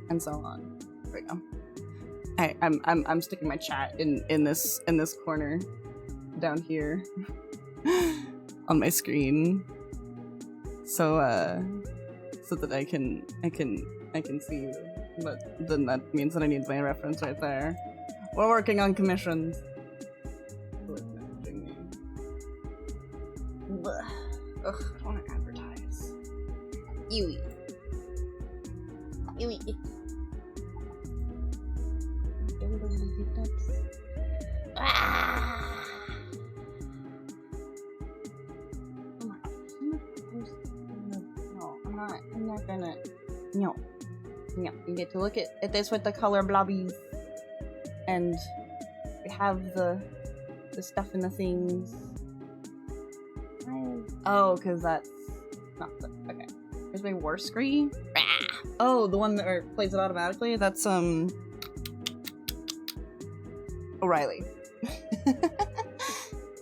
And so on. Right now. I'm sticking my chat in this corner down here on my screen. So that I can see you. But then that means that I need my reference right there. We're working on commissions. Ugh, I don't want to advertise. Ewy. Ah! No, I'm not gonna. No. You get to look at this with the color blobbies. And we have the stuff in the things. Oh, because that's not the, okay. Here's my war screen. Oh, the one that plays it automatically? That's O'Reilly.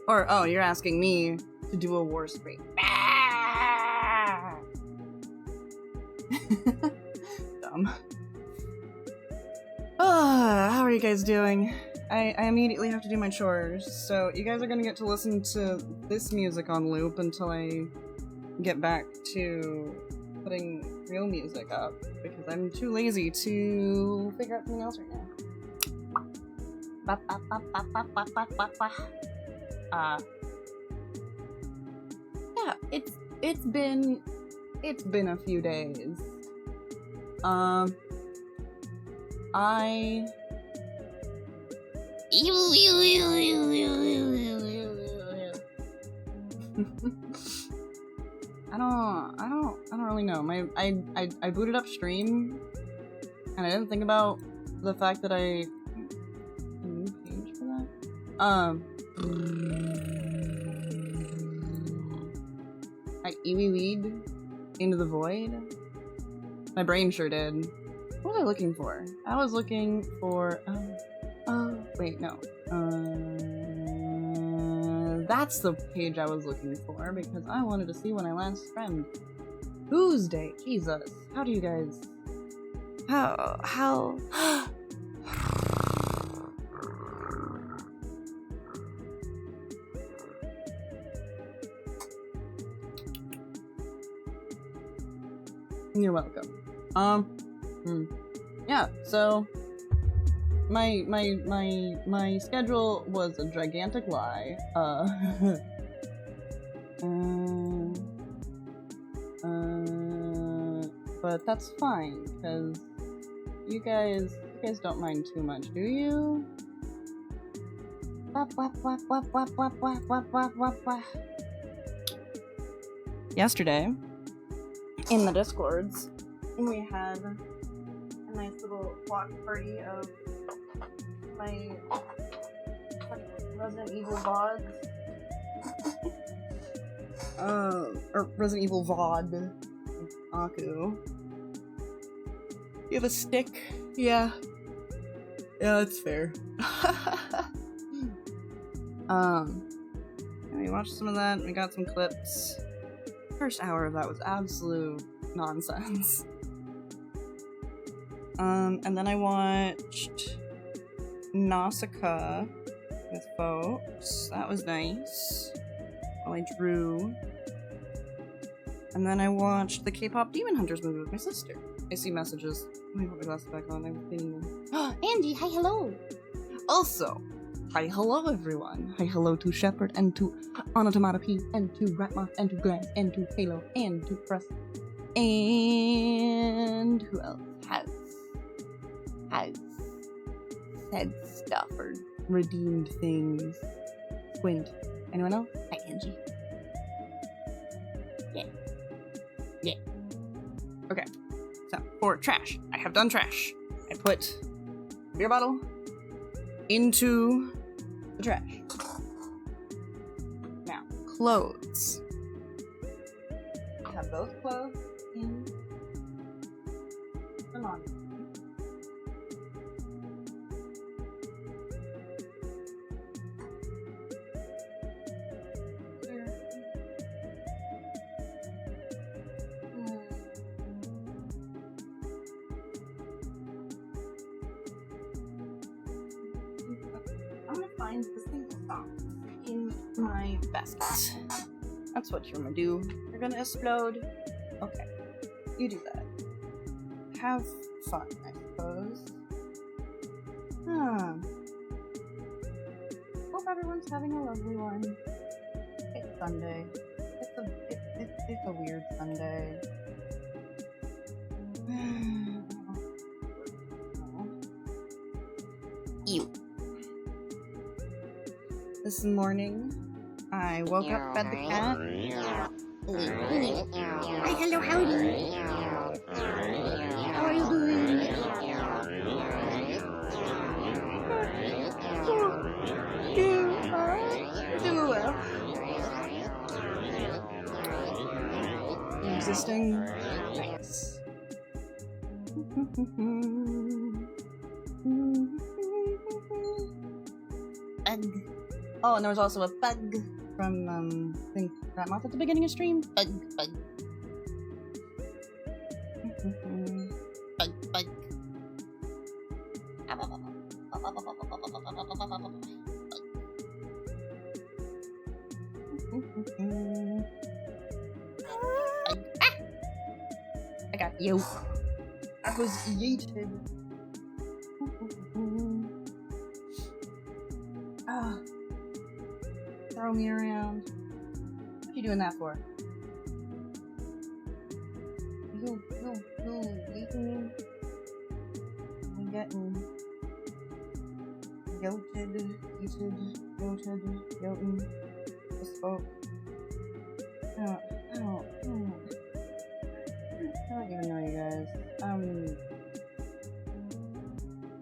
Or oh, you're asking me to do a war screen. Dumb. How are you guys doing? I immediately have to do my chores, so you guys are gonna get to listen to this music on loop until I get back to putting real music up, because I'm too lazy to figure out something else right now. Yeah, it's been a few days. I don't really know. I booted up stream and I didn't think about the fact that I new page for that. I ewied into the void. My brain sure did. What was I looking for? I was looking for Wait, no. That's the page I was looking for because I wanted to see when I last streamed. Tuesday. Jesus. How do you guys... How... You're welcome. Yeah, so my schedule was a gigantic lie. But that's fine because you guys don't mind too much, do you? Yesterday, in the Discords, we had a nice little block party of my Resident Evil VODs. Or Resident Evil VOD. Aku. You have a stick? Yeah. Yeah, that's fair. We watched some of that, we got some clips. First hour of that was absolute nonsense. And then I watched Nausicaa with folks. That was nice. While I drew. And then I watched the K-pop Demon Hunters movie with my sister. I see messages. Let me put my glasses back on. I'm cleaning them. Andy, hi, hello! Also, hi, hello, everyone. Hi, hello to Shepard, and to Anatomata P, and to Ratmoth, and to Glance, and to Halo, and to Press. And who else has said stuff or redeemed things? Squint. Anyone else? Hi, Angie. Yeah. Okay. So, for trash, I have done trash. I put a beer bottle into the trash. Now, clothes. I have those clothes in the laundry. I'm gonna find the single socks in my basket. That's what you're gonna do. You're gonna explode. Okay. You do that. Have fun, I suppose. Hope everyone's having a lovely one. It's Sunday. It's a weird Sunday. Ew. This morning, I woke up, fed the cat. Hi, hello, howdy. How are you doing? Doing well. Existing. Nice. Bug. Oh, and there was also a bug from I think Ratmoth at the beginning of stream. Bug. Bug. I got you. I was yeeted. Throw me around. What you doing that for? You yeeting me? I'm getting yoted, yoten, bespoke. I don't even know, you guys. I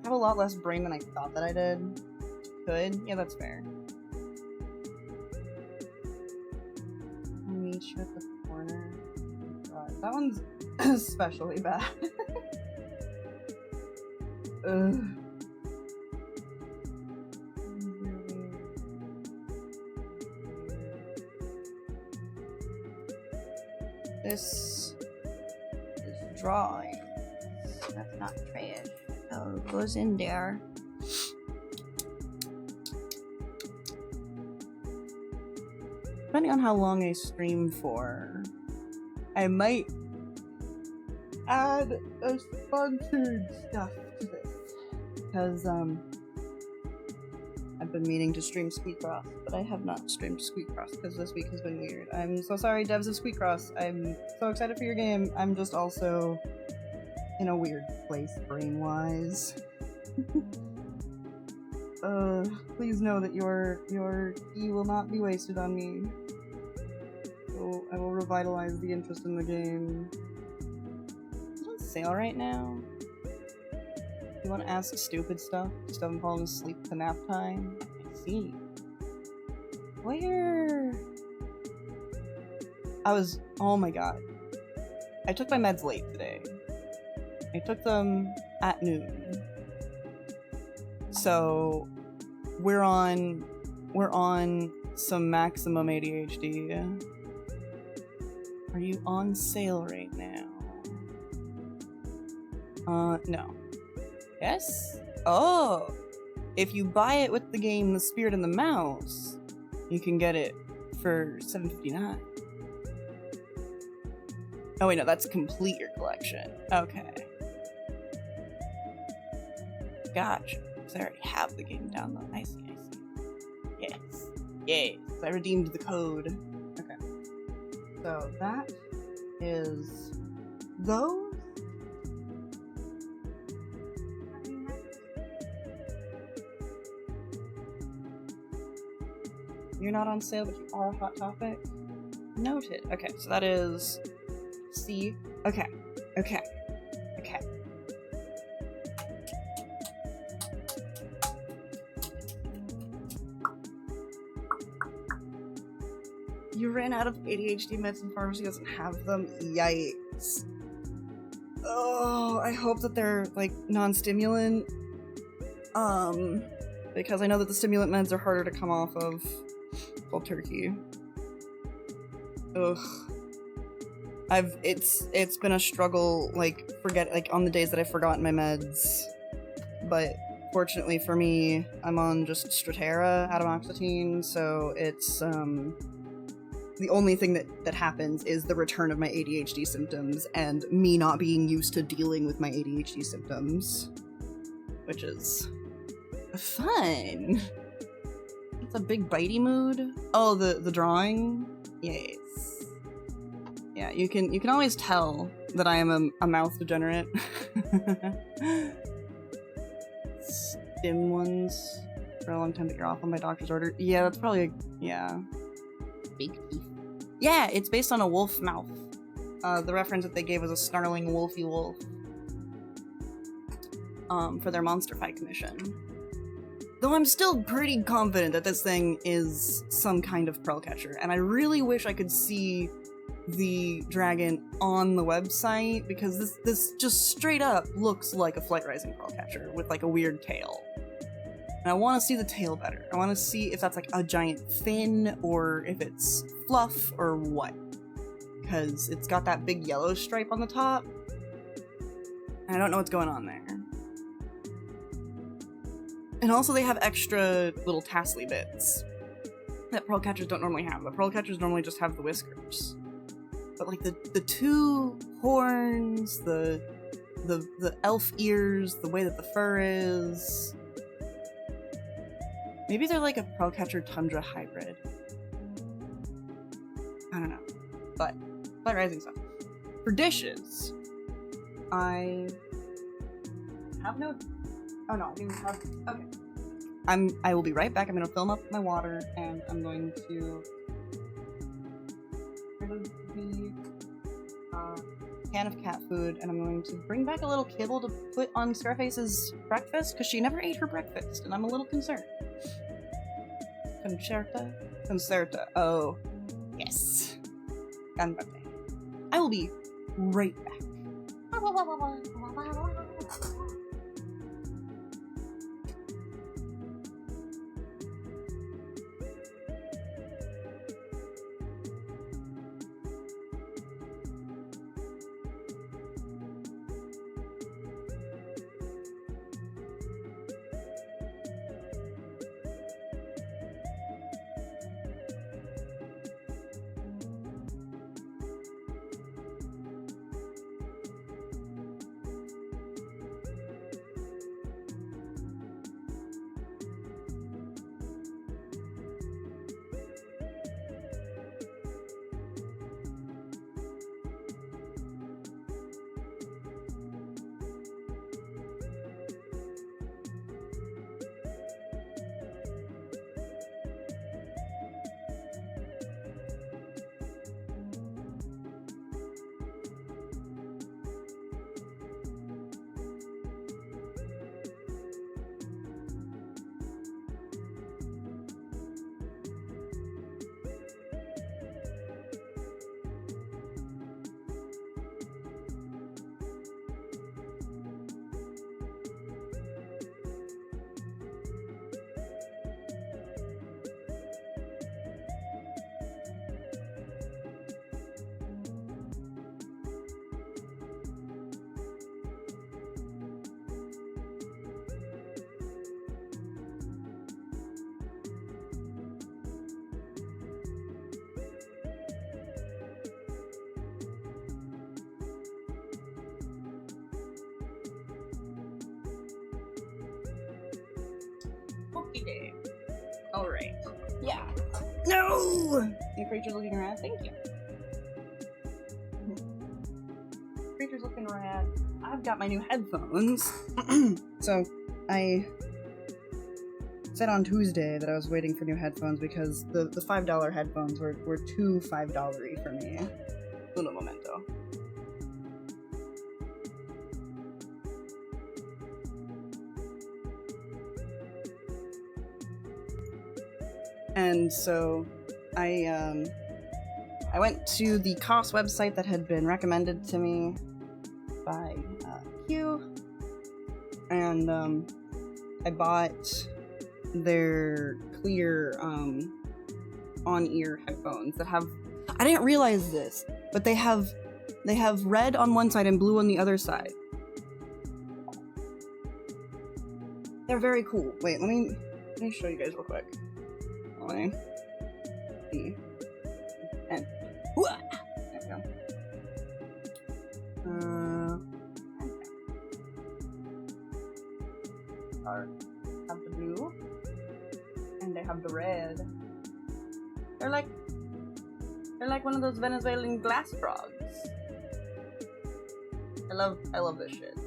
have a lot less brain than I thought that I did. Could? Yeah, that's fair. I'll meet you at the corner. God, that one's especially bad. Ugh. This is drawing. That's not trash. Oh, it goes in there. Depending on how long I stream for, I might add a sponsored stuff to this. Because, I've been meaning to stream Squeakcross, but I have not streamed Squeakcross because this week has been weird. I'm so sorry, devs of Squeakcross. I'm so excited for your game. I'm just also in a weird place brain-wise. Please know that your key will not be wasted on me. So I will revitalize the interest in the game. It's on sale right now. You want to ask stupid stuff? Just haven't fallen asleep to nap time? I see. Where? Oh my god. I took my meds late today. I took them at noon. So, we're on some maximum ADHD. Are you on sale right now? No. Yes? Oh! If you buy it with the game The Spirit and the Mouse, you can get it for $7.59. Oh wait, no, that's complete your collection. Okay. Gotcha. Because I already have the game downloaded. I see. Yes. Yes. I redeemed the code. Okay. So that is those. You're not on sale, but you are a hot topic. Noted. Okay, so that is C. Okay. You ran out of ADHD meds and pharmacy doesn't have them? Yikes. Oh, I hope that they're, like, non-stimulant. Because I know that the stimulant meds are harder to come off of cold turkey. Ugh. It's been a struggle, like, on the days that I've forgotten my meds. But fortunately for me, I'm on just Strattera, atomoxetine, so it's, the only thing that happens is the return of my ADHD symptoms and me not being used to dealing with my ADHD symptoms. Which is fun. It's a big bitey mood. Oh, the drawing? Yes. Yeah, you can always tell that I am a mouth degenerate. Stim ones for a long time, but you're off on my doctor's order. Yeah, that's probably yeah. Big teeth. Yeah, it's based on a wolf mouth. The reference that they gave was a snarling wolfy wolf. For their monster fight commission. Though I'm still pretty confident that this thing is some kind of pearl catcher, and I really wish I could see the dragon on the website, because this just straight up looks like a Flight Rising pearl catcher with like a weird tail. And I want to see the tail better. I want to see if that's like a giant fin, or if it's fluff, or what. Because it's got that big yellow stripe on the top, and I don't know what's going on there. And also they have extra little tassely bits that pearl catchers don't normally have. The pearl catchers normally just have the whiskers. But like the two horns, the elf ears, the way that the fur is. Maybe they're like a pearl catcher tundra hybrid. I don't know. But Flight Rising stuff. For dishes, I have no. Oh no, I didn't have. Okay. I will be right back. I'm gonna fill up my water, and I'm going to get rid of the can of cat food, and I'm going to bring back a little kibble to put on Scarface's breakfast, because she never ate her breakfast, and I'm a little concerned. Concerta. Oh, yes. Gambate. I will be right back. No! Your creature's looking rad. Thank you. Creature's looking rad. I've got my new headphones. So, I said on Tuesday that I was waiting for new headphones because the $5 headphones were too $5-y for me. Uno momento. And so I went to the COS website that had been recommended to me by Q, and I bought their clear on-ear headphones that have, I didn't realize this, but they have red on one side and blue on the other side. They're very cool. Wait, let me show you guys real quick. Let me see. And there we go. Have the blue, and they have the red. They're like one of those Venezuelan glass frogs. I love this shit.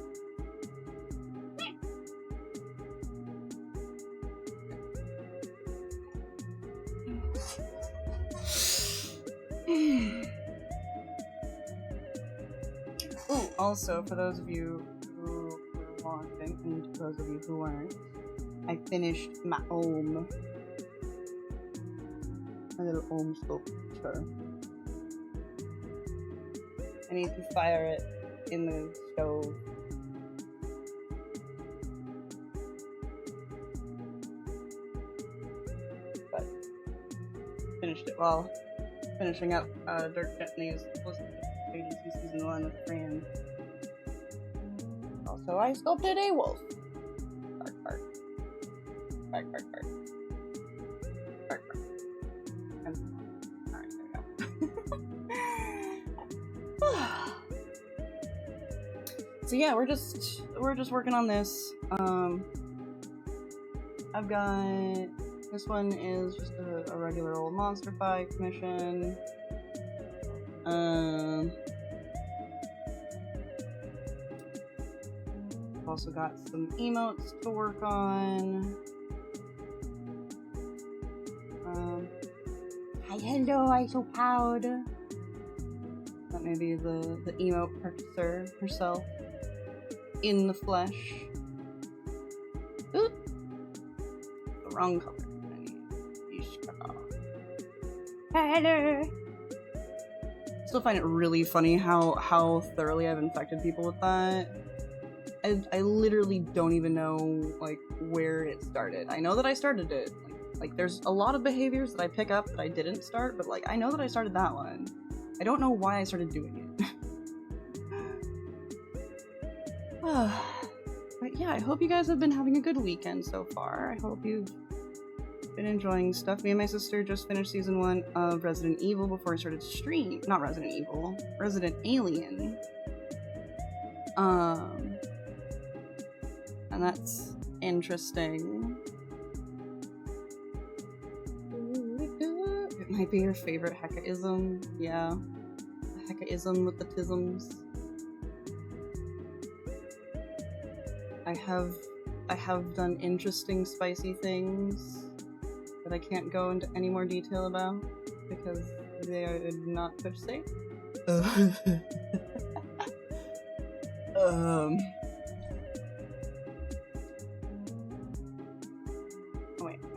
Ooh, also, for those of you who were watching, and those of you who weren't, I finished my little ohm sculpture. I need to fire it in the stove. But finished it while finishing up Dirk Gently's Agency Season 1 with Fran. Also, I sculpted a wolf. Bark, bark. Bark, bark, bark. Bark, bark. Alright, there we go. So yeah, we're just working on this. I've got, this one is just a regular old monster fight commission. I've also got some emotes to work on. Hi, hello, I'm so proud. That may be the emote purchaser herself in the flesh. Ooh. The wrong color. Hello. Still find it really funny how thoroughly I've infected people with that. I literally don't even know like where it started. I know that I started it. Like there's a lot of behaviors that I pick up that I didn't start, but like I know that I started that one. I don't know why I started doing it. But yeah, I hope you guys have been having a good weekend so far. I hope you've been enjoying stuff. Me and my sister just finished season 1 of Resident Evil before I started stream. Not Resident Evil, Resident Alien. And that's interesting. It might be your favorite hecka-ism. Yeah. The hecka-ism with the tisms. I have done interesting spicy things that I can't go into any more detail about because they are not such safe. Oh wait, no.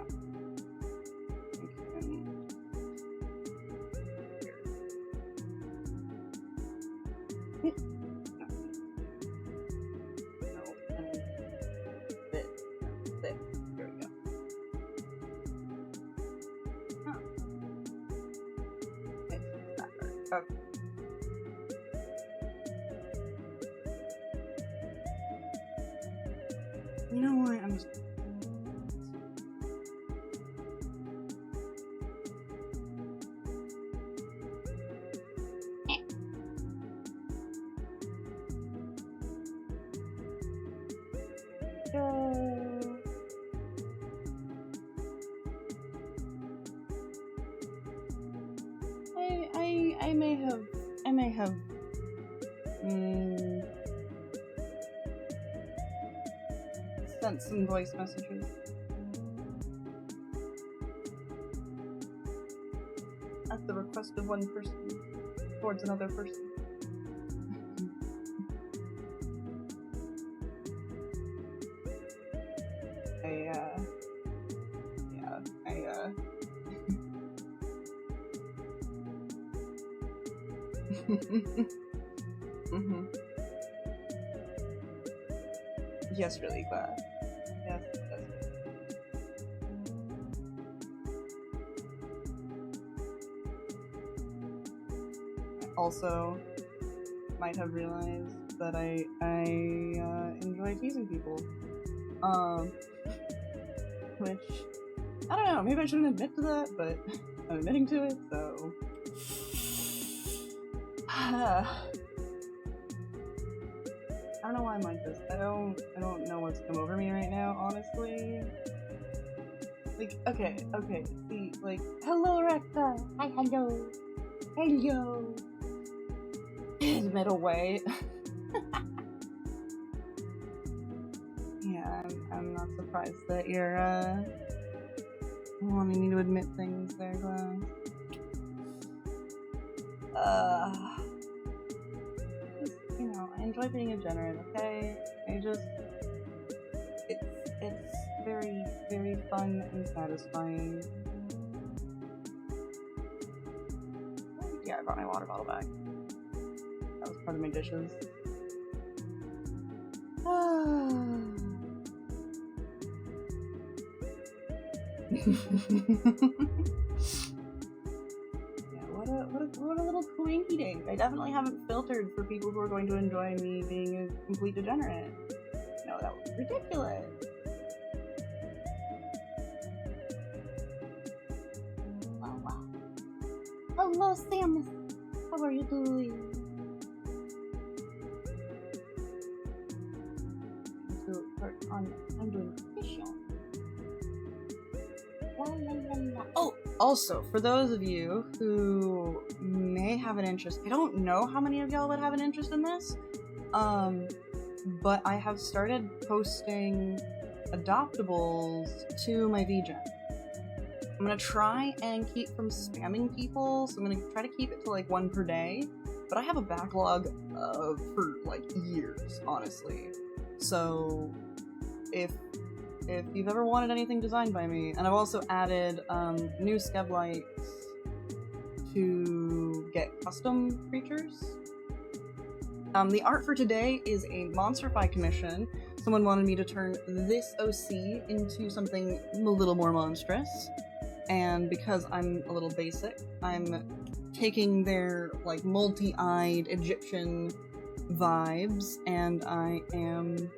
Okay. You know what? I'm just. Go. I may have sent some voice messages. At the request of one person towards another person. Mm-hmm. Yes, really glad. Yes. I also might have realized that I enjoy teasing people. Which, I don't know, maybe I shouldn't admit to that, but I'm admitting to it, so... I don't know why I'm like this. I don't know what's come over me right now, honestly. Like, okay, see, like, hello, Recta! Hi, hello! Hello! Middle way. Yeah, I'm not surprised that you're, wanting me to admit things there, Glass. You know, I enjoy being a degenerate, okay? it's very, very fun and satisfying. Yeah, I brought my water bottle back. That was part of my dishes. What a little quinky dink. I definitely haven't filtered for people who are going to enjoy me being a complete degenerate. No, that was ridiculous. Wow. Hello, Samus. How are you doing? I'm doing official. Oh, also, for those of you who may have an interest, I don't know how many of y'all would have an interest in this, but I have started posting adoptables to my VGen. I'm gonna try and keep from spamming people, so I'm gonna try to keep it to like 1 per day, but I have a backlog for like years, honestly. So if you've ever wanted anything designed by me, and I've also added new skeb lights to get custom creatures. The art for today is a Monsterify commission. Someone wanted me to turn this OC into something a little more monstrous, and because I'm a little basic, I'm taking their like multi-eyed Egyptian vibes, and I am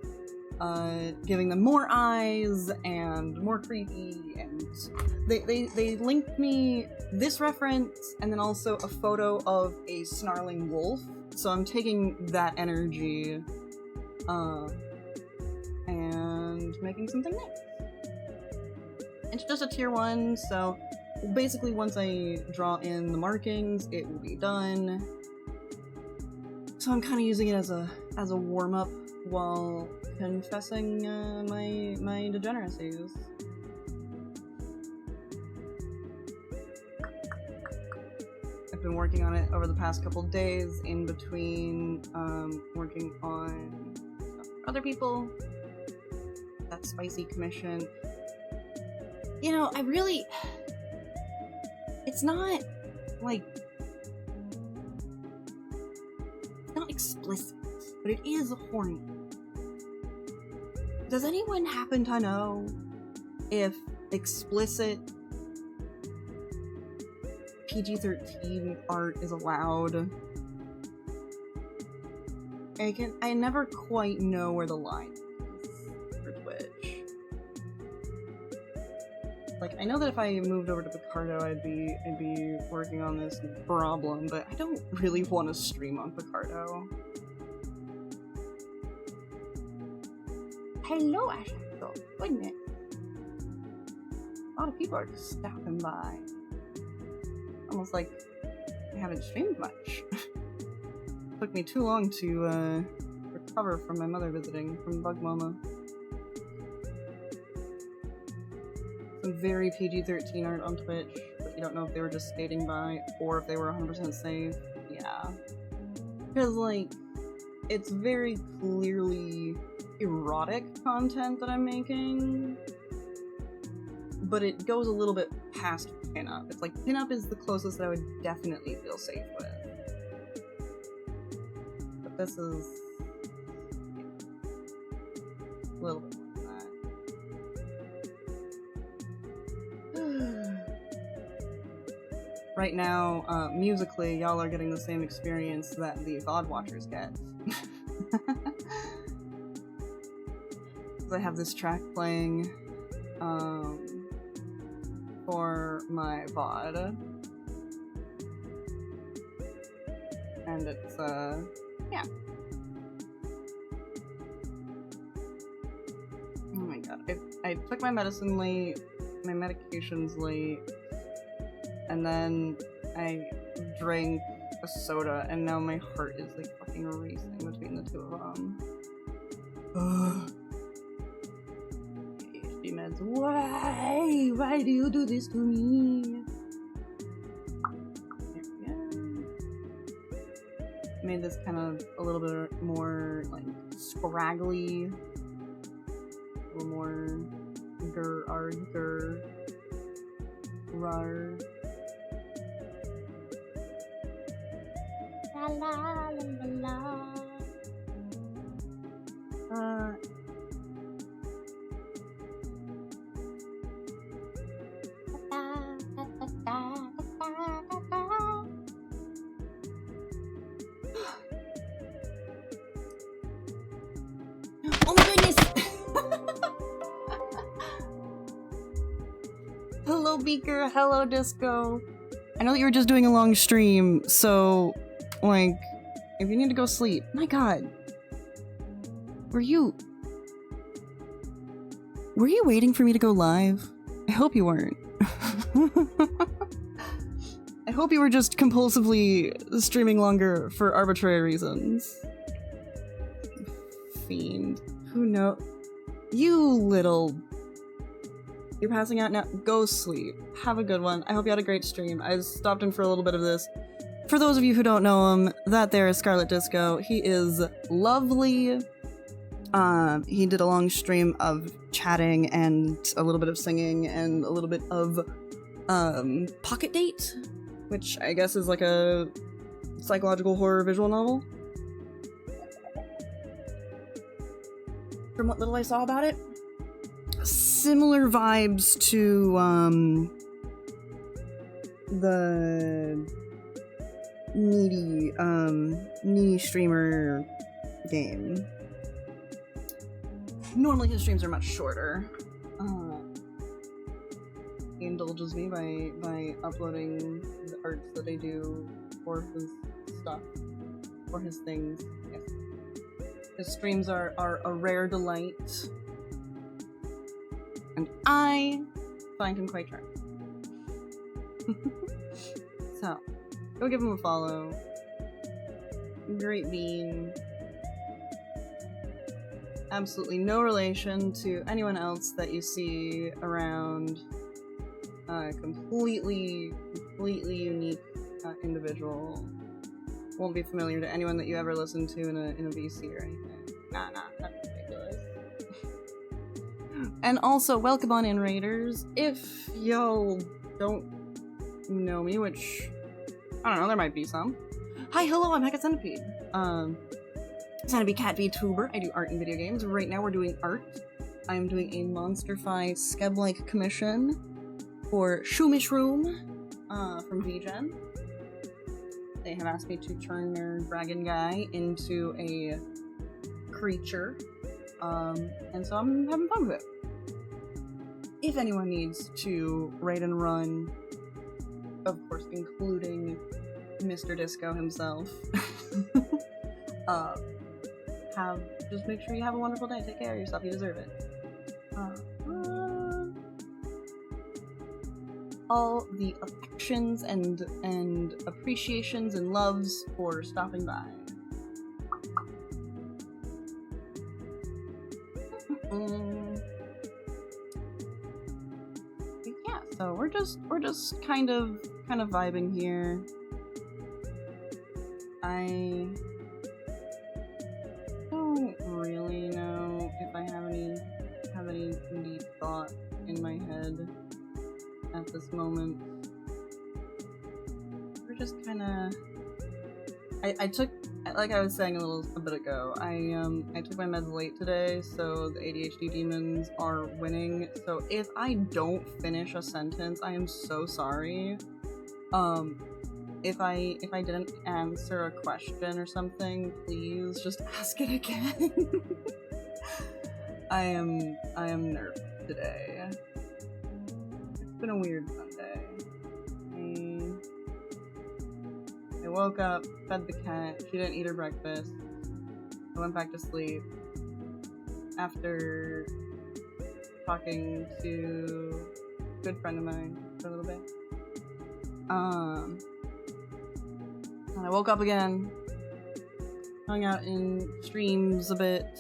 giving them more eyes and more creepy, and they linked me this reference and then also a photo of a snarling wolf, so I'm taking that energy and making something nice. It's just a tier 1, so basically once I draw in the markings, it will be done. So I'm kind of using it as a warm-up while confessing my degeneracies. I've been working on it over the past couple days in between working on stuff for other people. That spicy commission. You know, it's not like, it's not explicit, but it is horny. Does anyone happen to know if explicit PG-13 art is allowed? I never quite know where the line is for Twitch. Like, I know that if I moved over to Picardo, I'd be working on this problem, but I don't really want to stream on Picardo. Hello, Ashton. Goodness. A lot of people are just stopping by. Almost like I haven't streamed much. Took me too long to recover from my mother visiting from Bug Mama. Some very PG-13 art on Twitch, but you don't know if they were just skating by or if they were 100% safe. Yeah. Because, like, it's very clearly erotic content that I'm making, but it goes a little bit past pinup. It's like, pinup is the closest that I would definitely feel safe with. But this is a little bit more than that. Right now, musically, y'all are getting the same experience that the VOD watchers get. I have this track playing for my VOD, and it's yeah. Oh my god, I took my medicine late, my medication's late, and then I drank a soda, and now my heart is like fucking racing between the two of them. Ugh. Meds. Why? Why do you do this to me? Yeah. Made this kind of a little bit more like scraggly, a little more rar. La la la la. Oh my goodness! Hello Beaker, hello Disco. I know that you were just doing a long stream, so, like, if you need to go sleep, my god. Were you waiting for me to go live? I hope you weren't. I hope you were just compulsively streaming longer for arbitrary reasons. Fiend. Who knows? You little... You're passing out now. Go sleep. Have a good one. I hope you had a great stream. I stopped in for a little bit of this. For those of you who don't know him, that there is Scarlet Disco. He is lovely. He did a long stream of chatting and a little bit of singing and a little bit of Pocket Date, which I guess is like a psychological horror visual novel. From what little I saw about it, similar vibes to the needy streamer game. Normally his streams are much shorter. He indulges me by uploading the arts that I do for his stuff, for his things. Yes. His streams are a rare delight, and I find him quite charming. So, go give him a follow. Great bean. Absolutely no relation to anyone else that you see around. Completely unique individual. Won't be familiar to anyone that you ever listened to in a VC or anything. Nah, that's ridiculous. And also, welcome on in, Raiders. If y'all don't know me, which, I don't know, there might be some. Hi, hello, I'm Hecka Centipede. Centipede Cat VTuber. I do art in video games. Right now we're doing art. I'm doing a Monsterfy Skeb-like commission for Shumish Room from VGen. They have asked me to turn their dragon guy into a creature, and so I'm having fun with it. If anyone needs to raid and run, of course, including Mr. Disco himself, just make sure you have a wonderful day. Take care of yourself. You deserve it. all the affections and appreciations and loves for stopping by. Yeah, so we're just kind of vibing here. I don't really know if I have any deep thought in my head at this moment. We're just kind of. I took, like I was saying a bit ago, I took my meds late today, so the ADHD demons are winning. So if I don't finish a sentence, I am so sorry. If I didn't answer a question or something, please just ask it again. I am nervous today. It's been a weird Sunday. I woke up, fed the cat, she didn't eat her breakfast. I went back to sleep after talking to a good friend of mine for a little bit. And I woke up again, hung out in streams a bit.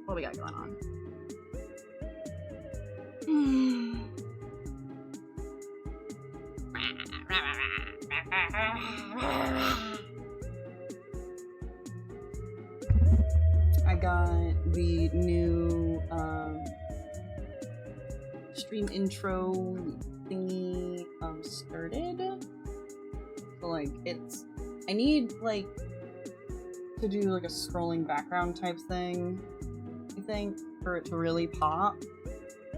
What we got going on? I got the new stream intro thingy started. So like I need like to do like a scrolling background type thing, I think, for it to really pop.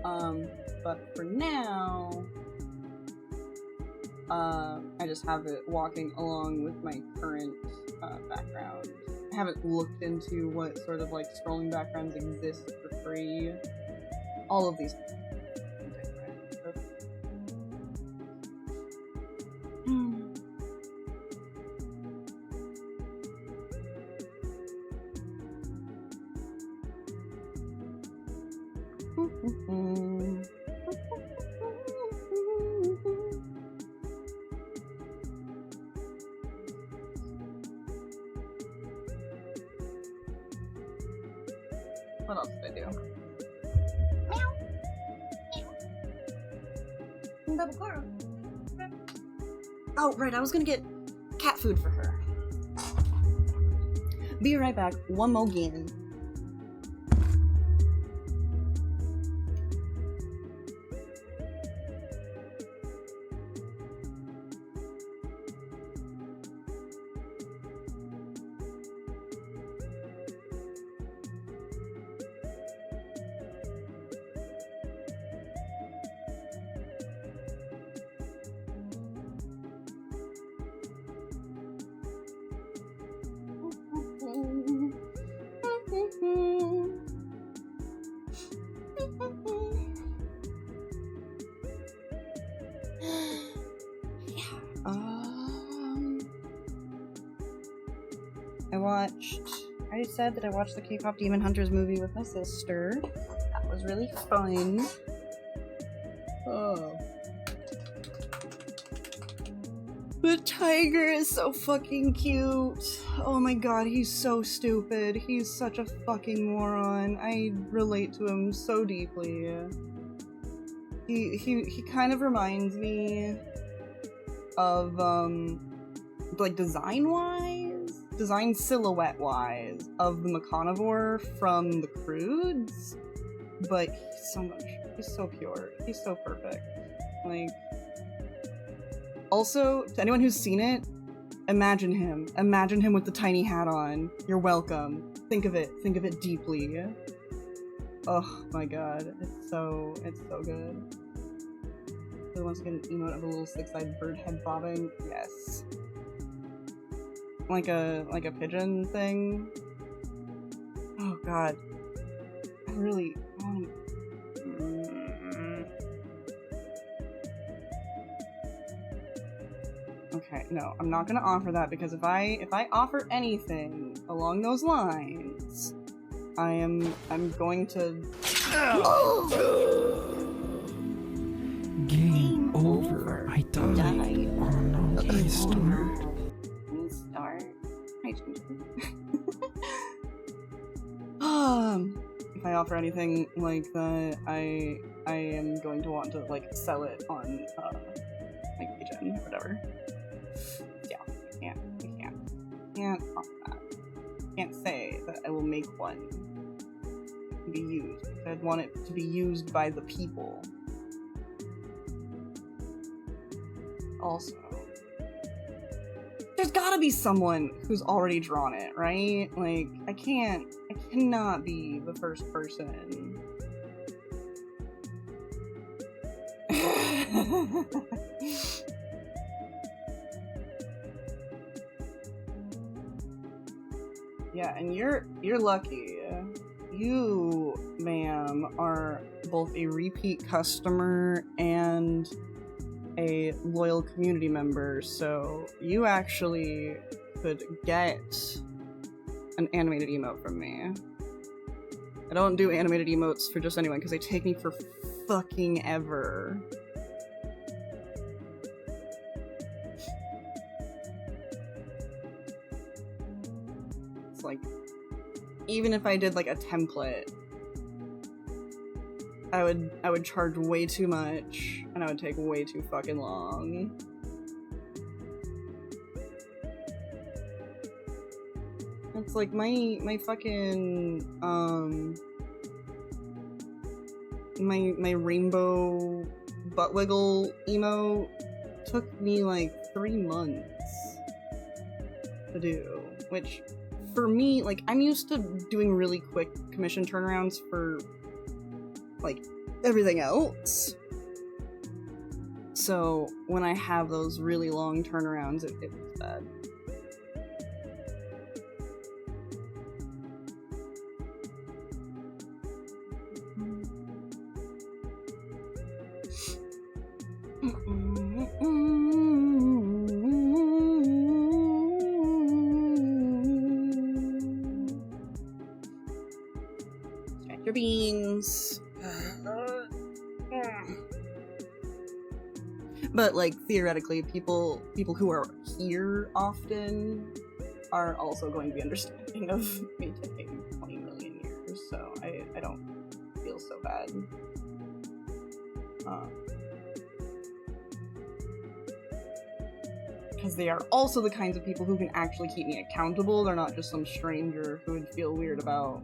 But for now, I just have it walking along with my current background. I haven't looked into what sort of like scrolling backgrounds exist for free. All of these are different. What else did I do? Oh, right, I was gonna get cat food for her. Be right back. One more again. I already said that I watched the K-pop Demon Hunters movie with my sister. That was really fun. Oh. The tiger is so fucking cute. Oh my god, he's so stupid. He's such a fucking moron. I relate to him so deeply. He kind of reminds me of, like, design silhouette-wise, of the Mechanovore from the Croods, but he's so pure. He's so perfect. Like, also, to anyone who's seen it, imagine him. Imagine him with the tiny hat on. You're welcome. Think of it deeply. Oh my god, it's so good. Really wants to get an emote of a little six-eyed bird head bobbing? Yes. Like a pigeon thing? Oh god. I really want Okay, no, I'm not gonna offer that, because if I offer anything along those lines, I'm going to. Game over. I died on a restart. Restart. If I offer anything like that, I am going to want to like sell it on like Agent or whatever. Yeah, I can't offer that. Can't say that I will make one be used. I'd want it to be used by the people. Also, there's gotta be someone who's already drawn it, right? Like, I cannot be the first person. Yeah, and you're lucky. You, ma'am, are both a repeat customer and a loyal community member, so you actually could get an animated emote from me. I don't do animated emotes for just anyone because they take me for fucking ever. It's like, even if I did like a template, I would charge way too much, and I would take way too fucking long. It's like my fucking my rainbow butt wiggle emote took me like 3 months to do, which for me, like, I'm used to doing really quick commission turnarounds for like everything else. So when I have those really long turnarounds, it was bad. Stretch your beans. But like theoretically, people who are here often are also going to be understanding of me taking 20 million years, so I don't feel so bad. Because they are also the kinds of people who can actually keep me accountable. They're not just some stranger who would feel weird about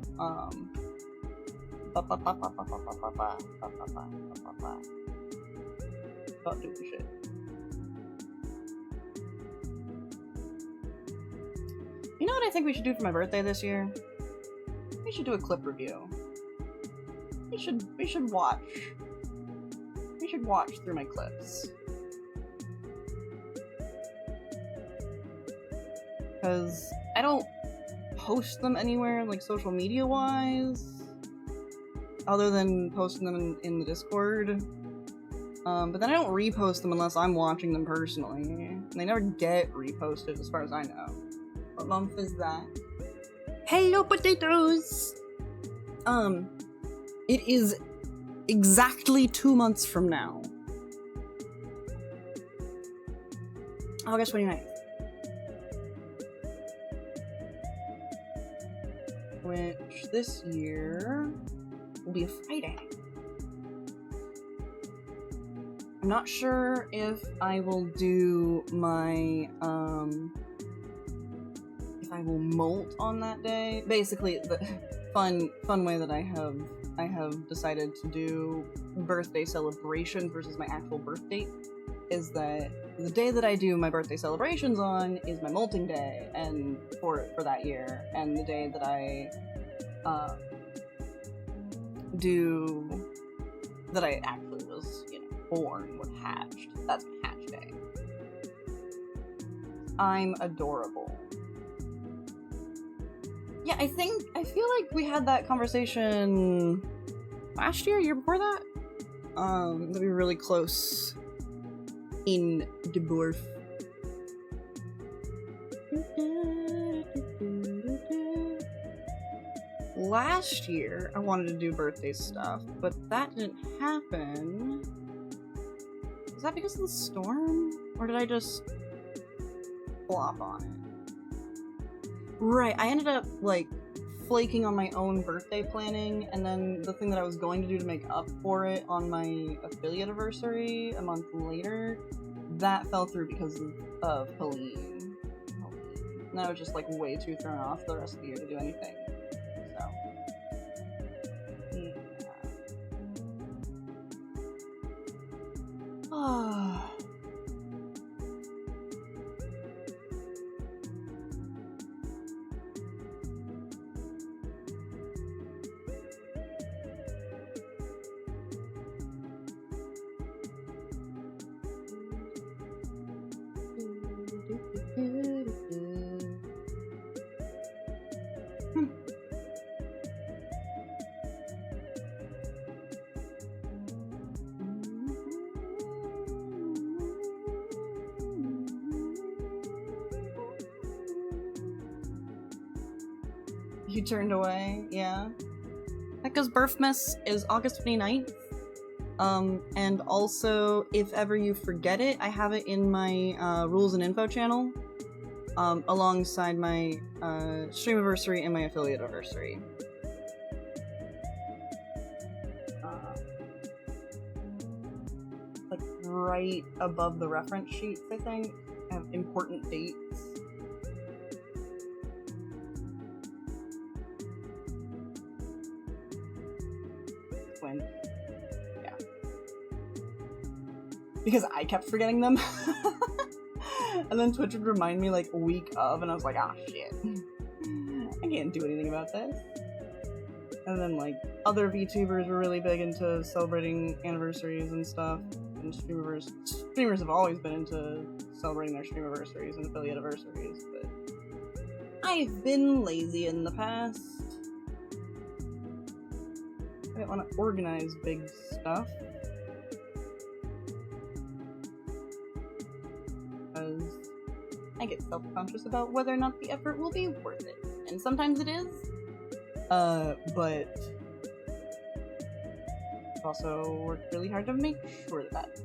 doing shit. You know what I think we should do for my birthday this year? We should do a clip review. We should watch. We should watch through my clips. Because I don't post them anywhere, like social media wise, other than posting them in the Discord. But then I don't repost them unless I'm watching them personally. And they never get reposted as far as I know. What month is that? Hello, potatoes! It is exactly 2 months from now. August 29th. Which this year will be a Friday. I'm not sure if I will do my, if I will molt on that day. Basically, the fun way that I have decided to do birthday celebration versus my actual birth date is that the day that I do my birthday celebrations on is my molting day, and for that year, and the day that I that I actually was, born, was hatched. That's my hatch day. I'm adorable. Yeah, I feel like we had that conversation last year before that? That we were really close in the birth. Last year, I wanted to do birthday stuff, but that didn't happen. Is that because of the storm? Or did I just flop on it? Right, I ended up, like, flaking on my own birthday planning, and then the thing that I was going to do to make up for it on my affiliate anniversary a month later, that fell through because of Helene. And I was just, like, way too thrown off the rest of the year to do anything. So, yeah. You turned away, yeah. Becca's Birthmas is August 29th. And also, if ever you forget it, I have it in my rules and info channel, alongside my stream anniversary and my affiliate anniversary. Like right above the reference sheets, I think, have important dates. When, yeah. Because I kept forgetting them. And then Twitch would remind me like a week of, and I was like, ah, shit. I can't do anything about this. And then like other VTubers were really big into celebrating anniversaries and stuff. And streamers have always been into celebrating their stream anniversaries and affiliate anniversaries, but I've been lazy in the past. I didn't want to organize big stuff. Because I get self-conscious about whether or not the effort will be worth it. And sometimes it is. But I've also worked really hard to make sure that.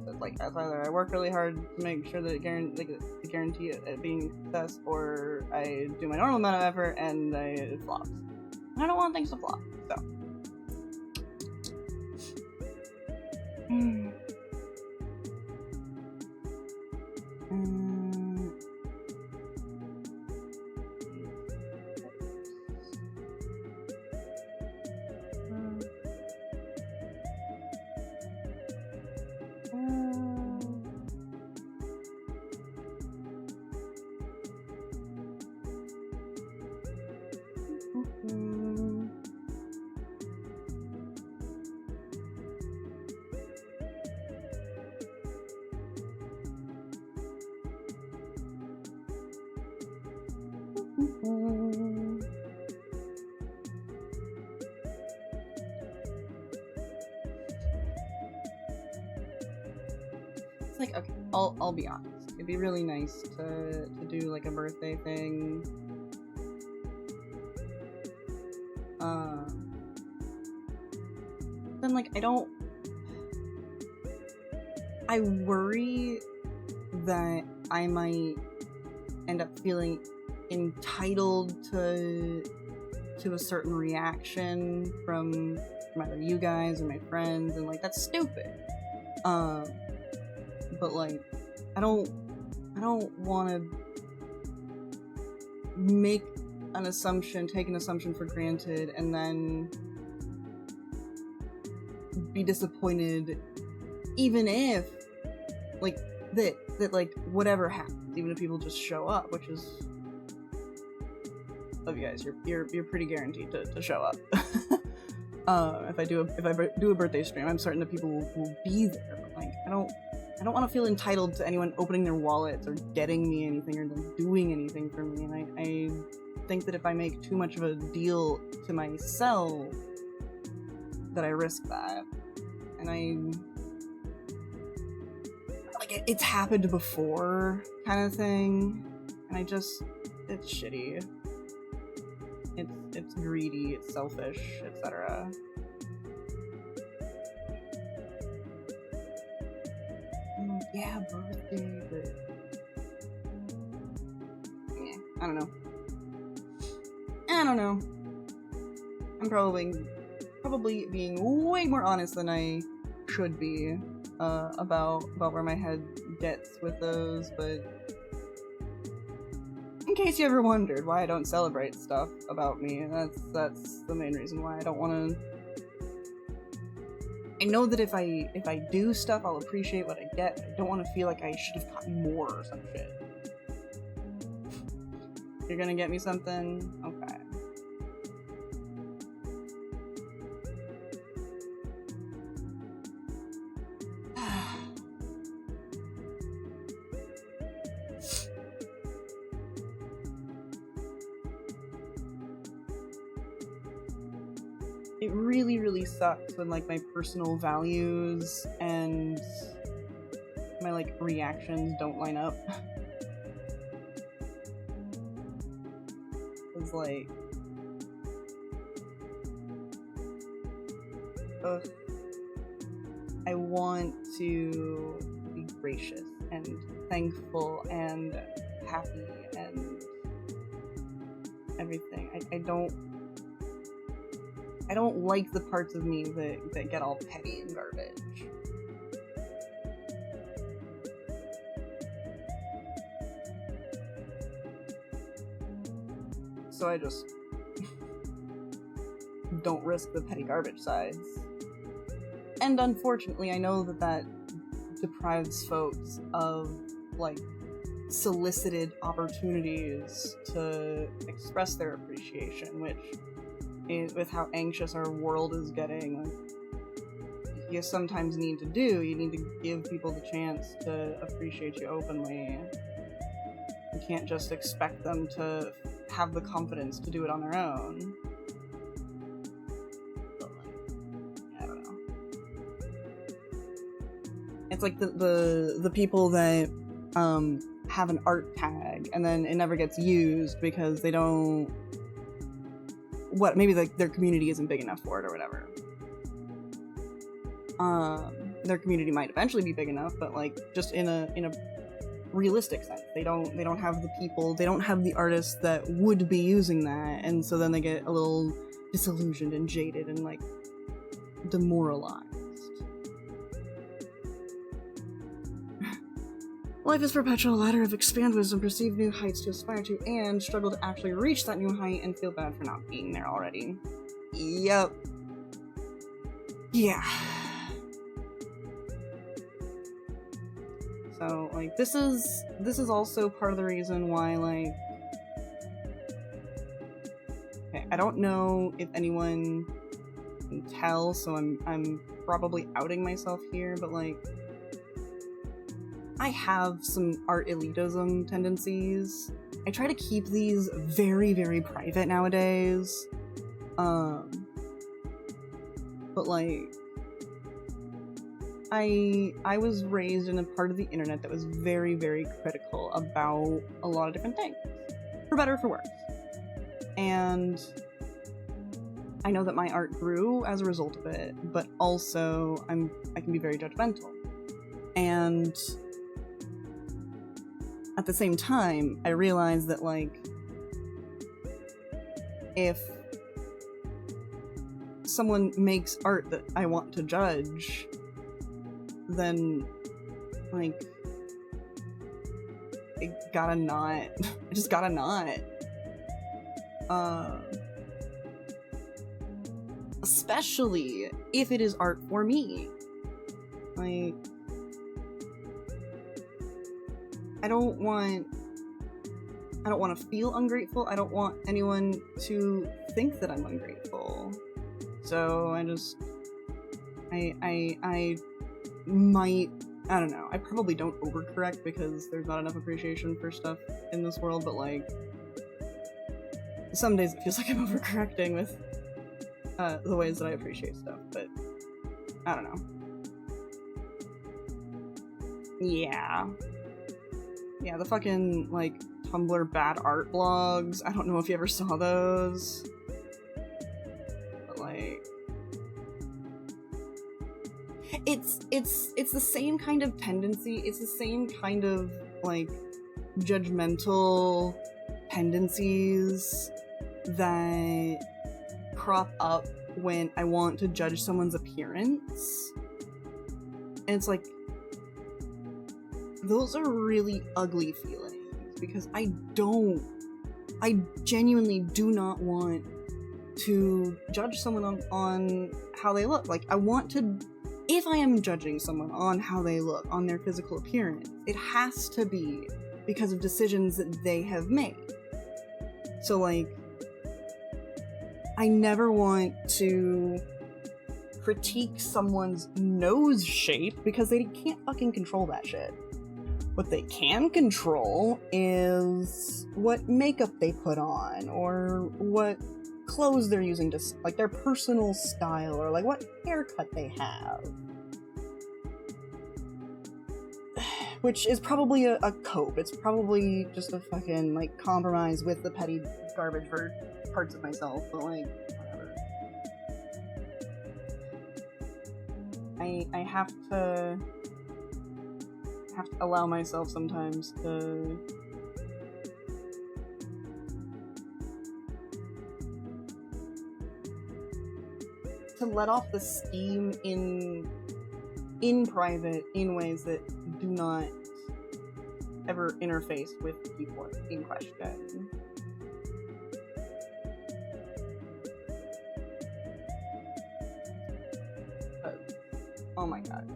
So it's like, either I work really hard to make sure that it guarantee it being a success, or I do my normal amount of effort and it flops. And I don't want things to flop, so. It's like, okay, I'll be honest. It'd be really nice to do like a birthday thing. Then like I worry that I might end up feeling entitled to a certain reaction from either you guys or my friends, and like that's stupid. But like I don't want to make an assumption, take an assumption for granted, and then be disappointed, even if like that like whatever happens, even if people just show up, which is, love you guys, you're pretty guaranteed to show up. If I do a birthday stream, I'm certain that people will be there. But like I don't want to feel entitled to anyone opening their wallets or getting me anything or them doing anything for me. And I think that if I make too much of a deal to myself, that I risk that. And it's happened before, kind of thing. And it's shitty. It's greedy, it's selfish, etc. Yeah, birthday, but yeah, I don't know. I'm probably being way more honest than I should be about where my head gets with those, but in case you ever wondered why I don't celebrate stuff about me, that's the main reason why I don't want to. I know that if I do stuff, I'll appreciate what I get. I don't want to feel like I should have gotten more or some shit. You're gonna get me something? Okay. It really, really sucks when, like, my personal values and my, like, reactions don't line up. It's like... ugh. I want to be gracious and thankful and happy and everything. I don't like the parts of me that get all petty and garbage. So I just don't risk the petty garbage sides. And unfortunately, I know that deprives folks of, like, solicited opportunities to express their appreciation, which, with how anxious our world is getting, like, you sometimes need to do. You need to give people the chance to appreciate you openly. You can't just expect them to have the confidence to do it on their own. But, like, I don't know. It's like the people that have an art tag and then it never gets used because they don't... maybe, like, their community isn't big enough for it or whatever. Their community might eventually be big enough, but, like, just in a realistic sense, they don't have the people, they don't have the artists that would be using that, and so then they get a little disillusioned and jaded and, like, demoralized. Life is perpetual ladder of expand wisdom, perceive new heights to aspire to, and struggle to actually reach that new height and feel bad for not being there already. Yep. Yeah. So, like, this is also part of the reason why, like... okay, I don't know if anyone can tell, so I'm probably outing myself here, but, like, I have some art elitism tendencies. I try to keep these very, very private nowadays. But, like, I was raised in a part of the internet that was very, very critical about a lot of different things. For better or for worse. And I know that my art grew as a result of it, but also I can be very judgmental. And at the same time, I realized that, like, if someone makes art that I want to judge, then, like, I just gotta not. Especially if it is art for me. Like, I don't want to feel ungrateful. I don't want anyone to think that I'm ungrateful. So I don't know. I probably don't overcorrect because there's not enough appreciation for stuff in this world, but, like, some days it feels like I'm overcorrecting with the ways that I appreciate stuff, but I don't know. Yeah, the fucking, like, Tumblr bad art blogs. I don't know if you ever saw those. But like it's the same kind of tendency. It's the same kind of like judgmental tendencies that crop up when I want to judge someone's appearance. And it's like, those are really ugly feelings because I genuinely do not want to judge someone on how they look. Like, I want to, if I am judging someone on how they look, on their physical appearance, it has to be because of decisions that they have made. So, like, I never want to critique someone's nose shape because they can't fucking control that shit. What they can control is what makeup they put on, or what clothes they're using to, like, their personal style, or like what haircut they have. Which is probably a cope. It's probably just a fucking, like, compromise with the petty garbage for parts of myself, but like, whatever. I have to allow myself sometimes to let off the steam in private in ways that do not ever interface with people in question. Oh my god.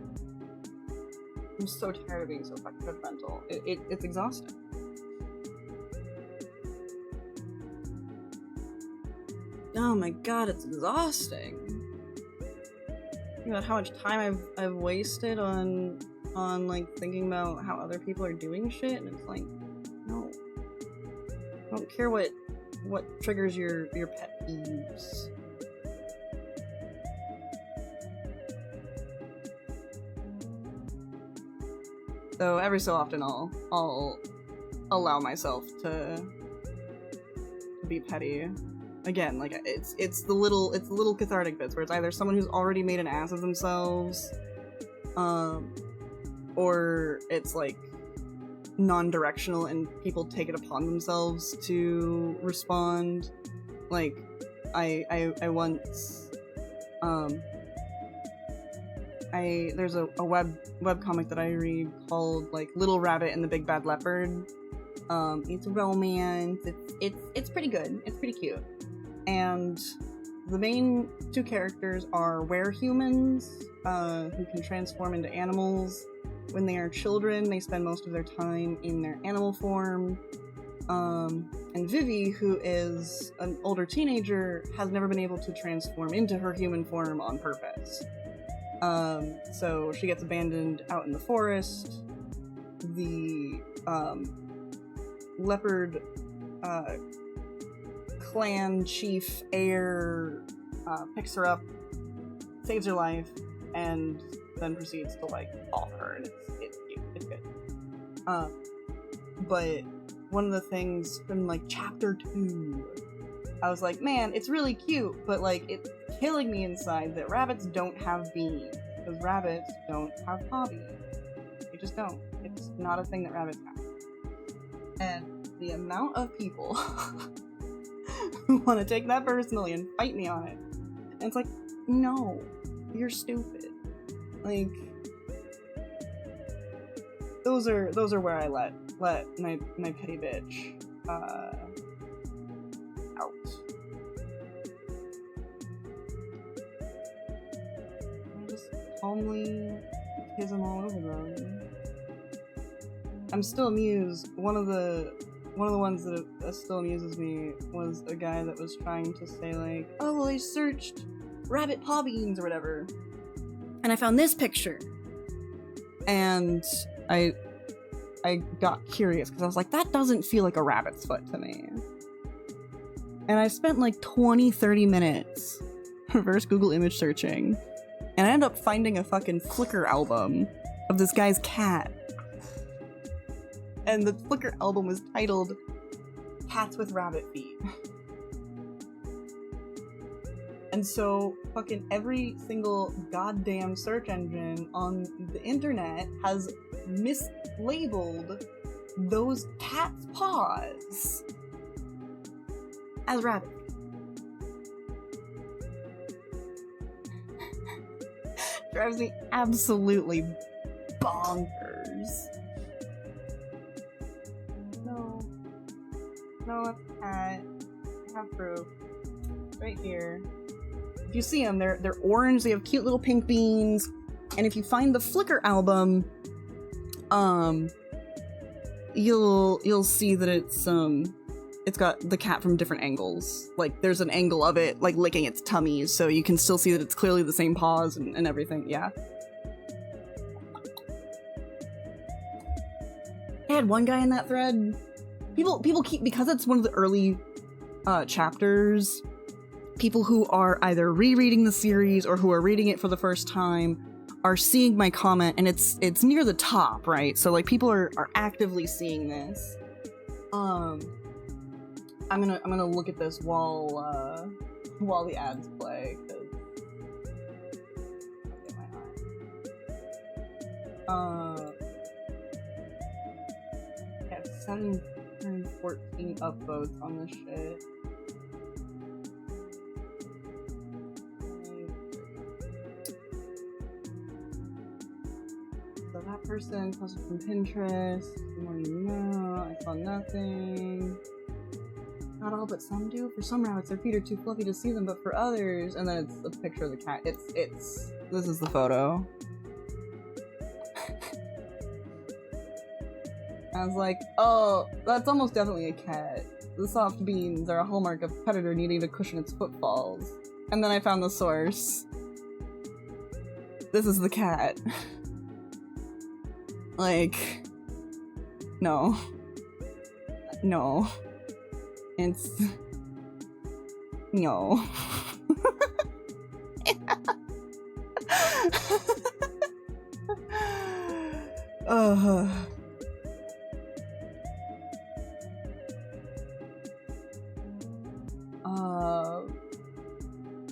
I'm so tired of being so fucking judgmental. It's exhausting. Oh my god, it's exhausting. Think about how much time I've wasted on like thinking about how other people are doing shit, and it's like, no. I don't care what triggers your pet peeves. So every so often I'll allow myself to be petty. Again, like, it's the little cathartic bits where it's either someone who's already made an ass of themselves, or it's like non-directional and people take it upon themselves to respond. Like, I once there's a webcomic that I read called like Little Rabbit and the Big Bad Leopard. It's romance. It's pretty good. It's pretty cute. And the main two characters are werehumans, who can transform into animals. When they are children, they spend most of their time in their animal form. And Vivi, who is an older teenager, has never been able to transform into her human form on purpose. So she gets abandoned out in the forest. The leopard clan chief heir picks her up, saves her life, and then proceeds to like fall her, and it's cute. It's good. But one of the things from like chapter 2, I was like, man, it's really cute, but like it's killing me inside that rabbits don't have beanies, because rabbits don't have hobbies. They just don't. It's not a thing that rabbits have. And the amount of people who want to take that personally and fight me on it, and it's like, no, you're stupid. Like, those are where I let my petty bitch out. I just calmly kiss them all over them. I'm still amused. One of the ones that still amuses me was a guy that was trying to say like, oh, well, I searched rabbit paw beans or whatever, and I found this picture, and I got curious because I was like, that doesn't feel like a rabbit's foot to me. And I spent like 20-30 minutes reverse Google image searching, and I ended up finding a fucking Flickr album of this guy's cat. And the Flickr album was titled Cats with Rabbit Feet. And so fucking every single goddamn search engine on the internet has mislabeled those cats' paws as rabbit feet. Drives me absolutely bonkers. No, that's a cat. I have proof. Right here. If you see them, they're orange. They have cute little pink beans. And if you find the Flickr album, you'll see that it's got the cat from different angles. Like, there's an angle of it, like, licking its tummy, so you can still see that it's clearly the same paws and everything, yeah. I had one guy in that thread. People keep, because it's one of the early chapters, people who are either rereading the series or who are reading it for the first time are seeing my comment, and it's near the top, right? So, like, people are actively seeing this. I'm gonna look at this while the ads play, yeah, 714 upvotes on this shit. So that person posted from Pinterest. The more you know, I saw nothing. Not all, but some do. For some rabbits, their feet are too fluffy to see them, but for others, and then it's a picture of the cat. This is the photo. I was like, oh, that's almost definitely a cat. The soft beans are a hallmark of predator needing to cushion its footfalls. And then I found the source. This is the cat. Like, no. No. It's... no.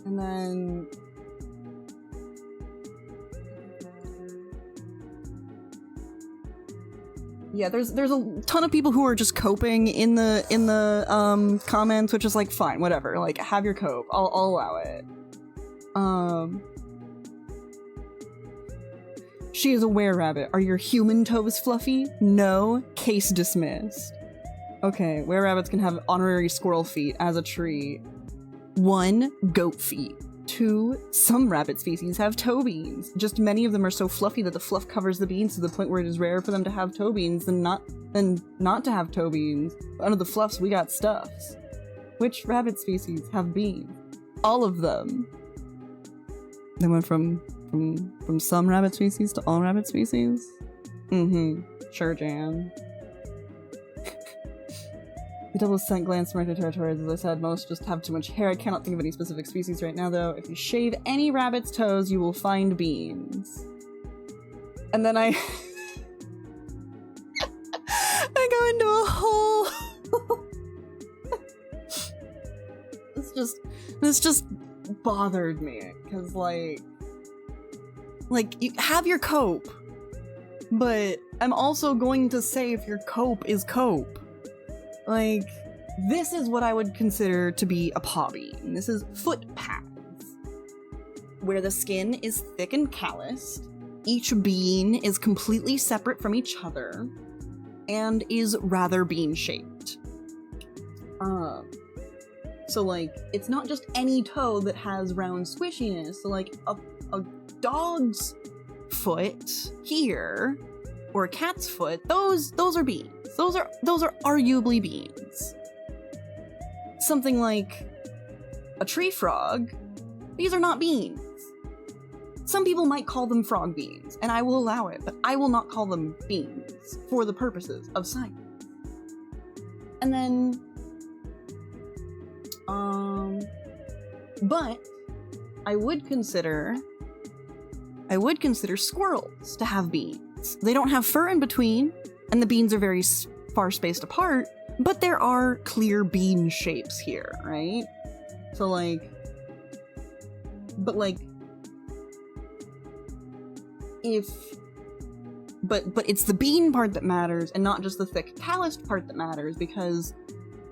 And then... yeah, there's a ton of people who are just coping in the comments, which is like, fine, whatever. Like, have your cope. I'll allow it. She is a were-rabbit. Are your human toes fluffy? No. Case dismissed. Okay, were-rabbits can have honorary squirrel feet as a treat. 1. Goat feet. 2. Some rabbit species have toe beans. Just many of them are so fluffy that the fluff covers the beans to the point where it is rare for them to have toe beans than not to have toe beans. But under the fluffs, we got stuffs. Which rabbit species have beans? All of them. They went from some rabbit species to all rabbit species? Mm-hmm. Sure, Jan. The double scent glands from right territories, as I said, most just have too much hair. I cannot think of any specific species right now, though. If you shave any rabbit's toes, you will find beans. And then I go into a whole... This just bothered me, because, like, you have your cope, but I'm also going to say if your cope is cope. Like, this is what I would consider to be a paw bean. This is foot pads, where the skin is thick and calloused. Each bean is completely separate from each other, and is rather bean-shaped. So, like, it's not just any toe that has round squishiness. So, like, a dog's foot here, or a cat's foot, those are beans. Those are arguably beans. Something like a tree frog, these are not beans. Some people might call them frog beans, and I will allow it, but I will not call them beans for the purposes of science. And then, but I would consider squirrels to have beans. They don't have fur in between, and the beans are very far spaced apart, but there are clear bean shapes here, right? So like, but like, but it's the bean part that matters and not just the thick calloused part that matters, because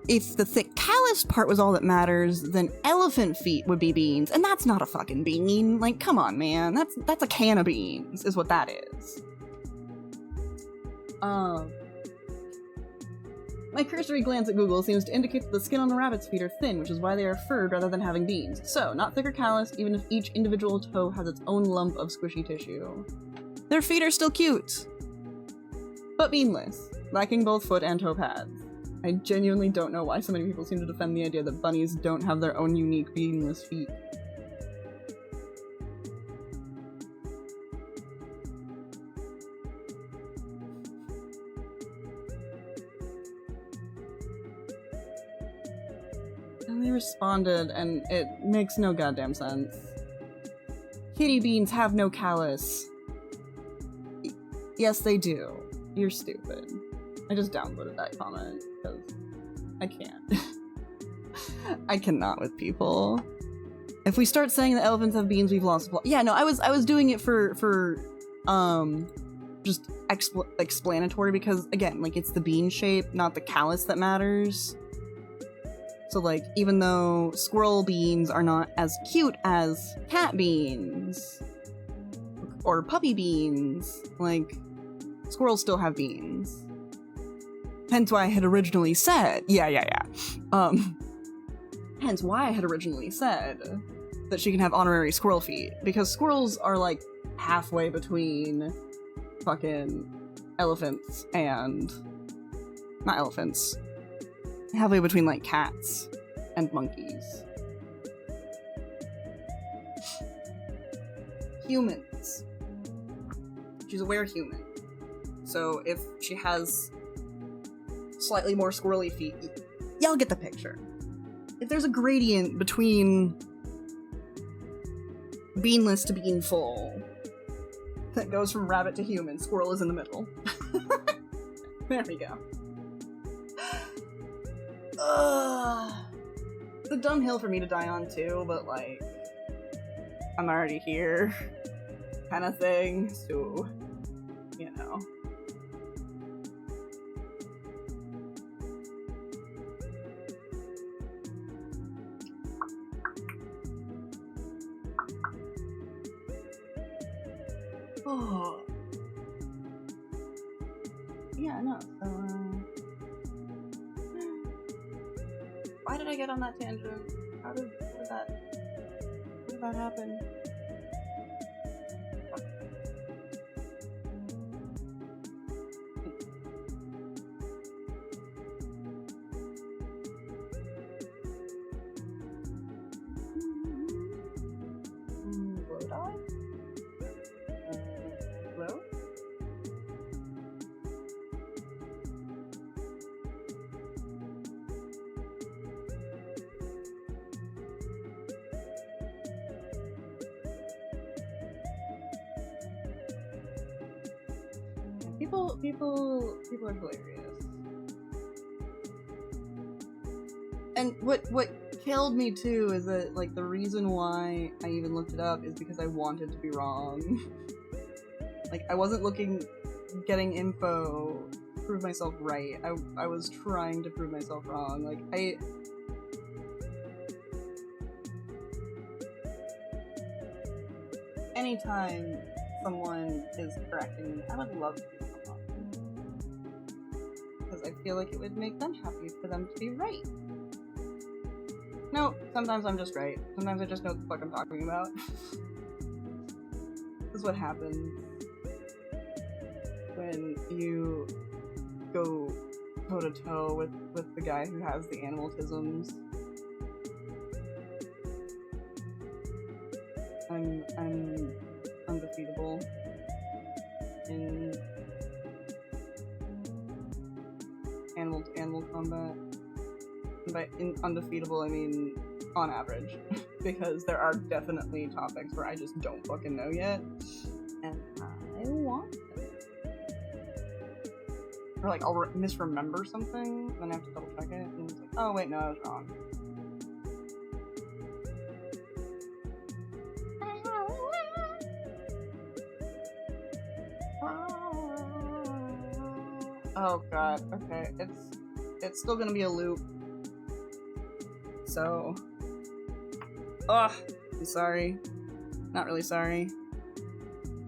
if the thick calloused part was all that matters, then elephant feet would be beans, and that's not a fucking bean. Like, come on, man. That's a can of beans, is what that is. My cursory glance at Google seems to indicate that the skin on the rabbit's feet are thin, which is why they are furred rather than having beans. So, not thick or calloused, even if each individual toe has its own lump of squishy tissue. Their feet are still cute, but beanless, lacking both foot and toe pads. I genuinely don't know why so many people seem to defend the idea that bunnies don't have their own unique beanless feet. And they responded, and it makes no goddamn sense. Kitty beans have no callus. Yes, they do. You're stupid. I just downloaded that comment, because I can't. I cannot with people. If we start saying that elephants have beans, we've lost the plot. Yeah, no, I was doing it for just explanatory, because, again, like, it's the bean shape, not the callus that matters. So, like, even though squirrel beans are not as cute as cat beans, or puppy beans, like, squirrels still have beans. Hence why I had originally said, hence why I had originally said that she can have honorary squirrel feet, because squirrels are, like, halfway between fucking elephants and... not elephants. Halfway between, like, cats and monkeys. Humans. She's a were-human. So if she has slightly more squirrely feet, y'all get the picture. If there's a gradient between beanless to bean full that goes from rabbit to human, squirrel is in the middle. There we go. It's a dumb hill for me to die on too, but like, I'm already here kind of thing, so, you know. Oh. Yeah, no, so, why did I get on that tangent? How did that happen? Blow dog? Hello? People are hilarious. And what killed me too is that, like, the reason why I even looked it up is because I wanted to be wrong. Like, I wasn't getting info to prove myself right. I was trying to prove myself wrong. Like, anytime someone is correcting me, I would love to be wrong. Because I feel like it would make them happy for them to be right. No, sometimes I'm just right. Sometimes I just know what the fuck I'm talking about. This is what happens when you go toe-to-toe with the guy who has the animaltisms. I'm undefeatable in animal-to-animal combat. And by undefeatable, I mean on average. Because there are definitely topics where I just don't fucking know yet. And I want them. Or like I'll misremember something, then I have to double check it, and it's like, oh wait, no, I was wrong. Oh god, okay, it's still gonna be a loop. So, I'm sorry. Not really sorry.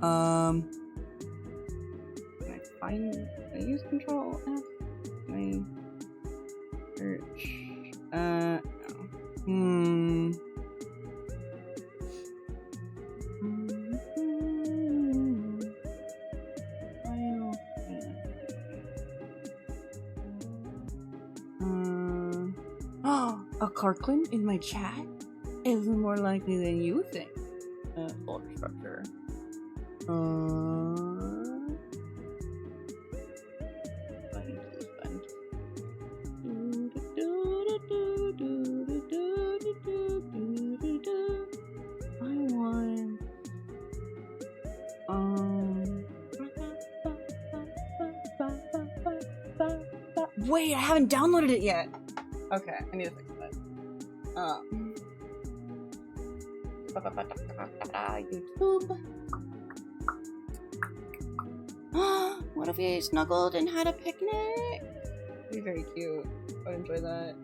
Can I use Control F? Can I search? No. A Kirkland in my chat is more likely than you think. Folder structure. Wait, I haven't downloaded it yet. Okay, I need to fix that. YouTube. What if we snuggled and had a picnic? It'd be very cute. I'd enjoy that.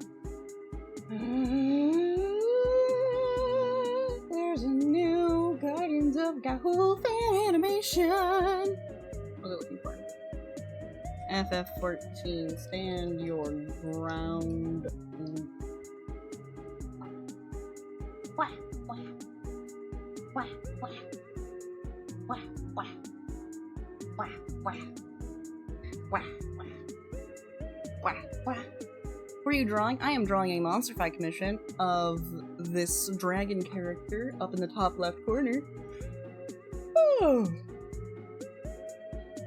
There's a new Guardians of Gahul fan animation. What was I looking for? FF14, stand your ground. Wah, wah. Wah, wah. Wah, wah. Wah, wah. Wah, wah. Wah, wah. What are you drawing? I am drawing a Monsterify commission of this dragon character up in the top left corner. Oh.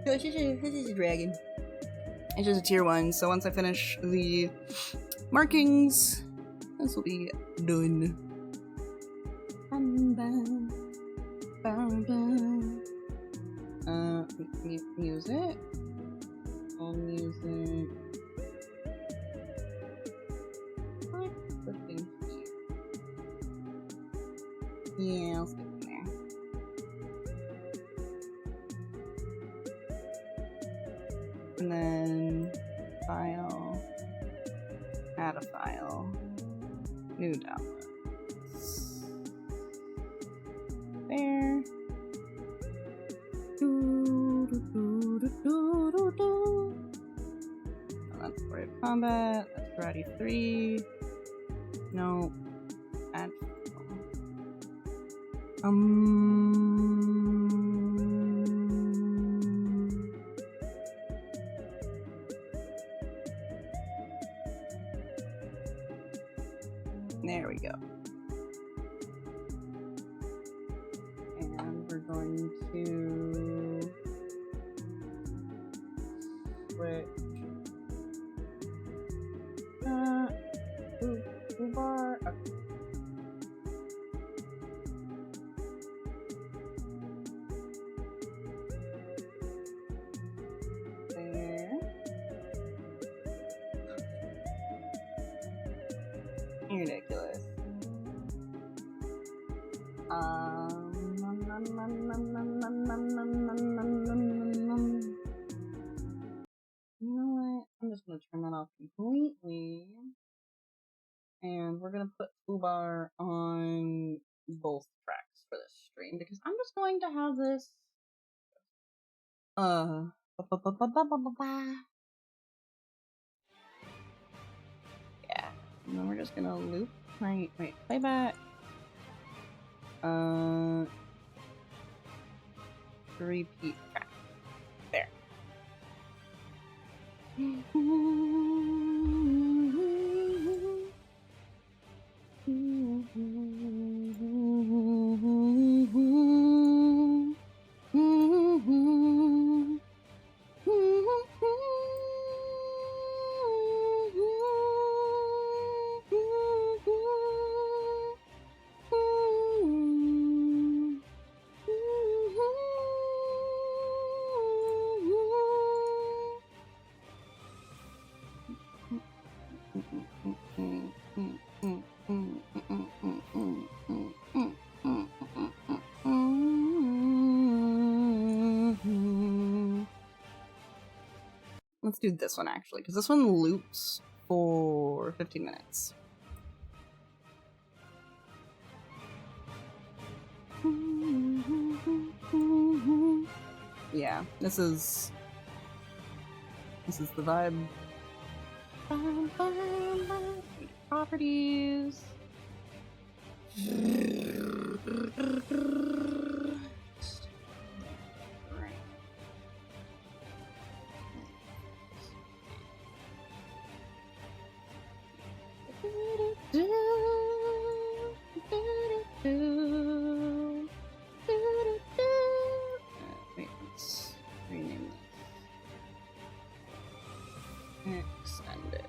So this is a dragon. It's just a tier 1, so once I finish the markings, this will be done. Music. All music. What? Pushing here. Yeah, I'll stick in there. And then file, add a file, new downloads. There. That's Warrior Combat, that's Karate 3. No. Add file. There we go. And we're going to switch bar. Okay. There. Ridiculous. You know what? I'm just gonna turn that off completely. And we're gonna put toolbar on both tracks for this stream because I'm just going to have this yeah. And then we're just gonna loop wait, playback. Repeat track. There. Let's do this one actually, because this one loops for 15 minutes. Yeah, this is the vibe. Properties. Wait, let's rename this. Extended.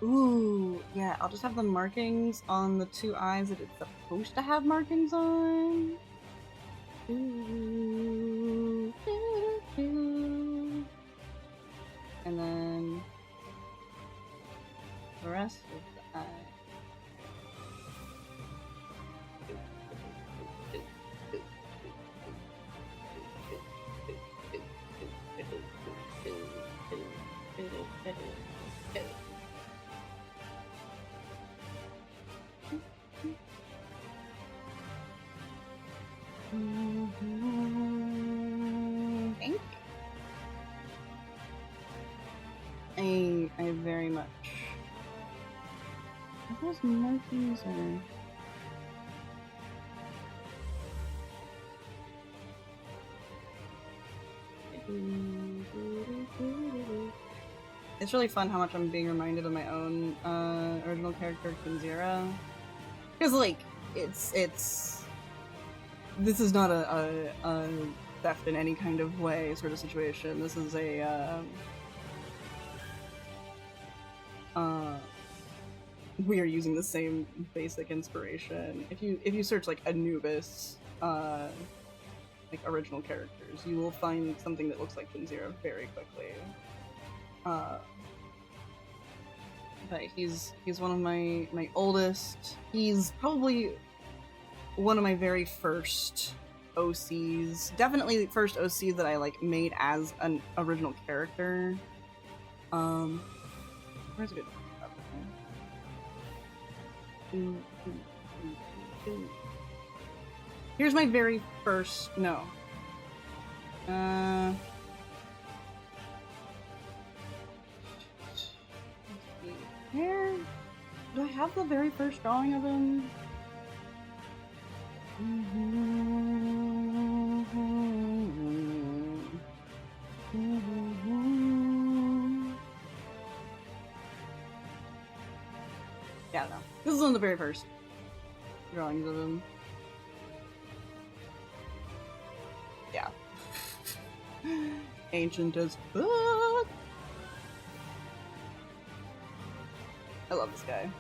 Ooh, yeah, I'll just have the markings on the two eyes that it's supposed to have markings on. Ooh, and then the rest of the eye. Thank you. I very much. Are those markings or? It's really fun how much I'm being reminded of my own original character Kinzira, because like it's this is not a theft in any kind of way sort of situation. This is a we are using the same basic inspiration. If you search like Anubis like original characters, you will find something that looks like Kinzira very quickly. But he's one of my oldest. He's probably one of my very first OCs. Definitely the first OC that I like made as an original character. Where's a good? Here's my very first. No. Where? Do I have the very first drawing of him? Yeah, I don't know. This is one of the very first drawings of him. Yeah. Ancient as fuck. I love this guy.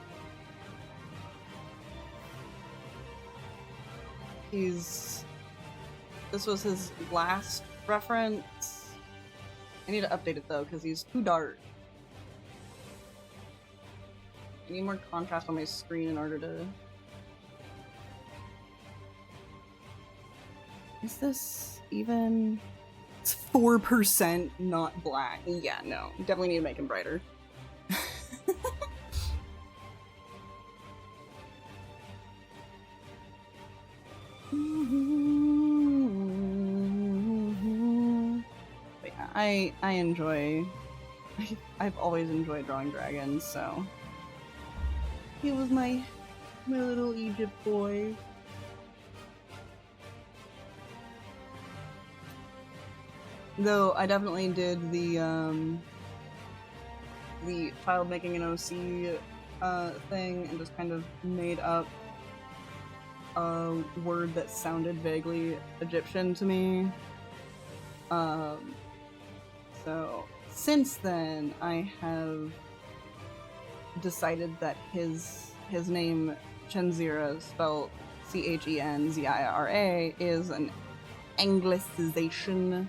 This was his last reference. I need to update it though, because he's too dark. I need more contrast on my screen in order to... Is this even... It's 4% not black. Yeah, no. Definitely need to make him brighter. I enjoy. I've always enjoyed drawing dragons, so he was my little Egypt boy. Though I definitely did the child making an OC thing and just kind of made up a word that sounded vaguely Egyptian to me. So since then, I have decided that his name Chenzira, spelled Chenzira, is an anglicization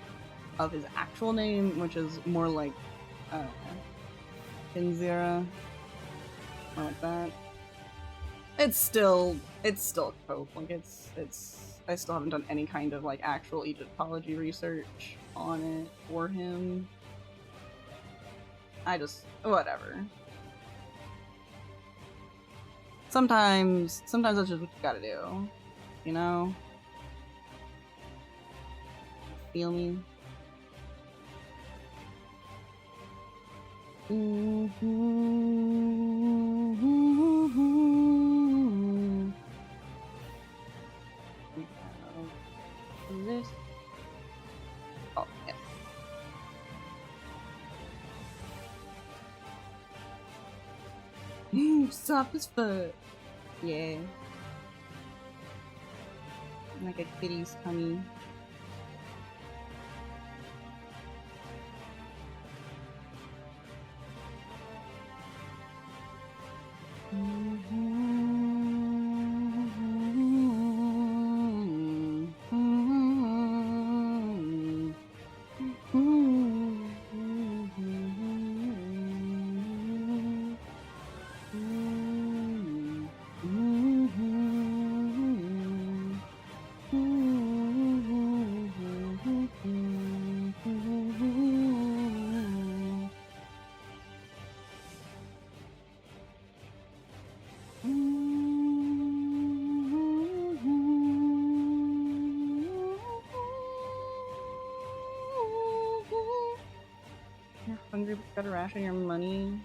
of his actual name, which is more like Chenzira, or like that. It's still Cope. Like it's I still haven't done any kind of like actual Egyptology research on it for him. I just whatever. Sometimes that's just what you gotta do, you know? Feel me? This. Oh, yes. Soft as fuck. Yeah. Like a kitty's tummy. Hungry but got a ration your money.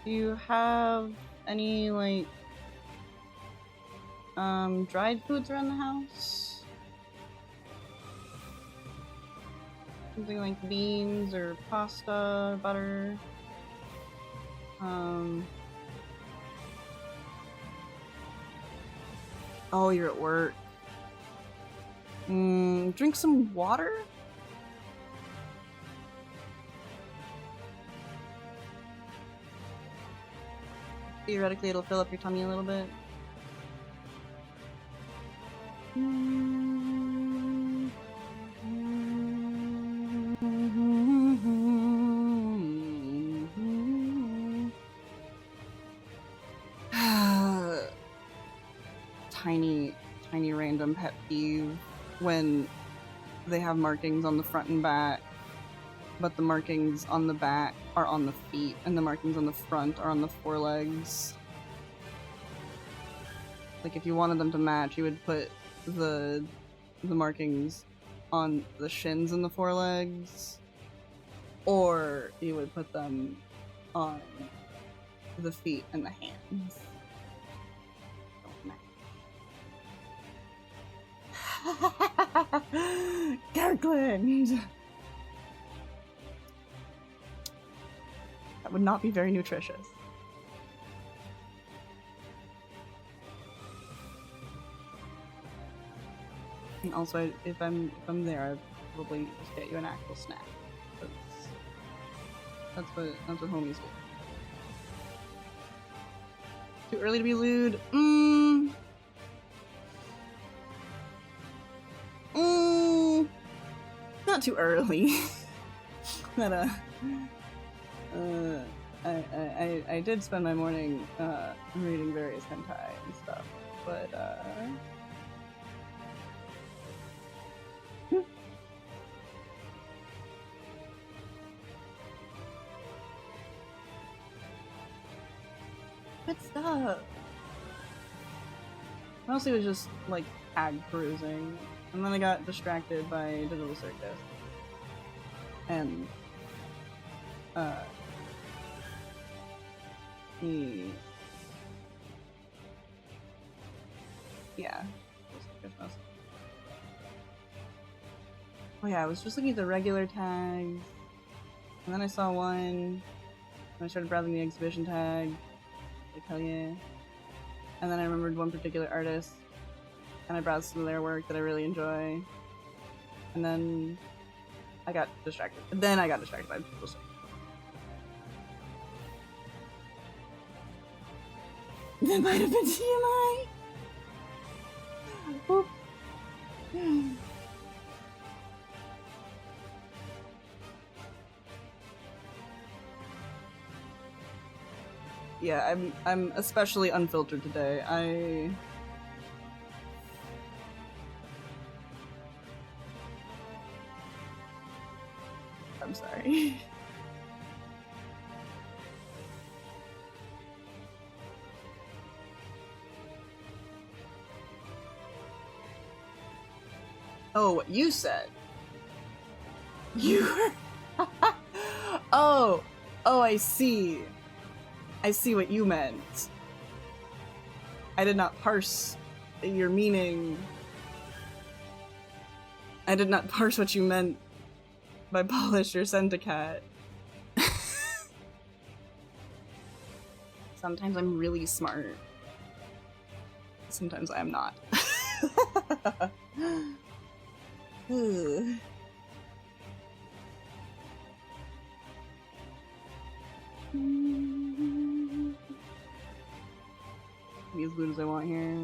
Do you have any like dried foods around the house? Something like beans or pasta, butter. Oh, you're at work. Drink some water? Theoretically, it'll fill up your tummy a little bit. Tiny random pet peeve when they have markings on the front and back, but the markings on the back are on the feet, and the markings on the front are on the forelegs. Like, if you wanted them to match, you would put the markings on the shins and the forelegs, or you would put them on the feet and the hands. Kirkland! That would not be very nutritious. And also, if I'm there, I'd probably just get you an actual snack. That's what homies do. Too early to be lewd? Not too early. But I did spend my morning reading various hentai and stuff, but good stuff. Mostly it was just like ag perusing, and then I got distracted by Digital Circus. And yeah. Oh yeah, I was just looking at the regular tags, and then I saw one, and I started browsing the exhibition tag, like hell yeah. And then I remembered one particular artist, and I browsed some of their work that I really enjoy, and then I got distracted. Then I got distracted by people's stuff. That might have been TMI! Oops. Yeah, I'm especially unfiltered today. I'm sorry. Oh, what you said. You were... Oh, I see. I see what you meant. I did not parse your meaning. I did not parse what you meant by polish or Centicat. Sometimes I'm really smart. Sometimes I am not. Be as good as I want here.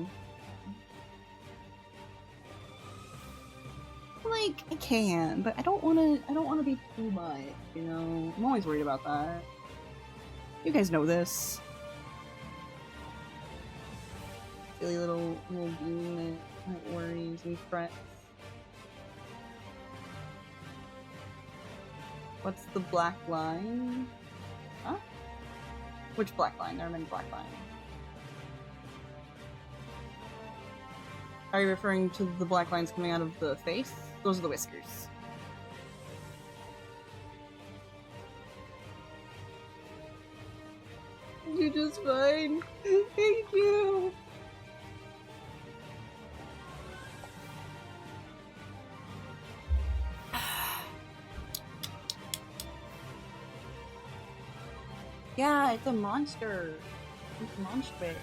Like, I can, but I don't wanna be too much, you know? I'm always worried about that. You guys know this. Silly little bean that worries and frets. What's the black line? Huh? Which black line? There are many black lines. Are you referring to the black lines coming out of the face? Those are the whiskers. You're just fine. Thank you. Yeah, it's a monster. It's a monster.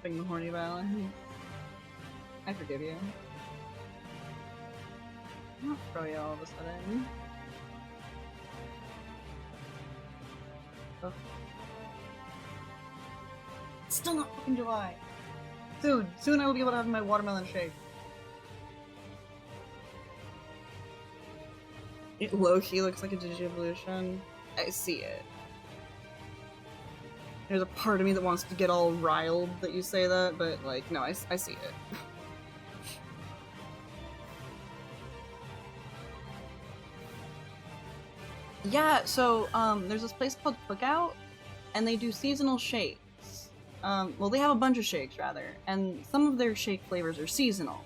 The horny balance. I forgive you. I'll throw you all of a sudden. Oh. It's still not fucking July. Soon I will be able to have my watermelon shake. It low-key looks like a Digivolution. I see it. There's a part of me that wants to get all riled that you say that, but like, no, I see it. Yeah, so, there's this place called Cookout, and they do seasonal shakes. Well, they have a bunch of shakes, rather, and some of their shake flavors are seasonal.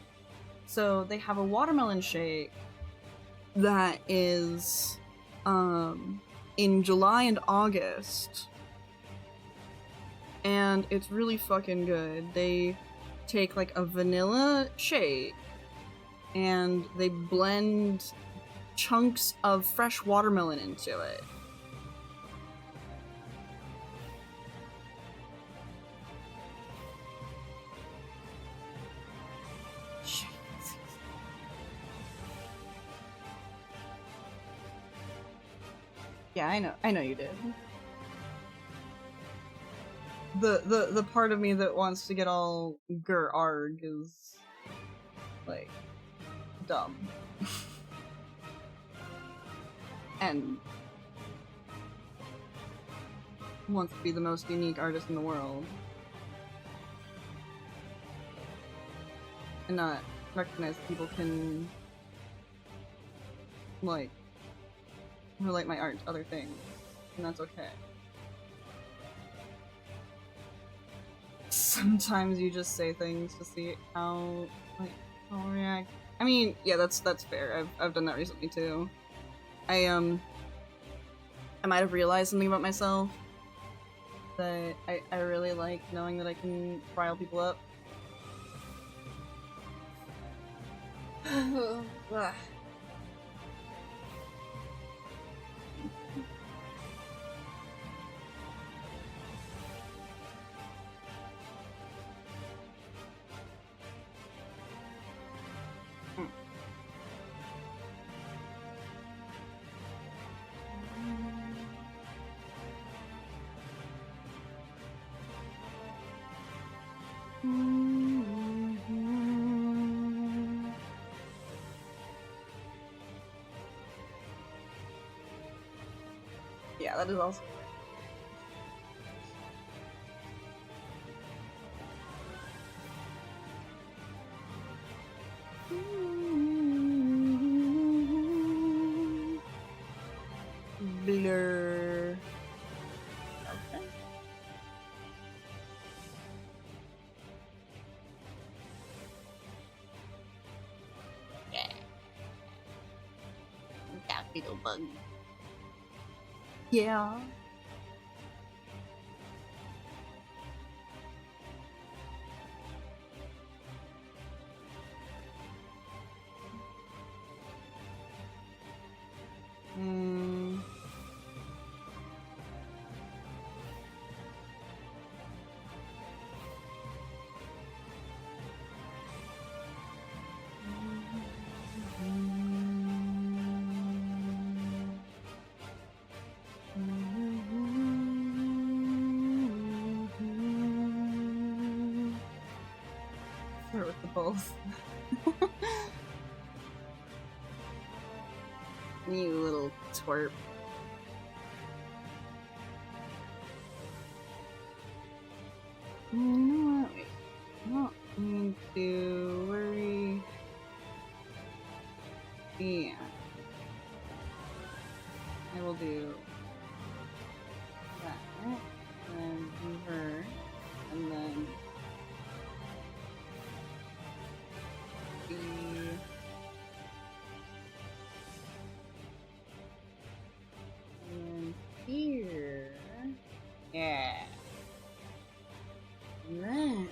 So they have a watermelon shake that is, in July and August, and it's really fucking good. They take like a vanilla shake and they blend chunks of fresh watermelon into it. Yeah, I know you did. the part of me that wants to get all arg is like dumb. And wants to be the most unique artist in the world. And not recognize that people can like relate my art to other things. And that's okay. Sometimes you just say things to see how I'll react. I mean, yeah, that's fair. I've done that recently too. I might have realized something about myself that I really like knowing that I can rile people up. Yeah, that is also blur. Okay. Yeah. That little bug. Yeah. Start with the both. You little twerp. You know what? Wait. I don't need to worry. Yeah. I will do that. And then do her. And then the and here. Yeah. And then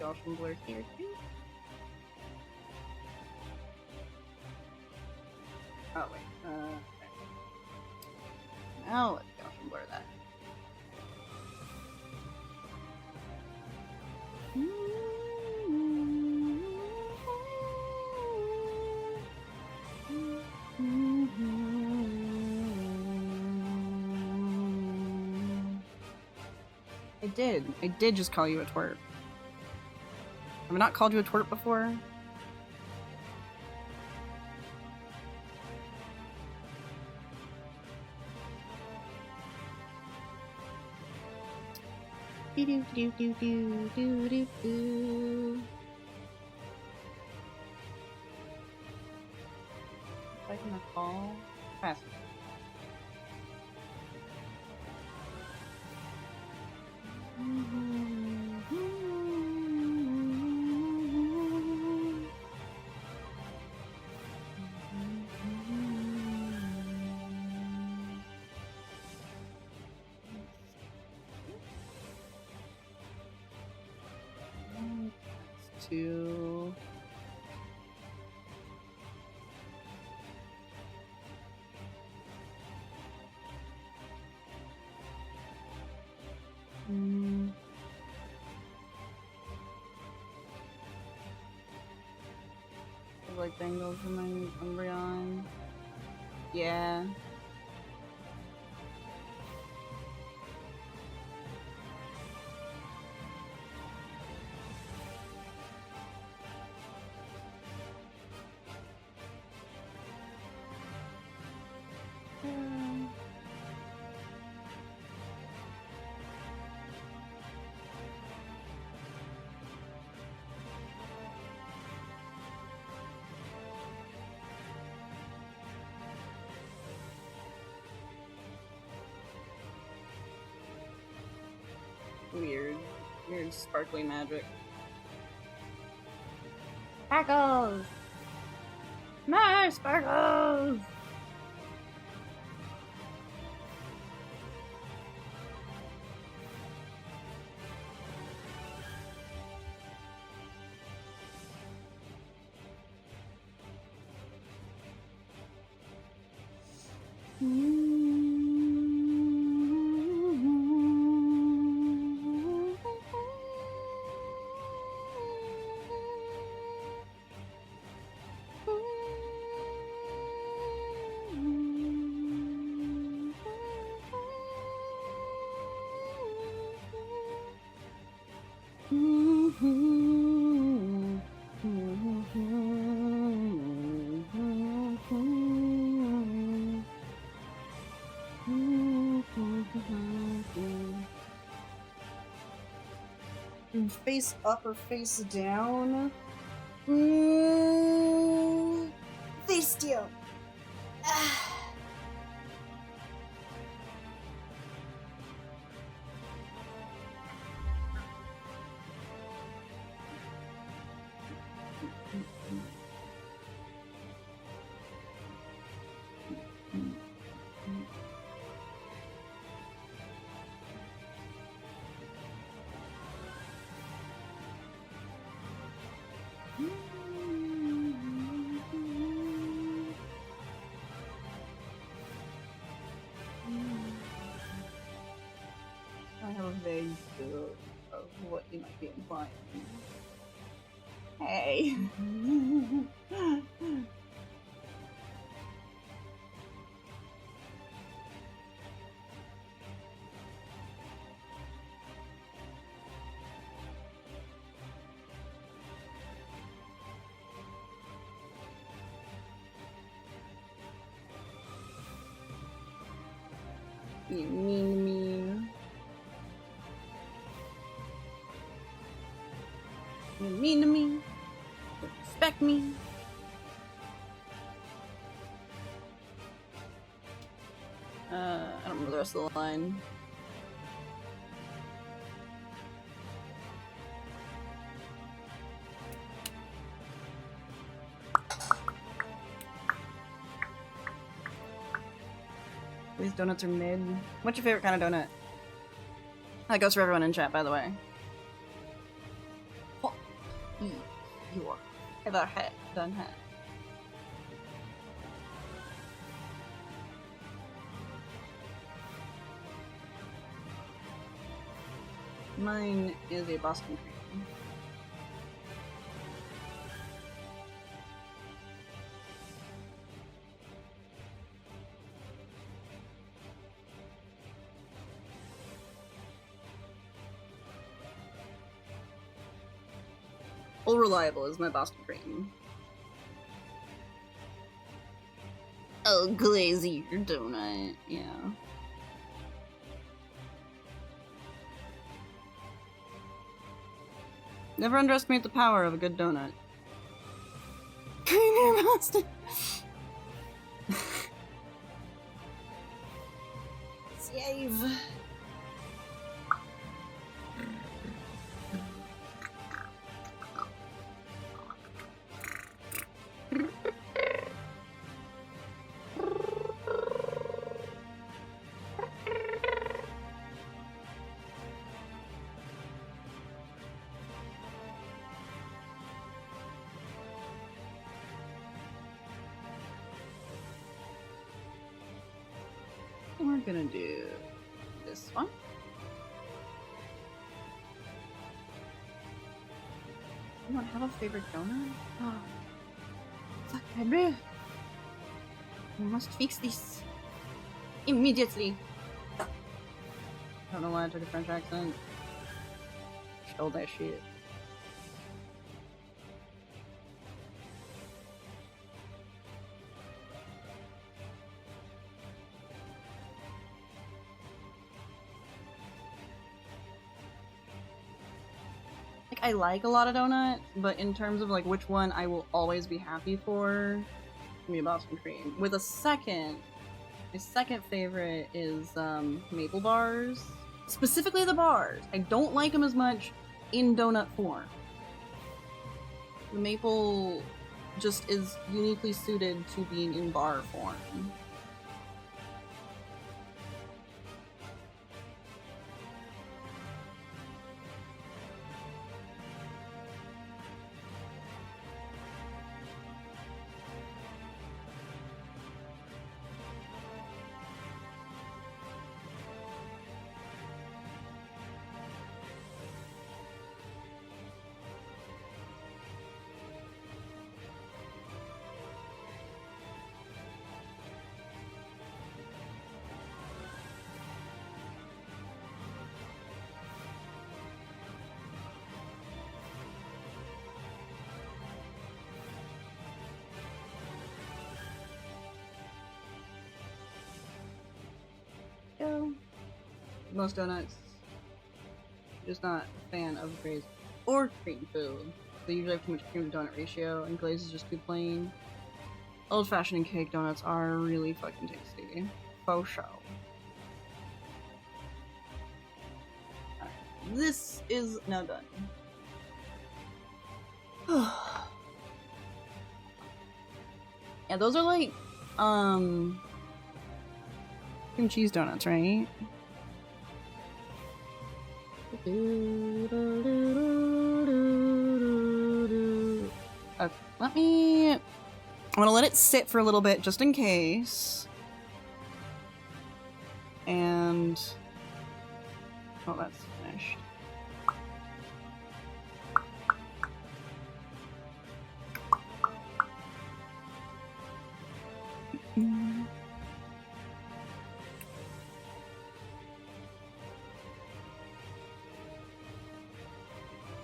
Gaussian blur here too. Oh wait, okay. Now let's Gaussian blur that. I did just call you a twerp. Have I not called you a twerp before? Do do do do do do do do. If I can recall, pass. To like dangles from my Umbreon. Yeah. Weird sparkly magic. Sparkles! More sparkles! Face up or face down? Face down. I have a vague feel of what you might be implying. Hey. You mean. You're mean to me. Don't respect me. I don't remember the rest of the line. These donuts are mid. What's your favorite kind of donut? That goes for everyone in chat, by the way. Oh. You are. Have our hat done hat. Mine is a Boston cream. Full reliable is my Boston cream. Oh, glazy your donut, yeah. Never underestimate the power of a good donut. Creamy Boston. Save. We're gonna do this one. You don't have a favorite donut? Oh. Sacre. We must fix this immediately. I don't know why I took a French accent. Stole that shit. Like, I like a lot of donuts, but in terms of like which one I will always be happy for, give me a Boston cream. With a second, my second favorite is maple bars. Specifically the bars. I don't like them as much in donut form. The maple just is uniquely suited to being in bar form. Most donuts, just not a fan of glaze or cream filled. They usually have too much cream to donut ratio, and glaze is just too plain. Old fashioned and cake donuts are really fucking tasty. Faux show. Alright, this is now done. Yeah, those are like, cream cheese donuts, right? Let me... I'm gonna let it sit for a little bit just in case. And... oh, that's finished.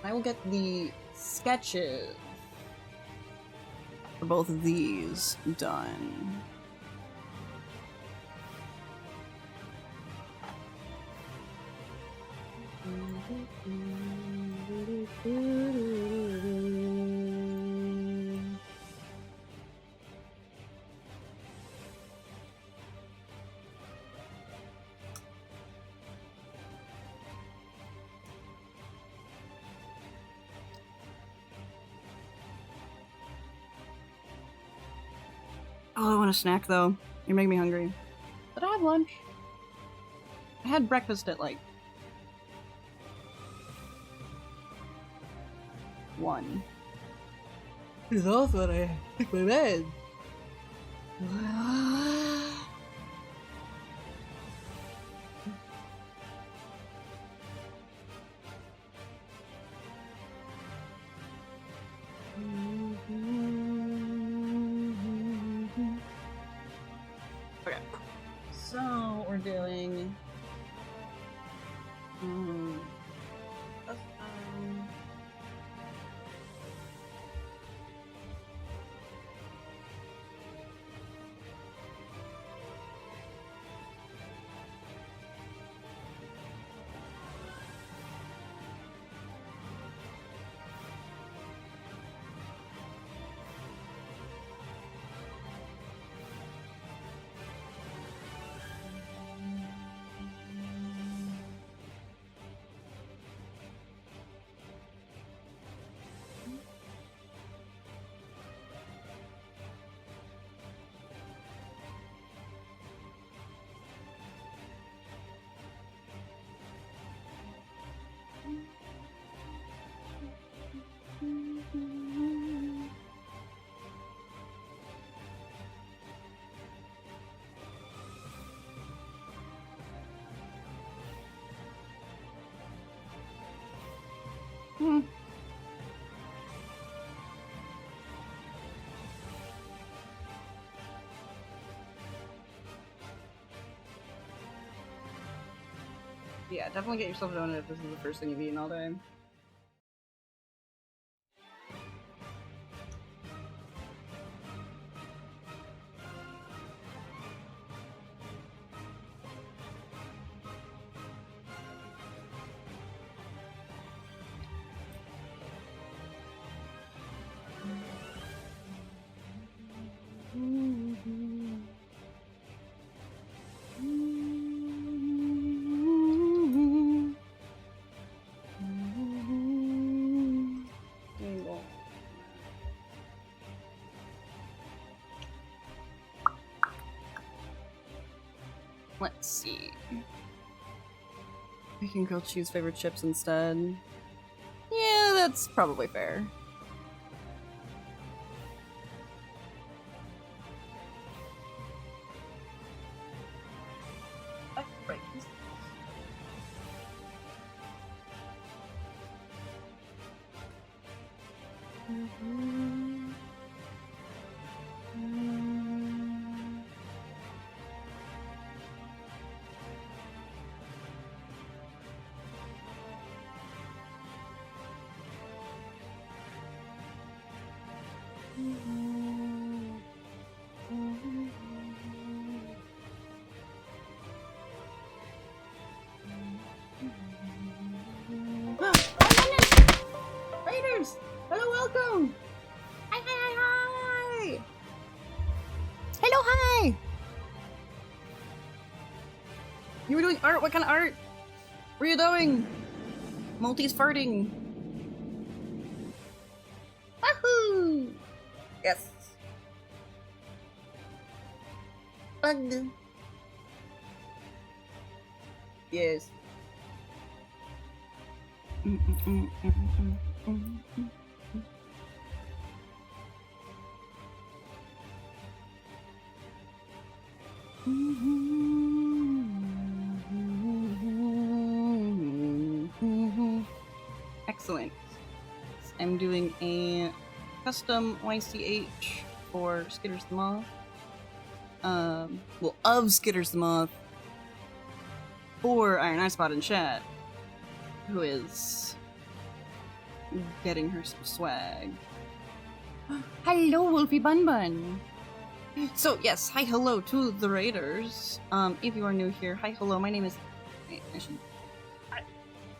I will get the sketches for both of these done. Oh, I want a snack though. You're making me hungry. Did I have lunch? I had breakfast at like 1. It's also when I took my bed. Okay, so we're doing Yeah, definitely get yourself a donut if this is the first thing you've eaten all day. Let's see. We can grilled cheese favorite chips instead. Yeah, that's probably fair. Right. Raiders! Hello, welcome! Hi, hi, hi, hi! Hello, hi! You were doing art? What kind of art were you doing? Multi's farting. Wahoo! Yes. Bug. Yes. Excellent. I'm doing a custom YCH for Skitters the Moth. Well, of Skitters the Moth for Iron Eye Spot in chat, who is getting her some swag. Hello, Wolfie Bun Bun! So, yes, hi, hello to the Raiders. If you are new here, hi, hello, my name is...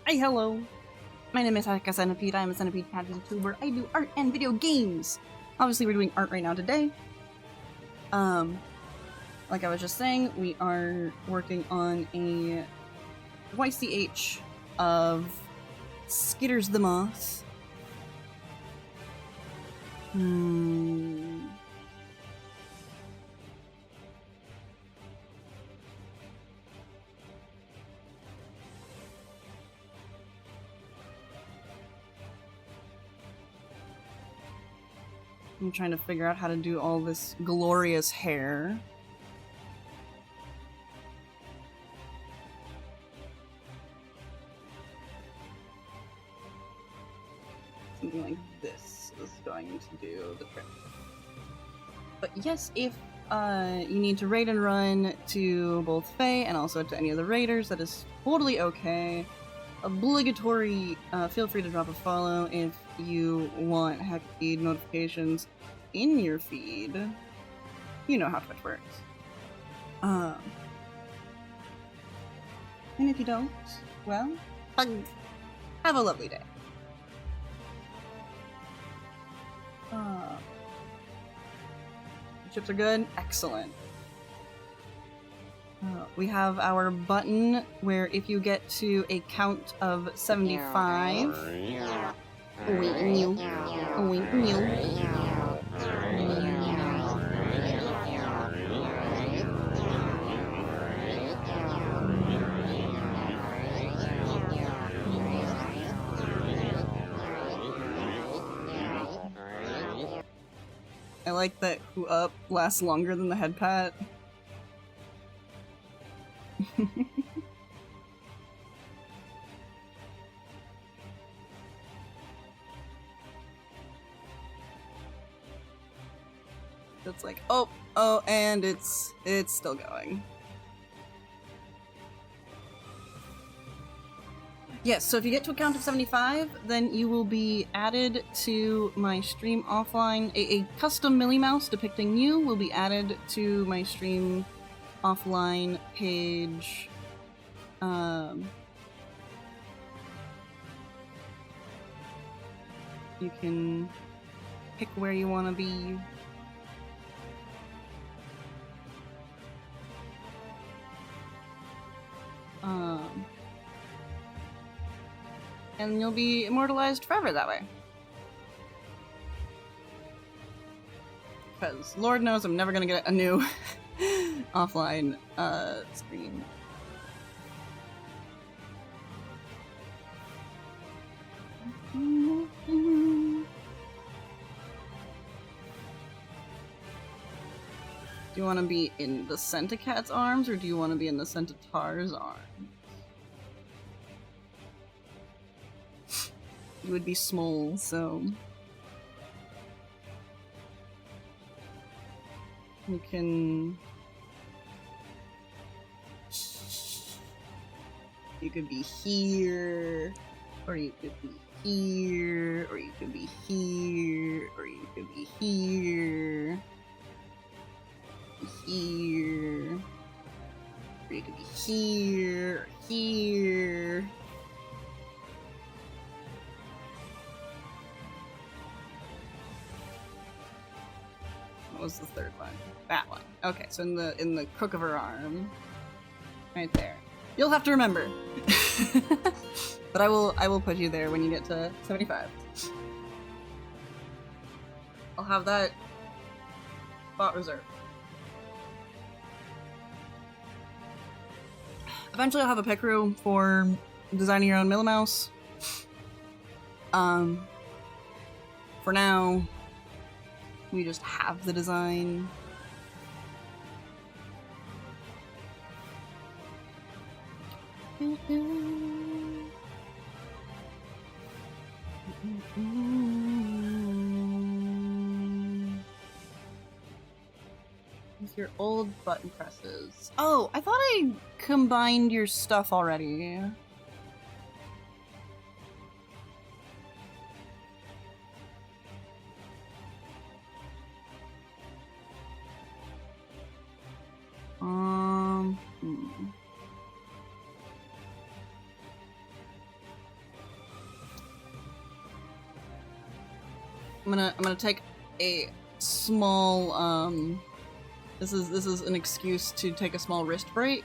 Hi, hello. My name is Haka Centipede. I am a Centipede Cat YouTuber. I do art and video games. Obviously, we're doing art right now today. Like I was just saying, we are working on a YCH of Skitters the Moth. I'm trying to figure out how to do all this glorious hair. Something like this is going to do the trick. But yes, if you need to raid and run to both Faye and also to any of the raiders, that is totally okay. Obligatory, feel free to drop a follow if you want Hack Feed notifications in your feed. You know how Twitch works. And if you don't, well, have a lovely day. Chips are good? Excellent. We have our button where if you get to a count of 75, I like that who up lasts longer than the head pat. It's like, oh, and it's still going. Yes, so if you get to a count of 75, then you will be added to my stream offline. A custom Millie Mouse depicting you will be added to my stream offline page. You can pick where you want to be. And you'll be immortalized forever that way. Because Lord knows I'm never gonna get a new offline screen. Do you want to be in the Centicat's arms, or do you want to be in the Centaur's arms? You would be small, so... You can... You could be here, or you could be here, or you could be here, or you could be here. Here, or you could be here, or here. What was the third one? That one. Okay, so in the crook of her arm, right there. You'll have to remember, but I will put you there when you get to 75. I'll have that spot reserved. Eventually I'll have a pick room for designing your own Millie Mouse. For now, we just have the design. With your old button presses. Oh, I thought I combined your stuff already. I'm gonna take a small this is an excuse to take a small wrist break.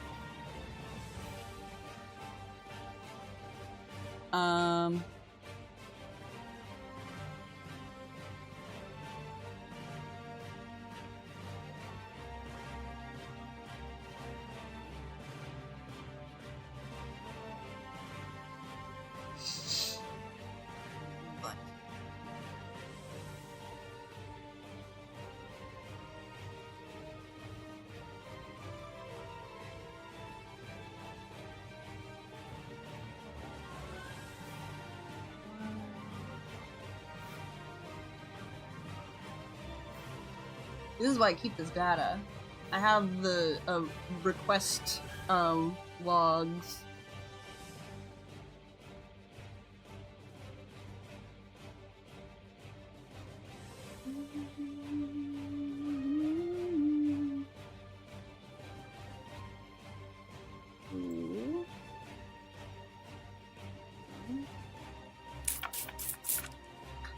This is why I keep this data. I have the request logs.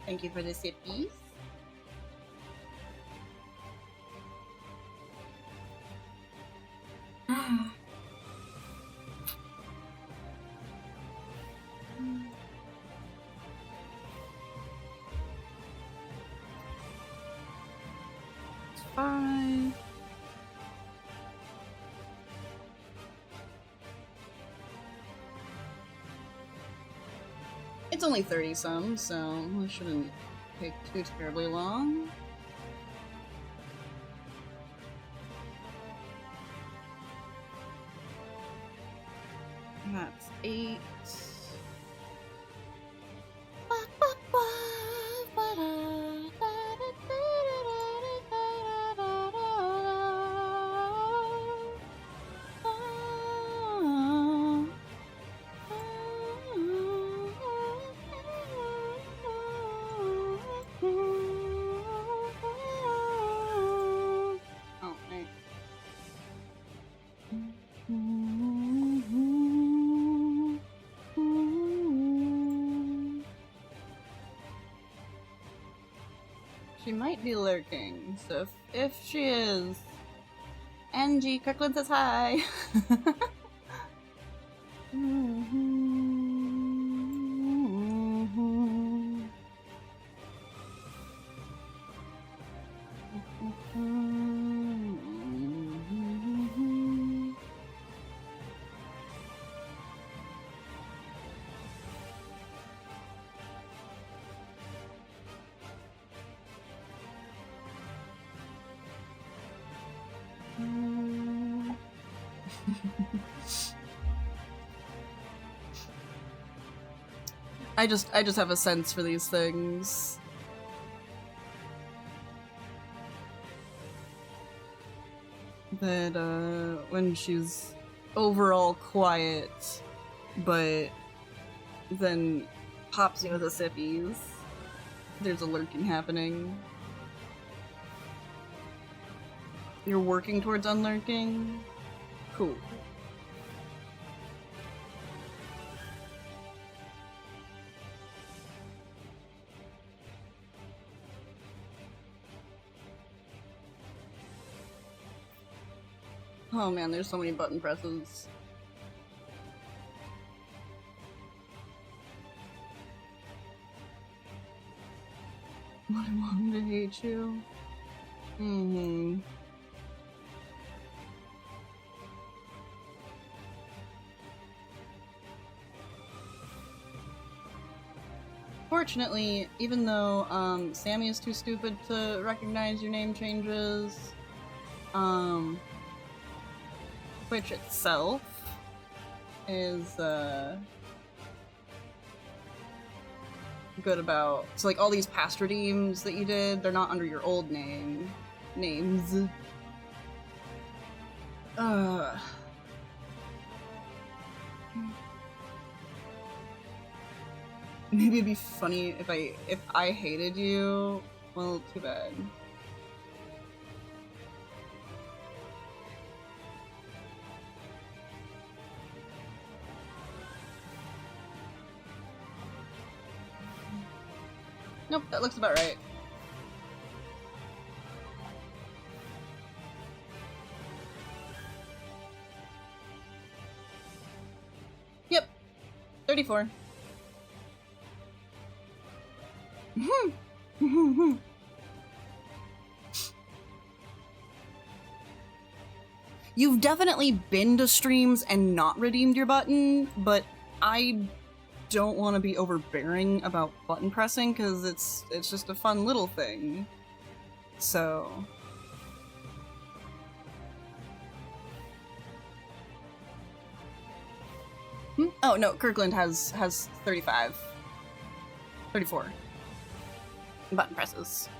Thank you for the sippies. Fine. It's only 30-some, so it shouldn't take too terribly long. That's 8. She might be lurking, so if she is... Angie, Kirkland says hi! I just have a sense for these things. That when she's overall quiet, but then pops me with a sippies, there's a lurking happening. You're working towards unlurking? Cool. Oh man, there's so many button presses. What I want to hate you? Mm-hmm. Fortunately, even though Sammy is too stupid to recognize your name changes, Twitch itself is good about, so like all these past redeems that you did, they're not under your old names. Maybe it'd be funny if I hated you. Well, too bad. Nope, that looks about right. Yep, 34. You've definitely been to streams and not redeemed your button, but I don't want to be overbearing about button pressing because it's just a fun little thing. So oh no, Kirkland has 35. 34 button presses.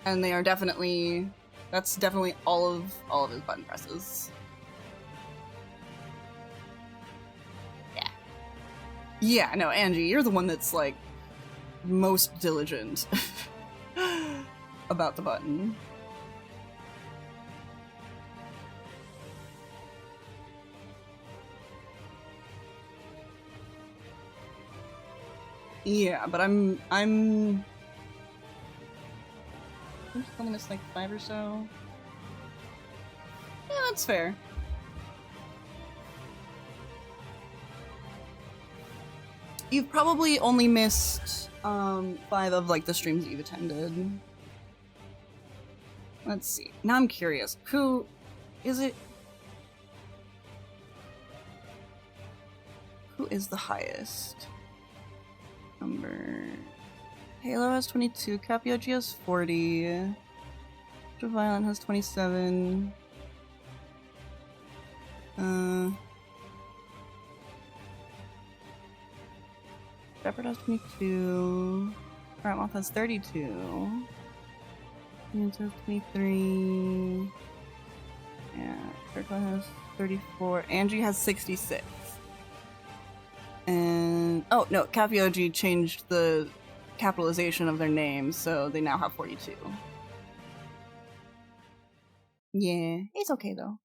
And they are definitely, that's definitely all of his button presses. Yeah, no, Angie, you're the one that's, like, most diligent about the button. Yeah, but I'm just gonna miss, like, 5 or so. Yeah, that's fair. You've probably only missed 5 of like the streams that you've attended. Let's see. Now I'm curious. Who is it? Who is the highest number? Halo has 22. Capioji has 40. Violent has 27. Shepherd has 22. Moth has 32. Ian has 23. Yeah, Kirkland has 34. Angie has 66. And oh no, Capioji changed the capitalization of their names, so they now have 42. Yeah, it's okay though.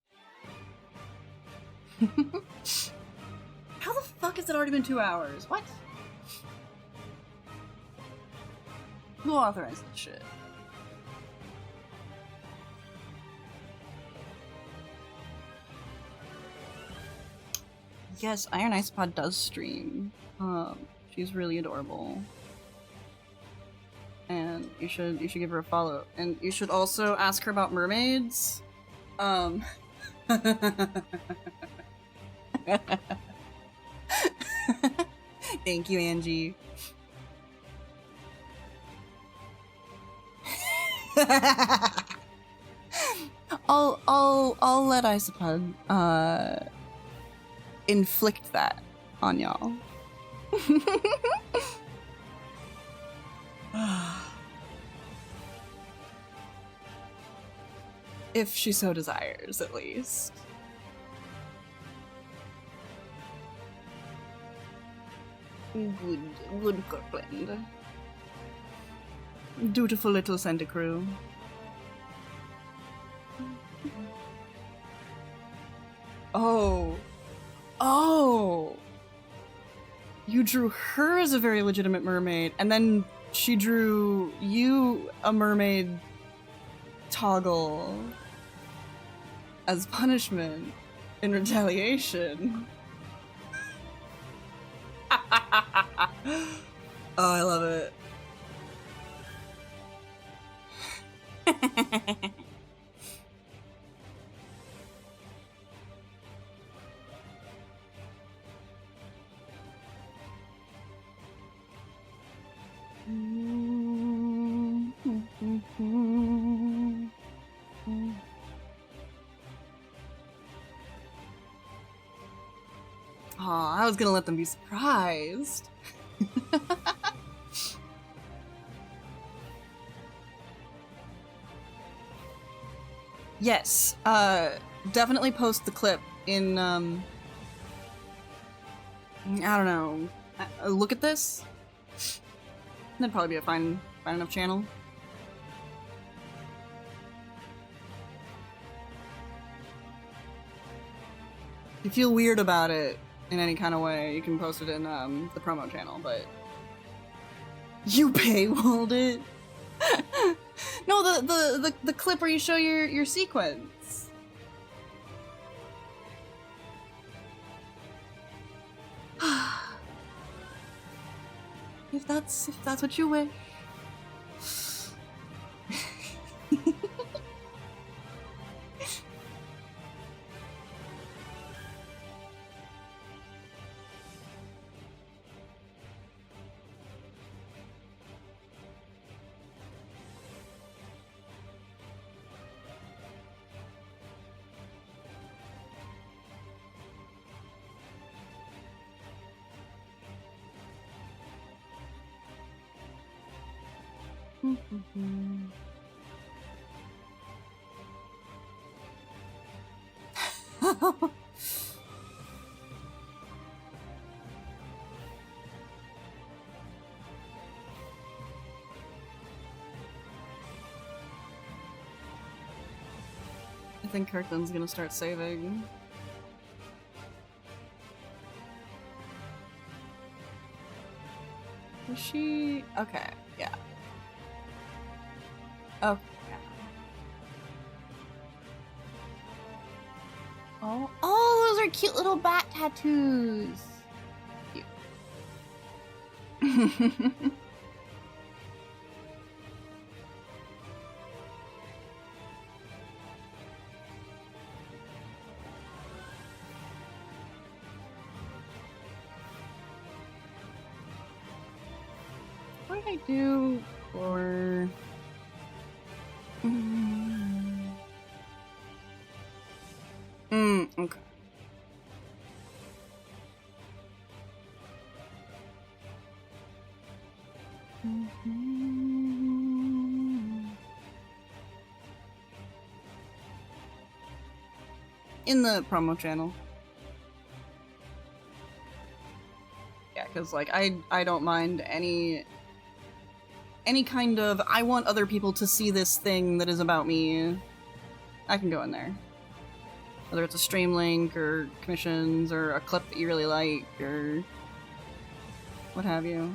How the fuck has it already been 2 hours? What? Who authorized this shit? yes, Iron Isopod does stream. She's really adorable. And you should give her a follow. And you should also ask her about mermaids. Thank you, Angie. I'll let Isopod inflict that on y'all. If she so desires, at least. Good Kirkland. Dutiful little Santa Crew. Oh. You drew her as a very legitimate mermaid, and then she drew you a mermaid toggle as punishment in retaliation. Oh, I love it. Aw, I was gonna let them be surprised. Yes, definitely post the clip in, I don't know, look at this? That'd probably be a fine enough channel. If you feel weird about it in any kind of way, you can post it in the promo channel, but you paywalled it. No, the clip where you show your sequence. If that's what you wish. I think Kirkland's gonna start saving. Is she? Okay, yeah. Okay. Oh, those are cute little bat tattoos. Cute. What did I do for... okay. In the promo channel. Yeah, because like I don't mind any kind of I want other people to see this thing that is about me. I can go in there. Whether it's a stream link or commissions or a clip that you really like or what have you.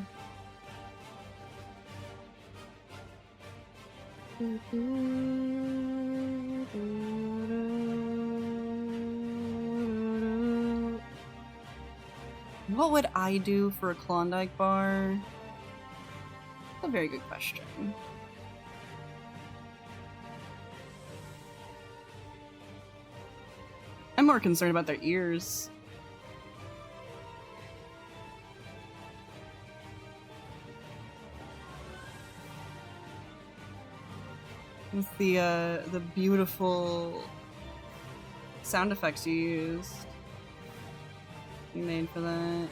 What would I do for a Klondike bar? That's a very good question. I'm more concerned about their ears. With the beautiful sound effects you used. You made for that.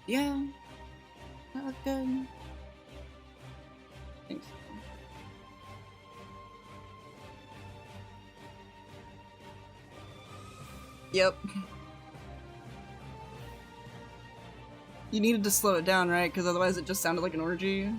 Yeah, that looked good. I think so. Yep. You needed to slow it down, right? Because otherwise it just sounded like an orgy.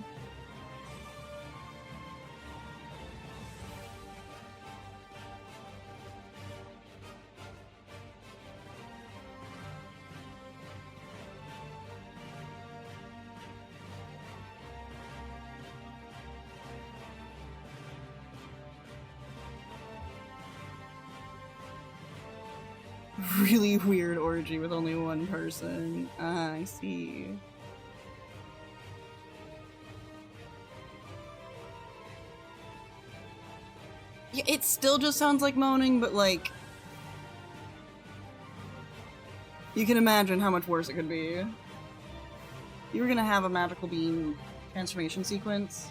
Really weird orgy with only one person. Ah, I see. Yeah, it still just sounds like moaning, but like... You can imagine how much worse it could be. You were gonna have a magical beam transformation sequence.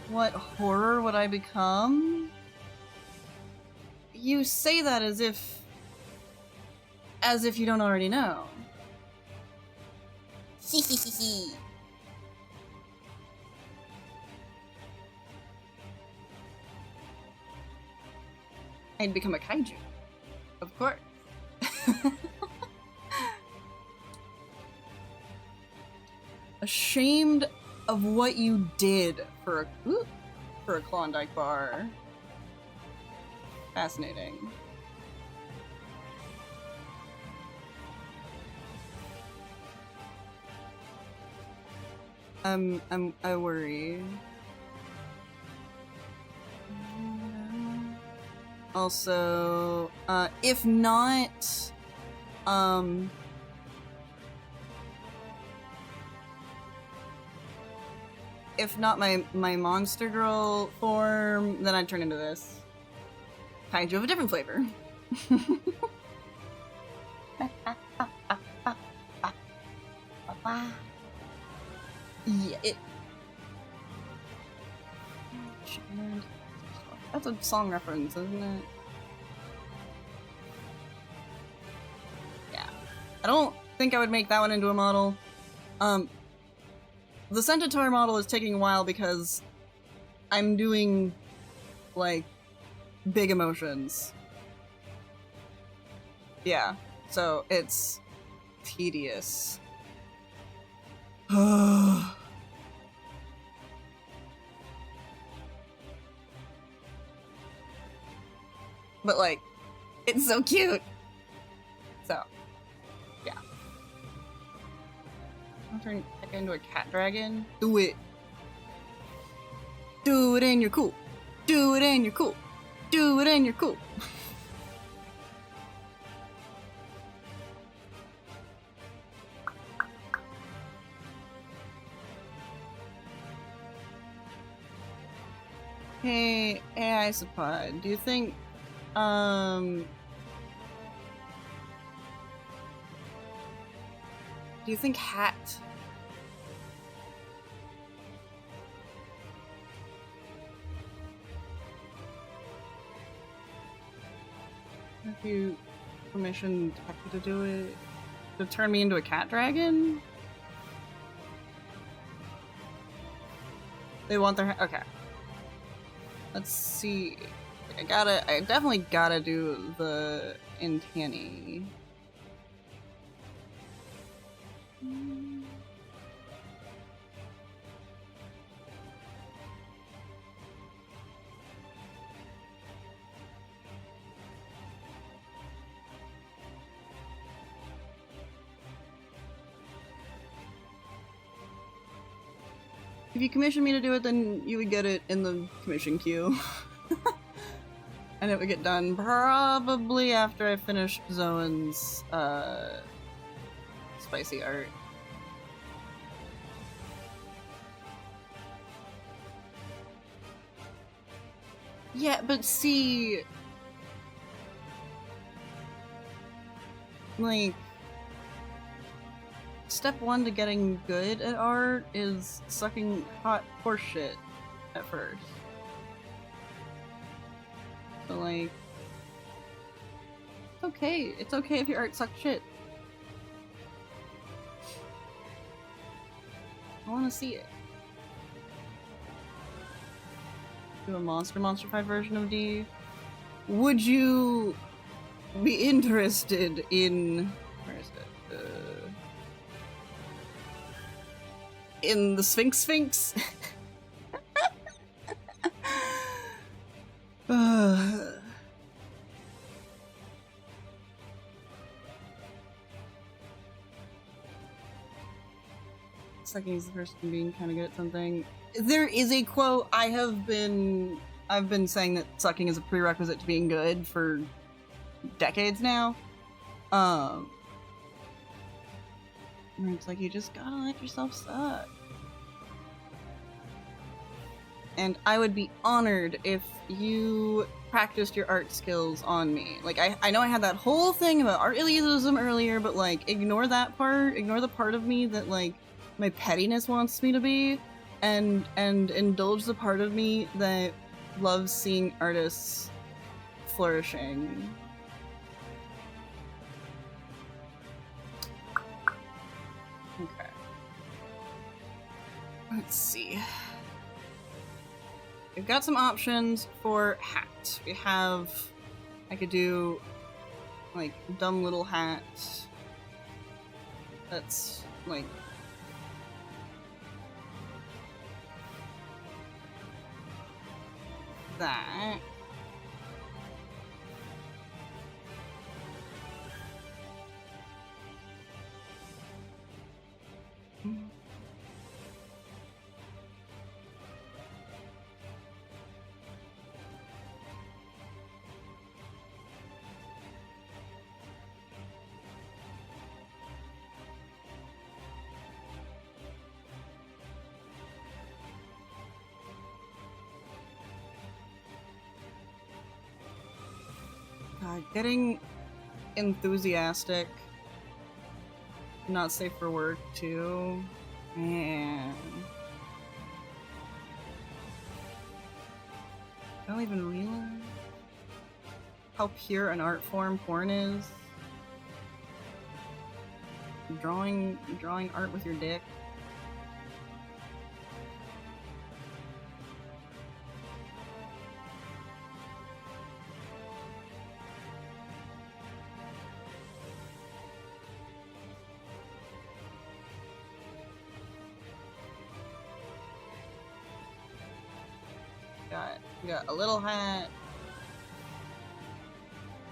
What horror would I become? You say that as if you don't already know. Hehehehe. I'd become a kaiju. Of course. Ashamed of what you did for a Klondike bar. Fascinating. I worry. Also, if not, my monster girl form, then I'd turn into this. Kaiju of a different flavor. Yeah, that's a song reference, isn't it? Yeah. I don't think I would make that one into a model. The Centaur model is taking a while because I'm doing, like, big emotions. Yeah, so it's tedious. But like, it's so cute. So, yeah. I'll turn back into a cat dragon. Do it. Do it and you're cool. Do it and you're cool. Do it and you're cool. Hey, Isopod, do you think, hat? Have you permission to do it? To turn me into a cat dragon? They want their okay. Let's see. I definitely gotta do the Intanny. If you commission me to do it, then you would get it in the commission queue. And it would get done probably after I finish Zoen's, spicy art. Yeah, but see... like... Step 1 to getting good at art is sucking hot horse shit at first. So like... It's okay. It's okay if your art sucks shit. I wanna see it. Do a monster-fied version of D. Would you be interested in... where is it? In the Sphinx? Sucking is the person being kind of good at something. There is a quote. I've been saying that sucking is a prerequisite to being good for decades now. It's like you just gotta let yourself suck. And I would be honored if you practiced your art skills on me. Like, I know I had that whole thing about art elitism earlier, but like, ignore that part. Ignore the part of me that like my pettiness wants me to be, and indulge the part of me that loves seeing artists flourishing. Okay. Let's see. We've got some options for hat. We have... I could do, like, dumb little hat. That's, like... that. Getting enthusiastic, not safe for work too. Man. I don't even realize how pure an art form porn is. Drawing art with your dick. We got a little hat,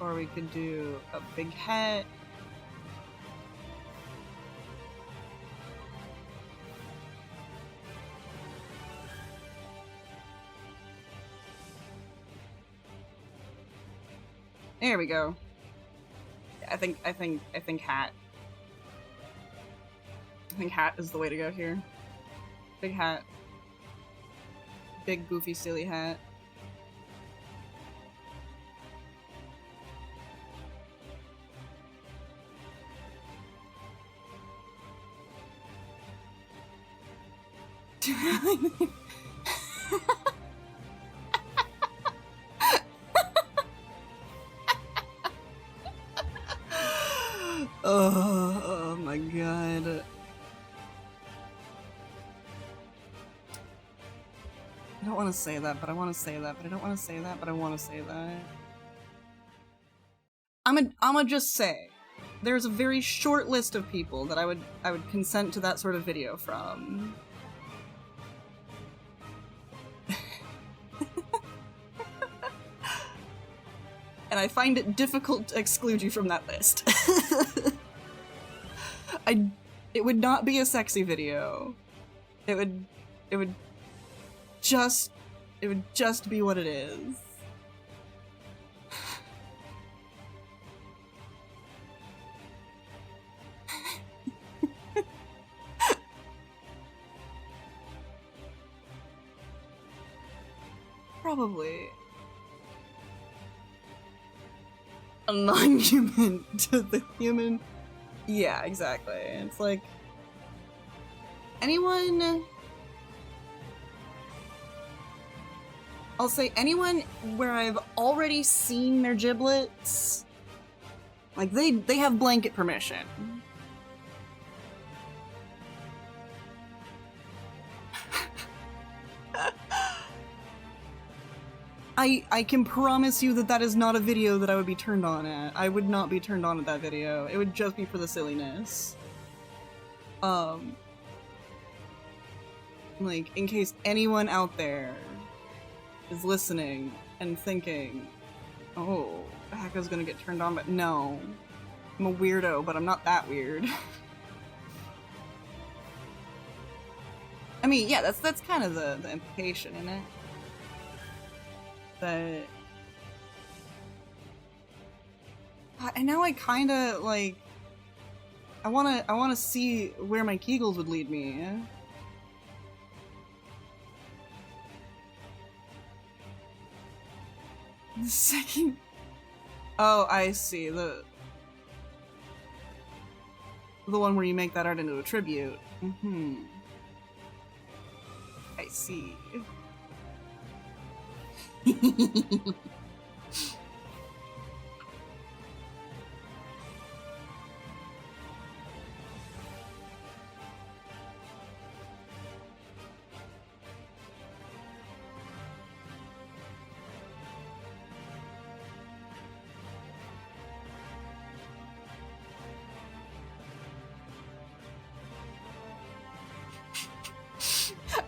or we could do a big hat. There we go. I think hat. I think hat is the way to go here. Big hat. Big goofy silly hat. Oh my god. I don't want to say that, but I want to say that, but I don't want to say that, but I want to say that. I'ma just say, there's a very short list of people that I would consent to that sort of video from. And I find it difficult to exclude you from that list. It would not be a sexy video. It would it would just be what it is. Probably. A non-human to the human. Yeah, exactly. It's like anyone. I'll say anyone where I've already seen their giblets. Like they have blanket permission. I can promise you that that is not a video that I would be turned on at. I would not be turned on at that video. It would just be for the silliness. Like, in case anyone out there is listening and thinking, oh, Hacko's gonna get turned on, but no. I'm a weirdo, but I'm not that weird. I mean, yeah, that's kind of the implication, isn't it? That... And now I kinda, like... I wanna see where my Kegels would lead me. The second... Oh, I see. The one where you make that art into a tribute. Mm-hmm. I see.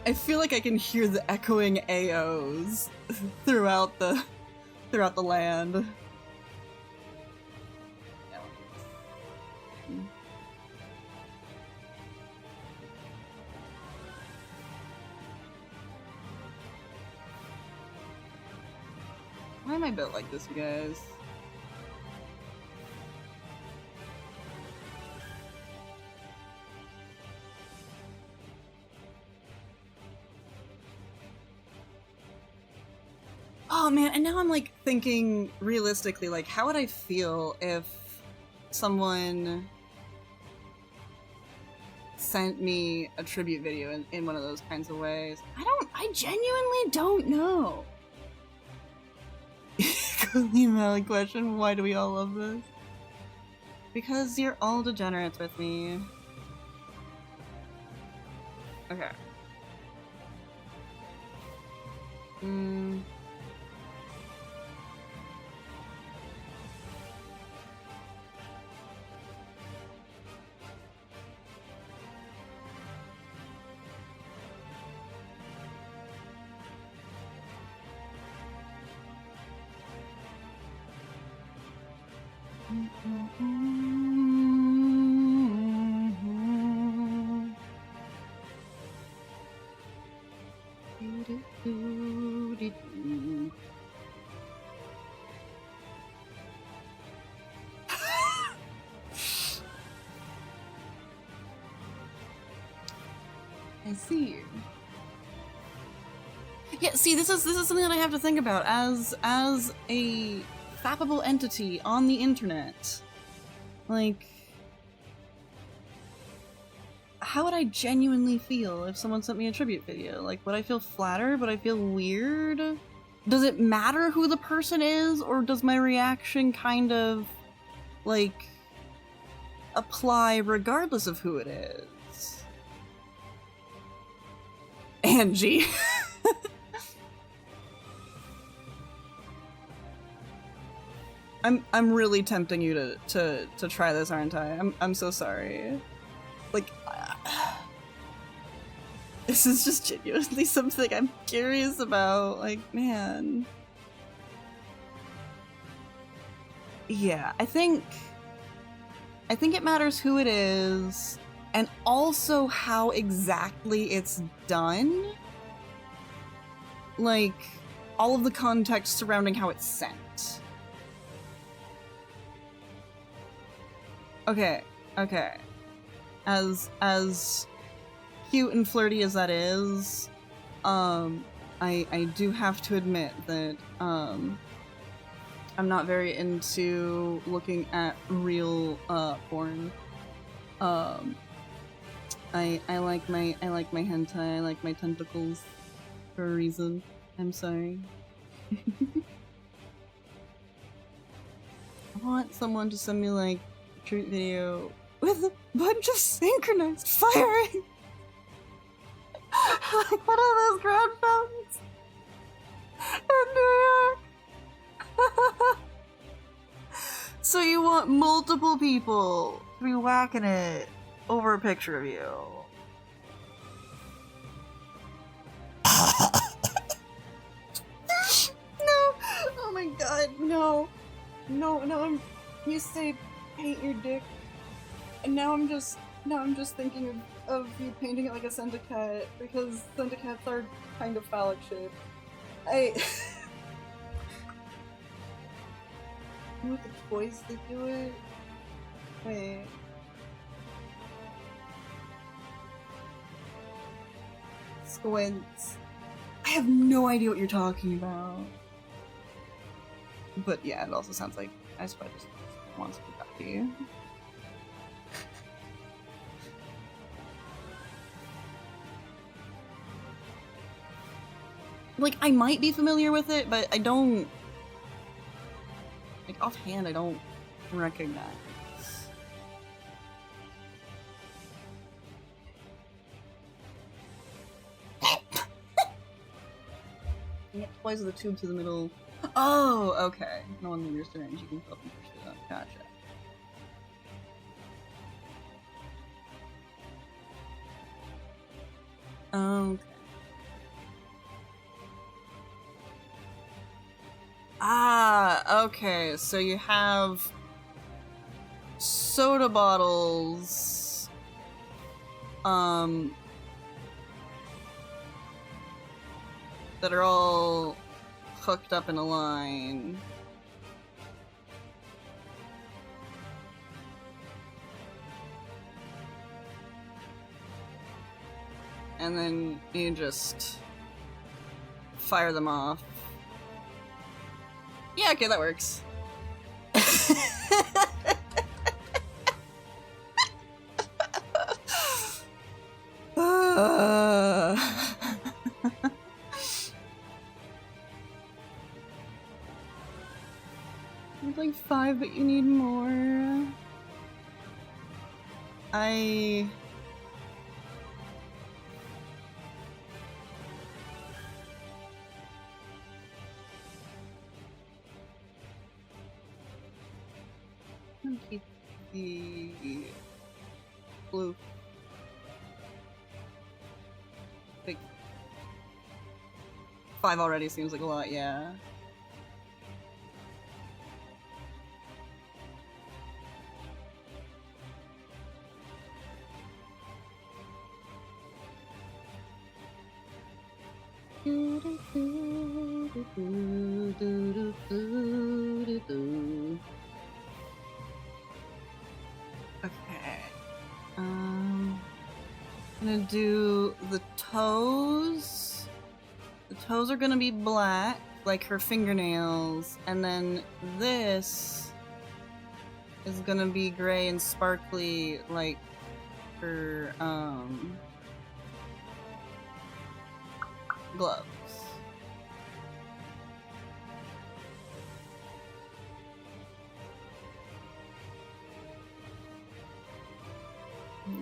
I feel like I can hear the echoing AOs throughout the land. Why am I built like this, you guys? Oh man, and now I'm like thinking realistically, like how would I feel if someone sent me a tribute video in one of those kinds of ways? I genuinely don't know. Email question, why do we all love this? Because you're all degenerates with me. Okay. I see. Yeah, see, this is something that I have to think about as a fappable entity on the internet. Like, how would I genuinely feel if someone sent me a tribute video? Like, would I feel flattered? Would I feel weird? Does it matter who the person is, or does my reaction kind of, like, apply regardless of who it is? Angie. I'm really tempting you to try this, aren't I? I'm so sorry. Like, this is just genuinely something I'm curious about. Like, man. Yeah, I think it matters who it is, and also how exactly it's done. Like, all of the context surrounding how it's sent. Okay, okay. As cute and flirty as that is, I do have to admit that, I'm not very into looking at real, porn. I like my hentai, I like my tentacles for a reason. I'm sorry. I want someone to send me like a treat video with a bunch of synchronized firing. Like, what are those ground fountains in New York? So you want multiple people to be whacking it over a picture of you? No! Oh my god, no! No, you say paint your dick, and now I'm just thinking of you painting it like a Sendicat, because Sendicats are kind of phallic shaped. With the toys that do it? Wait. Squints. I have no idea what you're talking about. But yeah, it also sounds like I suppose just wants to be cocky. Like, I might be familiar with it, but I don't... Like, offhand, I don't recognize. You get toys with a tube to the middle. Oh, okay. No one in your syringe, you can fill up and push it up. Gotcha. Okay. Ah, okay. So you have soda bottles, that are all hooked up in a line. And then you just fire them off. Yeah, okay, that works. You'd like 5, but you need more. I'm gonna keep the blue. Like 5 already seems like a lot, yeah. Okay. I'm gonna do the toes. The toes are gonna be black, like her fingernails, and then this is gonna be gray and sparkly, like her gloves.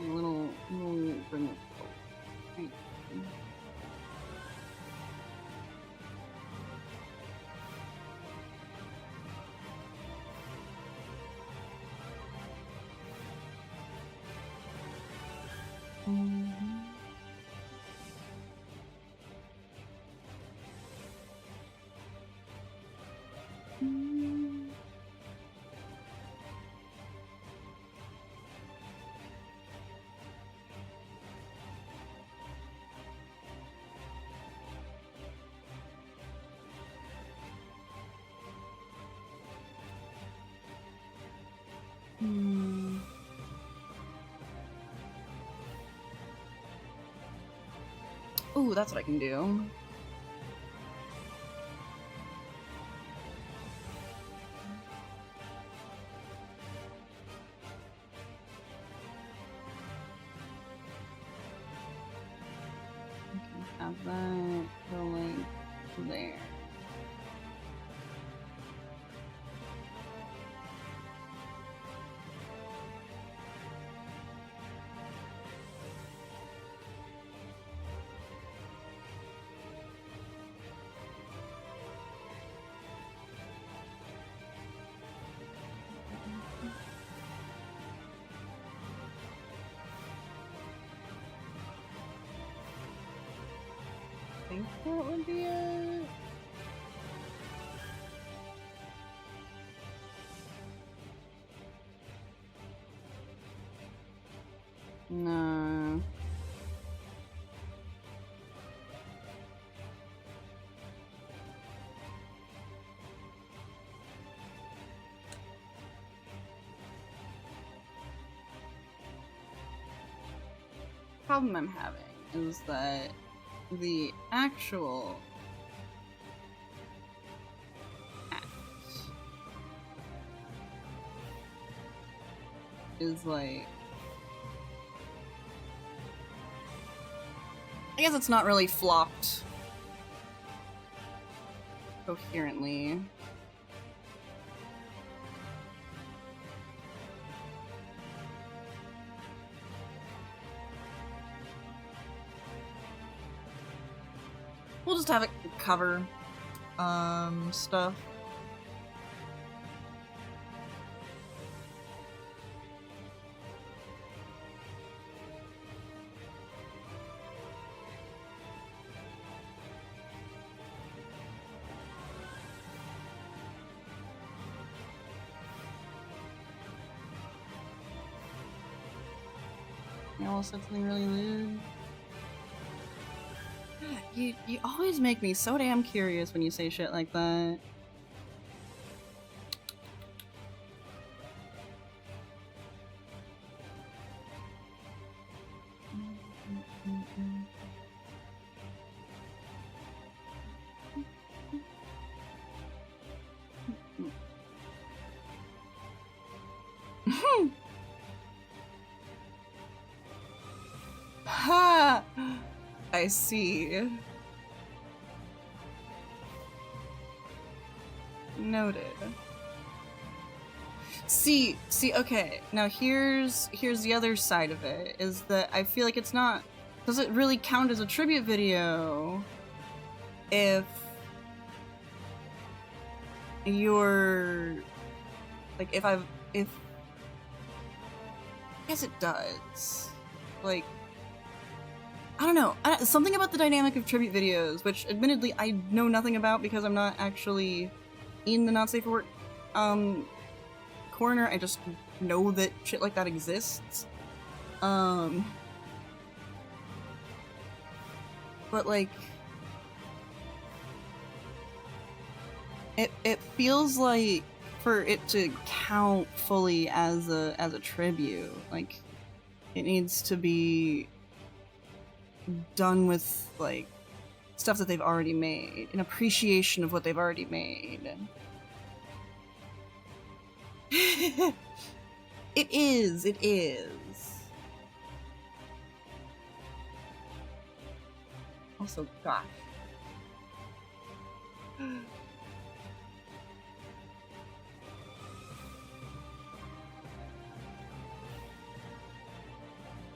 Little bring it. Right. Ooh, that's what I can do. Have that go like there. I think that would be it. No. Problem I'm having is that the actual act is like, I guess it's not really flopped coherently. We'll just have it cover stuff. You almost said something really weird. You always make me so damn curious when you say shit like that. Ha! I see. Noted. See, okay. Now here's the other side of it, is that I feel like it's not, does it really count as a tribute video if you're, like, I guess it does. Like, I don't know. Something about the dynamic of tribute videos, which admittedly I know nothing about because I'm not actually in the not safe for work corner. I just know that shit like that exists. But like, it feels like for it to count fully as a tribute, like, it needs to be done with, like, stuff that they've already made, an appreciation of what they've already made. It is. Also, gosh.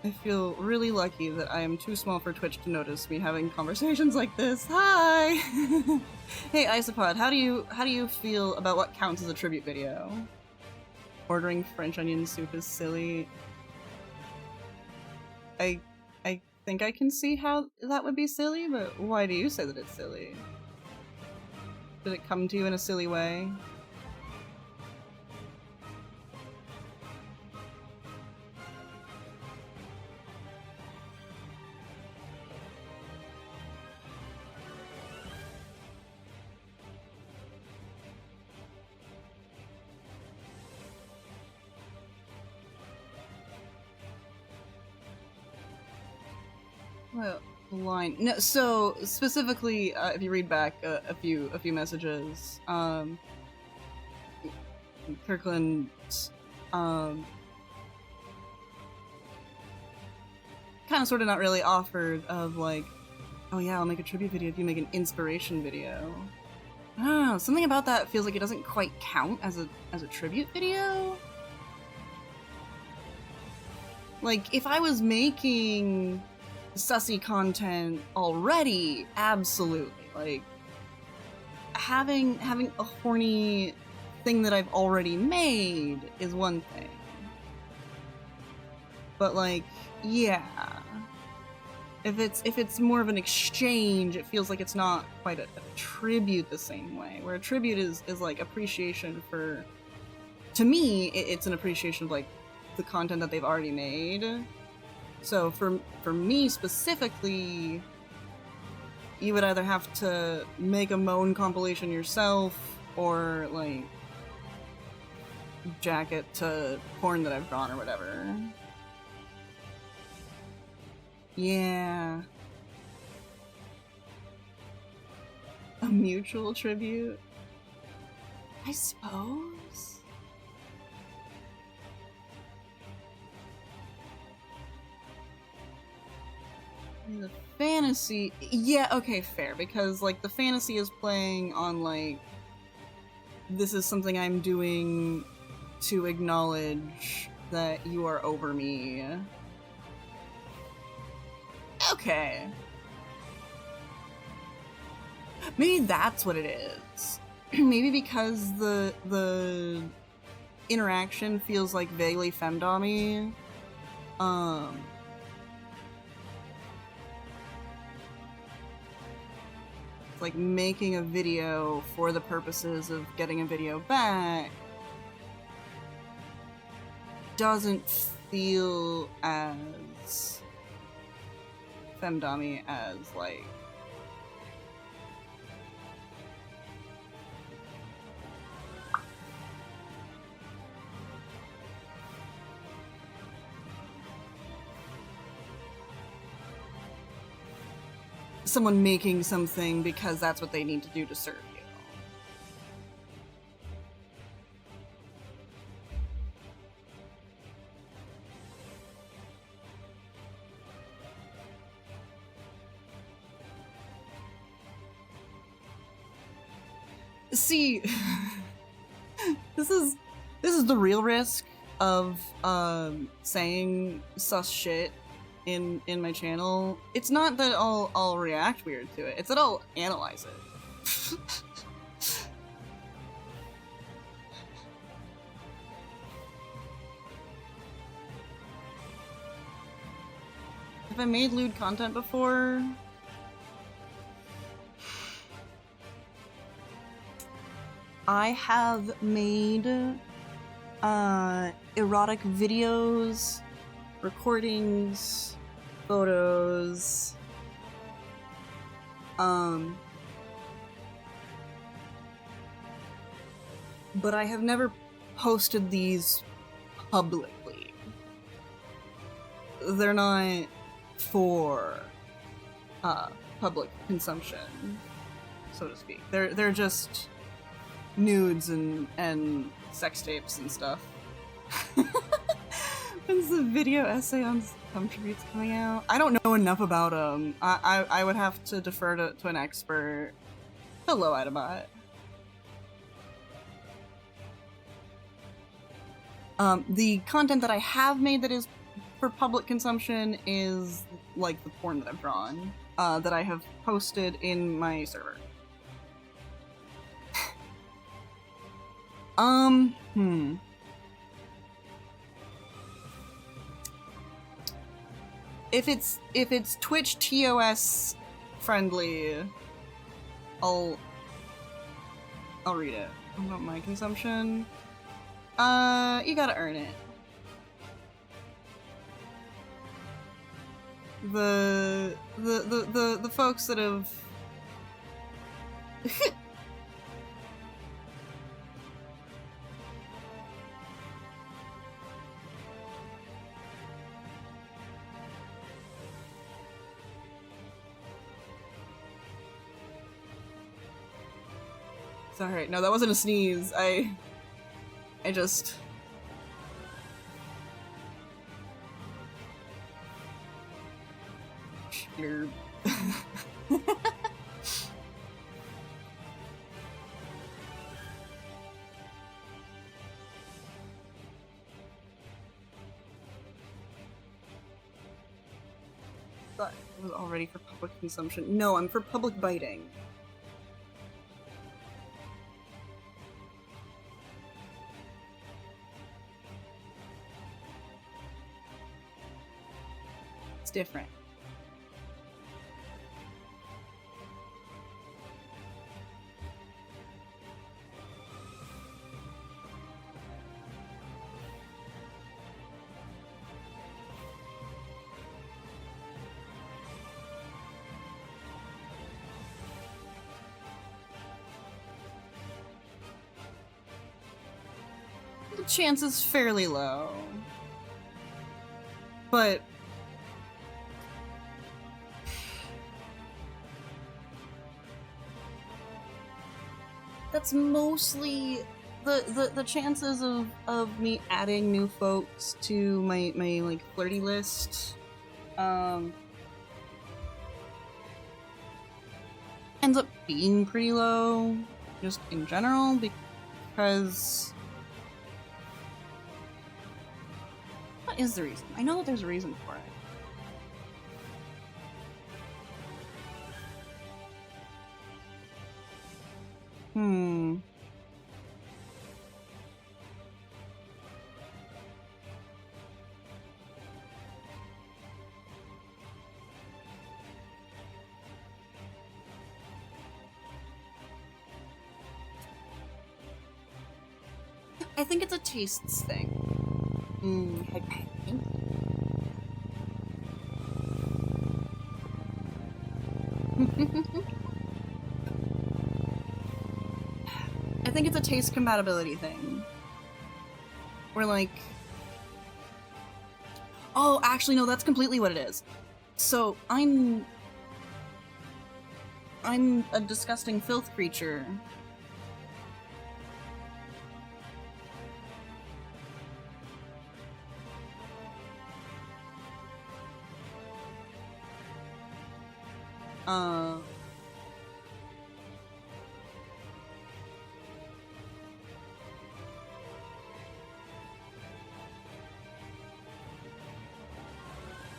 I feel really lucky that I am too small for Twitch to notice me having conversations like this. Hi! Hey, Isopod, how do you feel about what counts as a tribute video? Ordering French onion soup is silly. I think I can see how that would be silly, but why do you say that it's silly? Did it come to you in a silly way? Well, line. No, so specifically, if you read back a few messages, Kirkland, kind of sort of not really offered of like, oh yeah, I'll make a tribute video if you make an inspiration video. I don't know, something about that feels like it doesn't quite count as a tribute video. Like, if I was making sussy content already, absolutely. Like, having a horny thing that I've already made is one thing. But like, yeah. If it's more of an exchange, it feels like it's not quite a tribute the same way. Where a tribute is like appreciation for, to me, it's an appreciation of like the content that they've already made. So for me specifically, you would either have to make a Moan compilation yourself or like jack it to porn that I've drawn or whatever. Yeah. A mutual tribute? I suppose? The fantasy... Yeah, okay, fair, because, like, the fantasy is playing on, like, this is something I'm doing to acknowledge that you are over me. Okay. Maybe that's what it is. Maybe because the interaction feels like vaguely femdom-y. It's like making a video for the purposes of getting a video back doesn't feel as femdom-y as like someone making something because that's what they need to do to serve you. See, this is the real risk of saying sus shit in my channel. It's not that I'll react weird to it, it's that I'll analyze it. Have I made lewd content before? I have made erotic videos, recordings, photos, but I have never posted these publicly. They're not for public consumption, so to speak. They're just nudes and sex tapes and stuff. When's the video essay on cum tributes coming out? I don't know enough about them. I would have to defer to an expert. Hello, Idabot. The content that I have made that is for public consumption is like the porn that I've drawn, that I have posted in my server. If it's Twitch TOS friendly, I'll read it. What about my consumption? You gotta earn it. The folks that have Sorry, no, that wasn't a sneeze. I just... You're... Thought it was already for public consumption. No, I'm for public biting. It's different. The chance is fairly low. But that's mostly the chances of me adding new folks to my like flirty list ends up being pretty low just in general because what is the reason? I know that there's a reason for it. I think it's a tastes thing. I think it's a taste compatibility thing. We're like... Oh, actually, no, that's completely what it is. So, I'm a disgusting filth creature.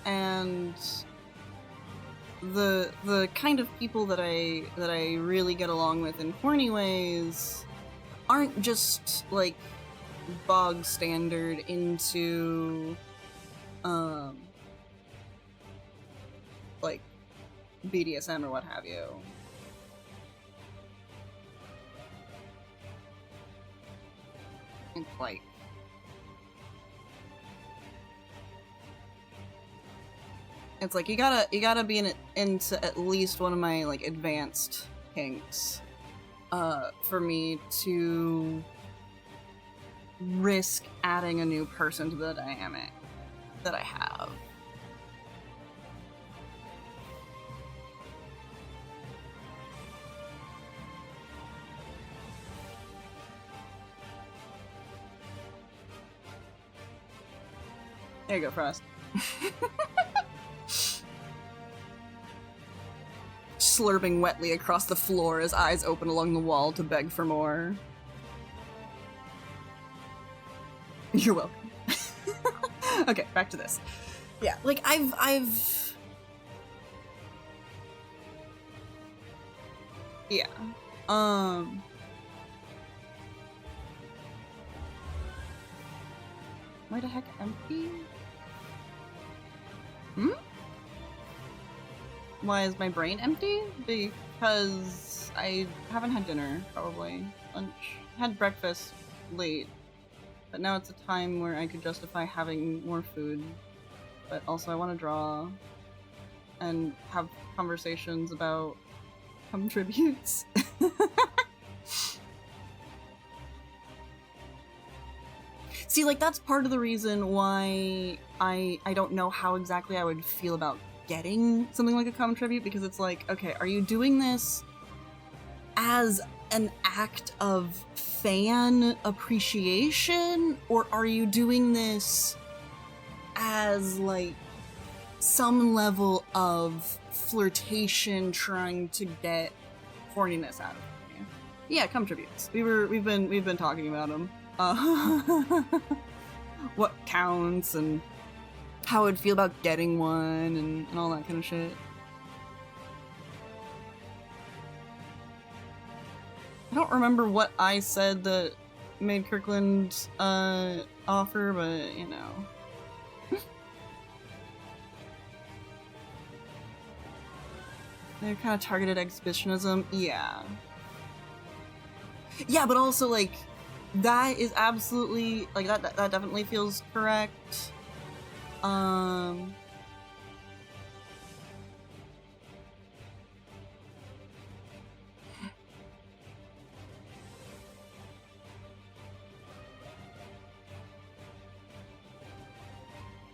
And the kind of people that I really get along with in horny ways aren't just like bog standard into like BDSM or what have you. It's like you gotta be into at least one of my like advanced kinks for me to risk adding a new person to the dynamic that I have. There you go, Frost. Slurping wetly across the floor as eyes open along the wall to beg for more. You're welcome. Okay, back to this. Yeah, like I've yeah. Why the heck empty? Why is my brain empty? Because I haven't had dinner, probably. Lunch. Had breakfast late. But now it's a time where I could justify having more food. But also I want to draw and have conversations about tributes. See, like, that's part of the reason why I don't know how exactly I would feel about getting something like a tribute, because it's like, okay, are you doing this as an act of fan appreciation, or are you doing this as like some level of flirtation trying to get horniness out of me? Yeah, come tributes. We've been talking about them. What counts and how I'd feel about getting one and all that kind of shit. I don't remember what I said that made Kirkland offer, but you know. They're kind of targeted exhibitionism. Yeah. Yeah, but also like that is absolutely like that definitely feels correct.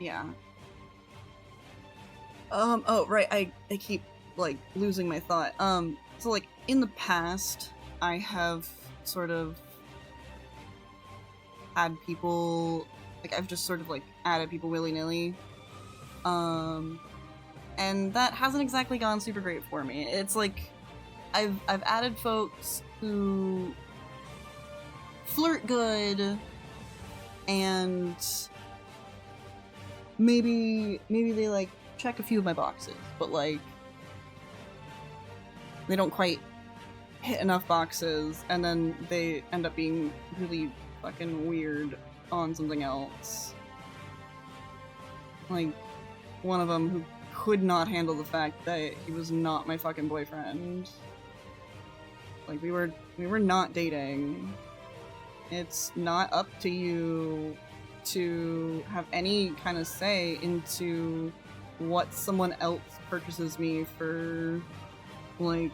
Yeah. Oh, right, I keep, like, losing my thought. So, like, in the past, I have sort of had people, like, I've just sort of, like, added people willy-nilly. And that hasn't exactly gone super great for me. It's like, I've added folks who flirt good, and maybe they, like, check a few of my boxes, but, like, they don't quite hit enough boxes, and then they end up being really fucking weird on something else. Like, one of them who could not handle the fact that he was not my fucking boyfriend. Like, we were not dating. It's not up to you to have any kind of say into what someone else purchases me for, like,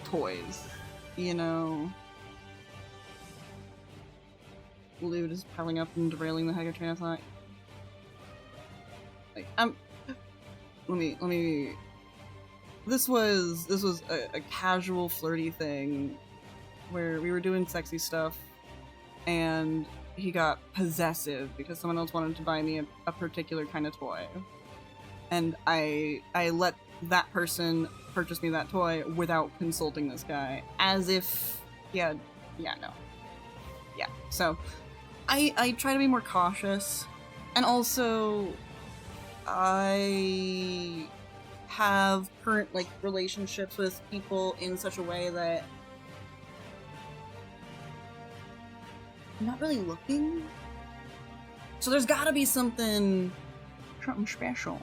toys, you know? Loot is piling up and derailing the Hydrate train of thought. Like, let me this was a casual flirty thing where we were doing sexy stuff and he got possessive because someone else wanted to buy me a particular kind of toy, and I let that person purchase me that toy without consulting this guy, as if yeah, so I try to be more cautious, and also I have current, like, relationships with people in such a way that I'm not really looking. So there's gotta be something special.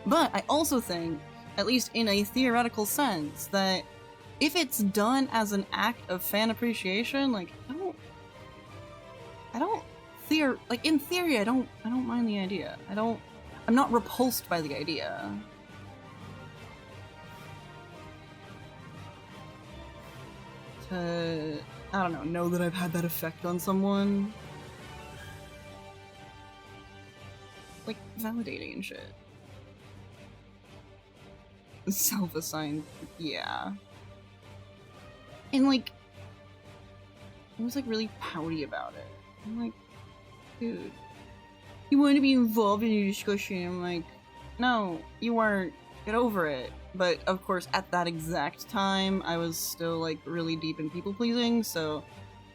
But I also think, at least in a theoretical sense, that if it's done as an act of fan appreciation, like, like, in theory, I don't mind the idea. I'm not repulsed by the idea. To, I don't know that I've had that effect on someone. Like, validating and shit. Self-assigned, yeah. And, like, I was, like, really pouty about it. I'm like, dude, you want to be involved in a discussion? I'm like, no, you weren't. Get over it. But, of course, at that exact time, I was still, like, really deep in people-pleasing, so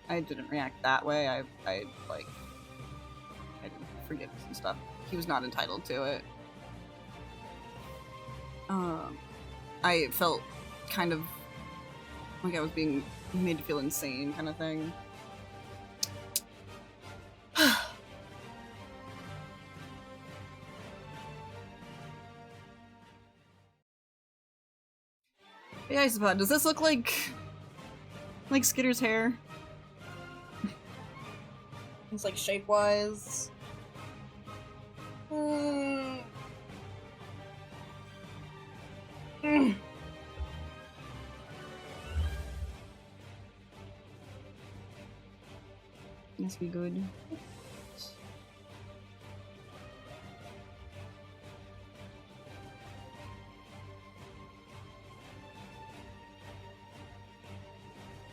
I didn't react that way. I didn't forgive some stuff. He was not entitled to it. I felt kind of like I was being made to feel insane, kind of thing. Hey, Isopod, does this look like Skitter's hair? It's like shape-wise. Must be good.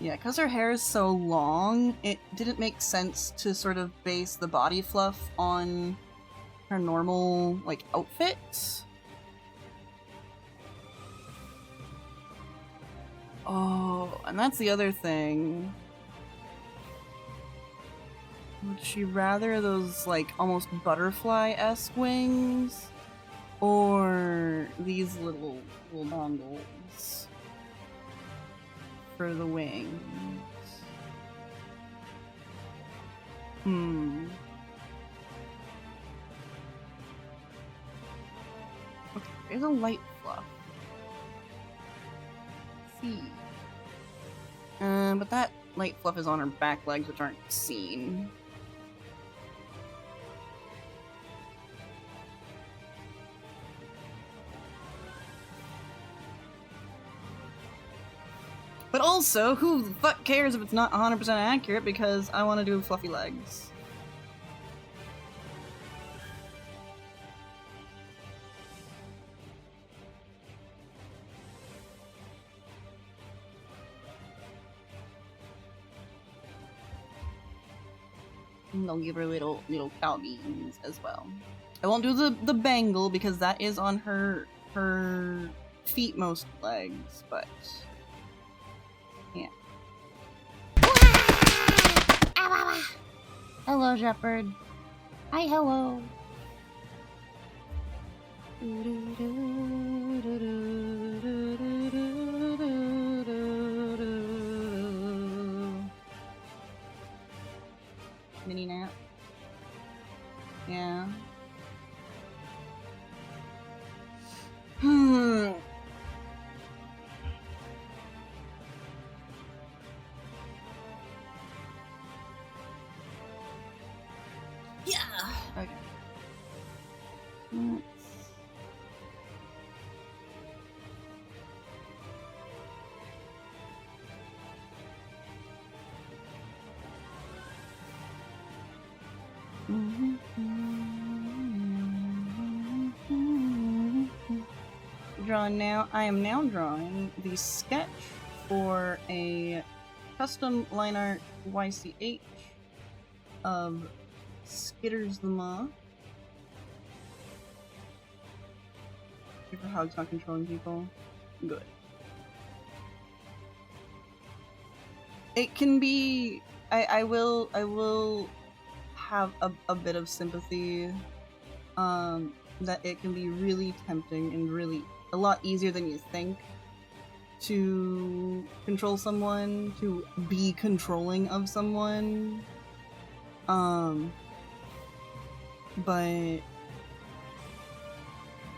Yeah, because her hair is so long, it didn't make sense to sort of base the body fluff on her normal, like, outfit. Oh, and that's the other thing. Would she rather those, like, almost butterfly-esque wings? Or these little dongles for the wings? Hmm. Okay, there's a light fluff. Let's see. But that light fluff is on her back legs, which aren't seen. But also, who the fuck cares if it's not 100% accurate, because I want to do fluffy legs. And I'll give her little cow beans as well. I won't do the bangle because that is on her feet most legs, but yeah. Hello, Shepherd. Hi, hello. Mini nap. Yeah. Yeah. Okay. Drawn now. I am now drawing the sketch for a custom line art YCH of Skitters the Moth. For Hog's not controlling people. Good. It can be. I will have a bit of sympathy. That it can be really tempting and really a lot easier than you think to control someone, to be controlling of someone. But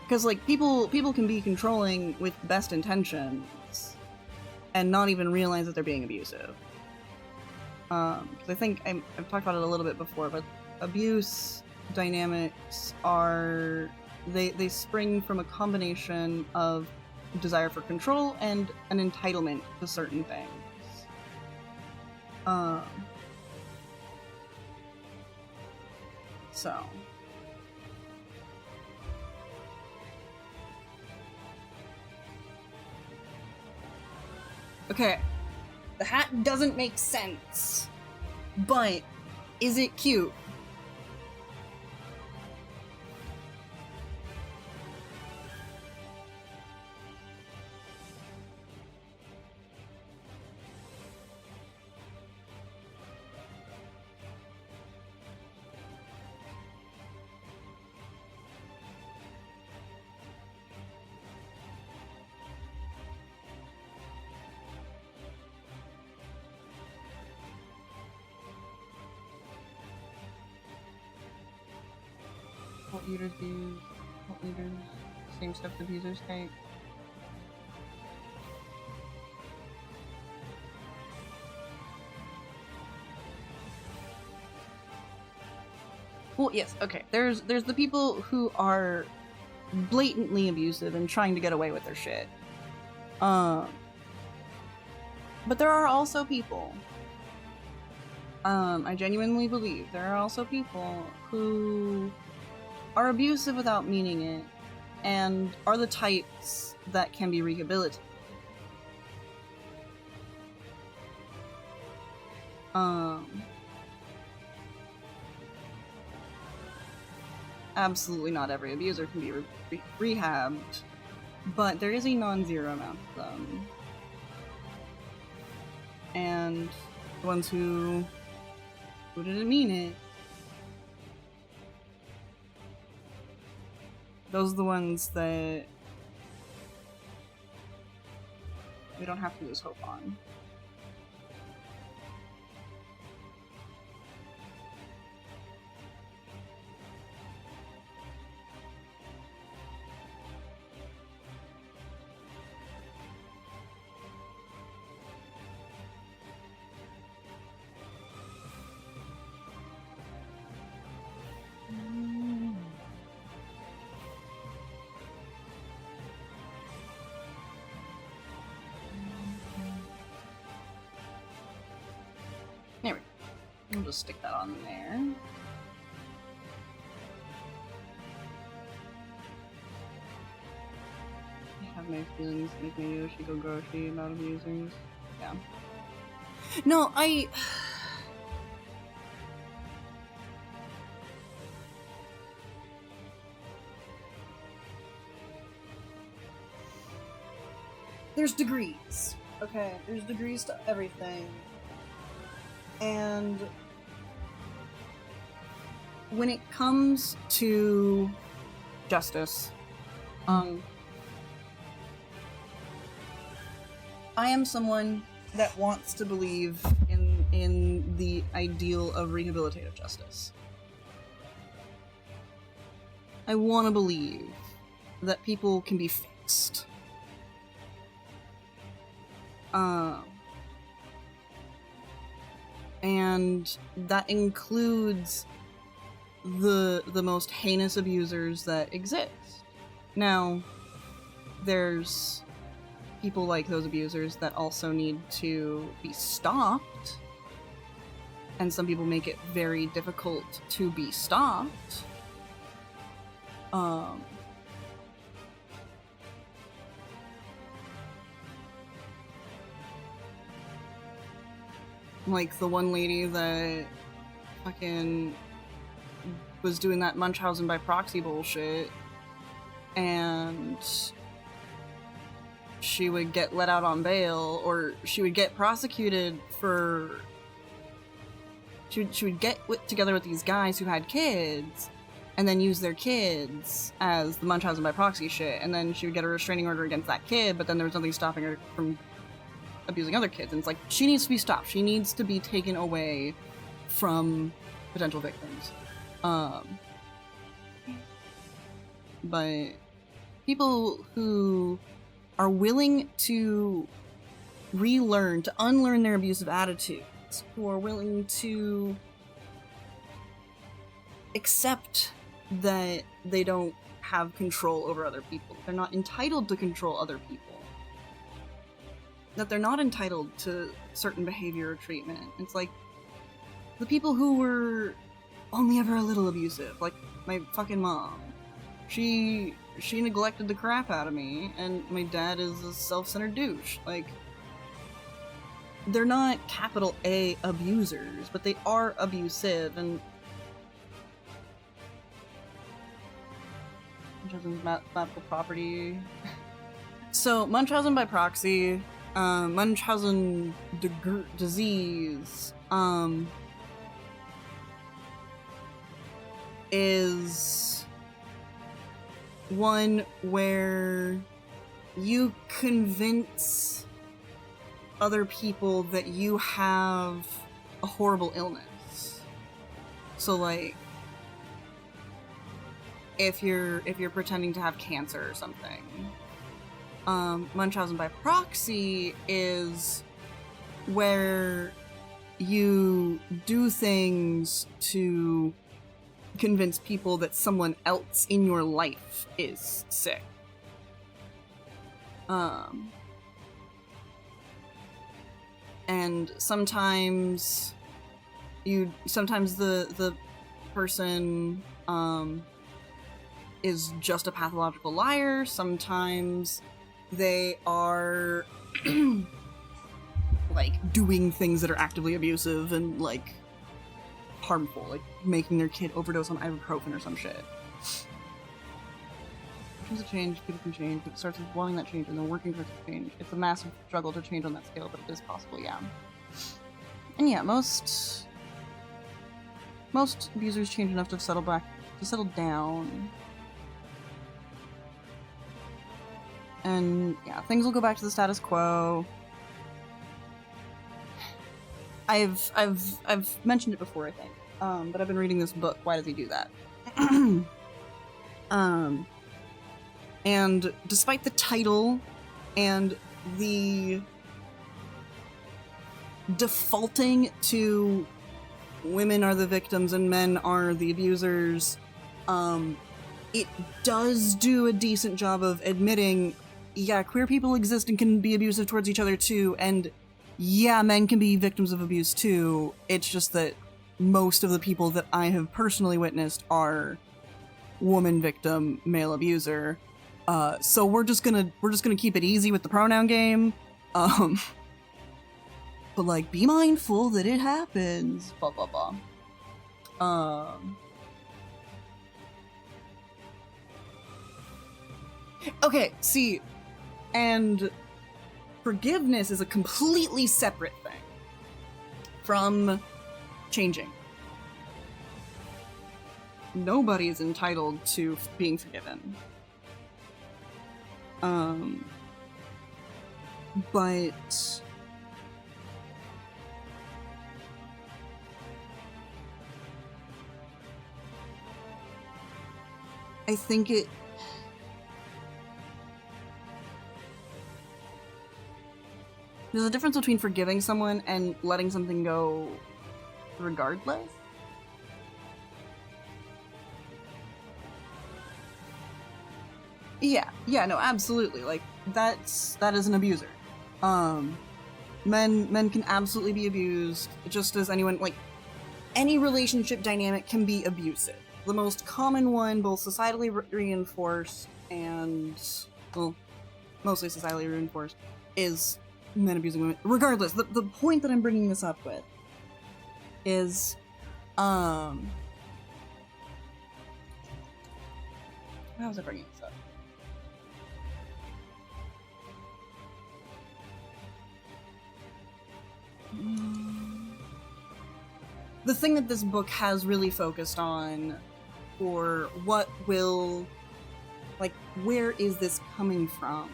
because like people can be controlling with best intentions and not even realize that they're being abusive. Because I think I've talked about it a little bit before, but abuse dynamics are they spring from a combination of desire for control and an entitlement to certain things. So okay, the hat doesn't make sense, but is it cute? What leaders use? What leaders? Same stuff the abusers take. Well, yes, okay. There's the people who are blatantly abusive and trying to get away with their shit. But there are also people. I genuinely believe there are also people who are abusive without meaning it, and are the types that can be rehabilitated. Absolutely not every abuser can be rehabbed, but there is a non-zero amount of them. And the ones who didn't mean it, those are the ones that we don't have to lose hope on. There we go. We'll just stick that on there. I have my feelings make me Yoshi go Goshi about abusers. Yeah. No, there's degrees. Okay, there's degrees to everything. And when it comes to justice, I am someone that wants to believe in the ideal of rehabilitative justice. I want to believe that people can be fixed. And that includes the most heinous abusers that exist. Now, there's people like those abusers that also need to be stopped, and some people make it very difficult to be stopped. Like the one lady that fucking was doing that Munchausen by proxy bullshit, and she would get let out on bail, or she would get prosecuted for... She would get together with these guys who had kids, and then use their kids as the Munchausen by proxy shit, and then she would get a restraining order against that kid, but then there was nothing stopping her from abusing other kids. And it's like, she needs to be stopped. She needs to be taken away from potential victims. But people who are willing to relearn, to unlearn their abusive attitudes, who are willing to accept that they don't have control over other people, they're not entitled to control other people, that they're not entitled to certain behavior or treatment. It's like the people who were only ever a little abusive, like my fucking mom. She neglected the crap out of me, and my dad is a self-centered douche. Like, they're not capital A abusers, but they are abusive, and Munchausen's medical property. So, Munchausen by proxy, Munchausen disease, is one where you convince other people that you have a horrible illness. So, like, if you're pretending to have cancer or something. Munchausen by proxy is where you do things to convince people that someone else in your life is sick. And sometimes the person is just a pathological liar. Sometimes they are like doing things that are actively abusive and like harmful, like making their kid overdose on ibuprofen or some shit. Things have changed, people can change, it starts with wanting that change and then working towards the change. It's a massive struggle to change on that scale, but it is possible, yeah. And yeah, most abusers change enough to settle down. And yeah, things will go back to the status quo. I've mentioned it before, I think. But I've been reading this book, Why Does He Do That? And despite the title and the defaulting to women are the victims and men are the abusers, it does do a decent job of admitting, yeah, queer people exist and can be abusive towards each other too, and yeah, men can be victims of abuse too. It's just that most of the people that I have personally witnessed are woman victim, male abuser. So we're just gonna keep it easy with the pronoun game. But like, be mindful that it happens. Blah blah blah. Okay, see, and forgiveness is a completely separate thing from changing. Nobody is entitled to being forgiven. But I think there's a difference between forgiving someone and letting something go regardless. Yeah, no, absolutely. Like, that is an abuser. Men can absolutely be abused, just as anyone, like, any relationship dynamic can be abusive. The most common one, both societally reinforced and, well, mostly societally reinforced, is men abusing women. Regardless, the point that I'm bringing this up with is, how was I bringing this up? The thing that this book has really focused on, or what will, like, where is this coming from?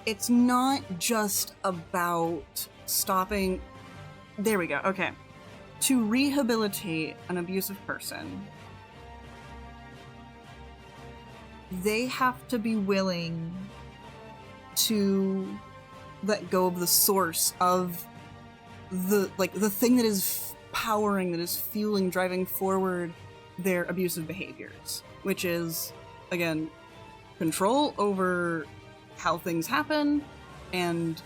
It's not just about stopping. There we go, okay. To rehabilitate an abusive person, they have to be willing to let go of the source of the thing that is powering, that is fueling, driving forward their abusive behaviors, which is, again, control over how things happen and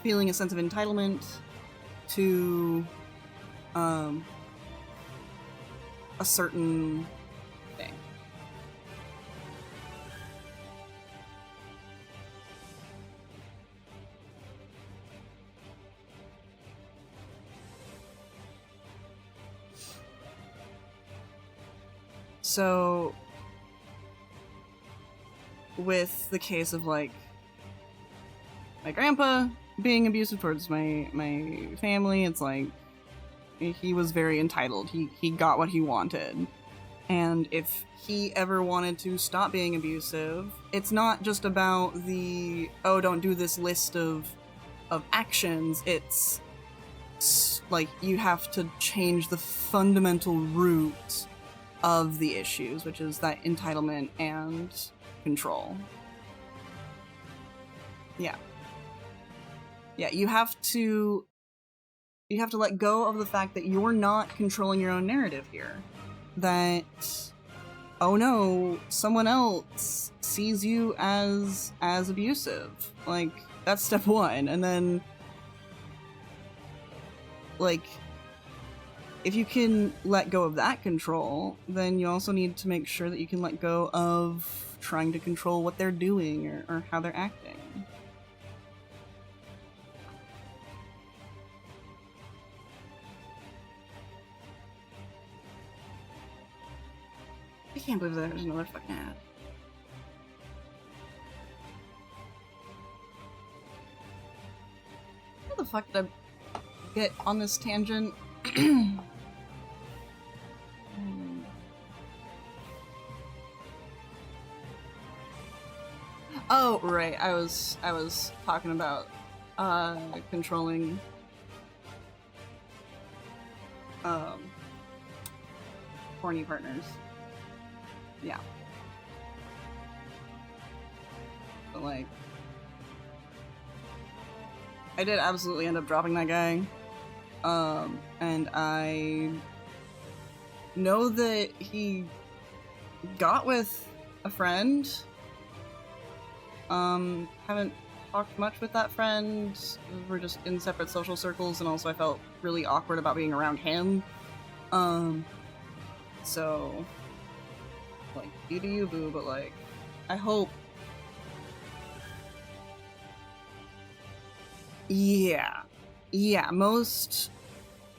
feeling a sense of entitlement to a certain thing. So, with the case of, like, my grandpa being abusive towards my family, it's like, he was very entitled. He got what he wanted. And if he ever wanted to stop being abusive, it's not just about the, oh, don't do this list of actions. It's like, you have to change the fundamental root of the issues, which is that entitlement and control. Yeah, you have to let go of the fact that you're not controlling your own narrative here. That, oh no, someone else sees you as abusive. Like, that's step one. And then, like, if you can let go of that control, then you also need to make sure that you can let go of trying to control what they're doing or how they're acting. I can't believe there's another fucking ad. How the fuck did I get on this tangent? Oh, right. I was talking about controlling horny partners. Yeah. But like I did absolutely end up dropping that guy. And I know that he got with a friend. Haven't talked much with that friend. We're just in separate social circles, and also I felt really awkward about being around him. So like, you do you, boo, but like, I hope. Yeah. Most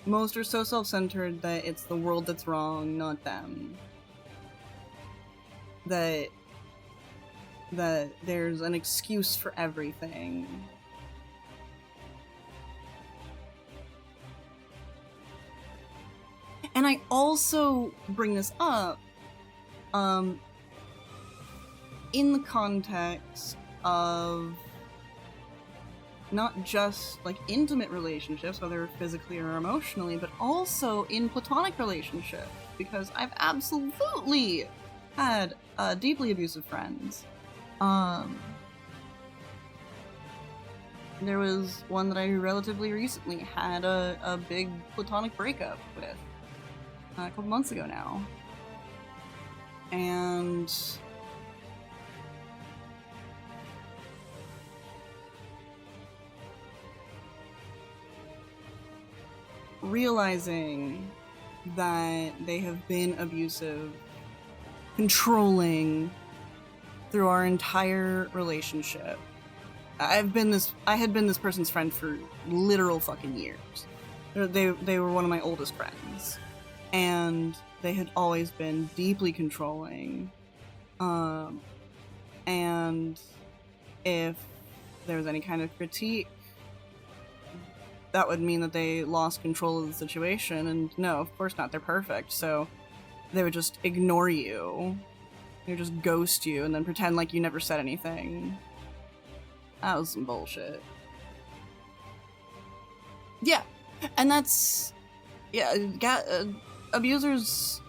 are so self-centered that it's the world that's wrong, not them. That there's an excuse for everything. And I also bring this up in the context of not just like intimate relationships, whether physically or emotionally, but also in platonic relationships, because I've absolutely had deeply abusive friends. There was one that I relatively recently had a big platonic breakup with a couple months ago now. And realizing that they have been abusive, controlling through our entire relationship. I had been this person's friend for literal fucking years. They were one of my oldest friends, and they had always been deeply controlling. And if there was any kind of critique, that would mean that they lost control of the situation, and no, of course not, they're perfect, so they would just ignore you. They would just ghost you and then pretend like you never said anything. That was some bullshit. Yeah, and that's... yeah, abusers,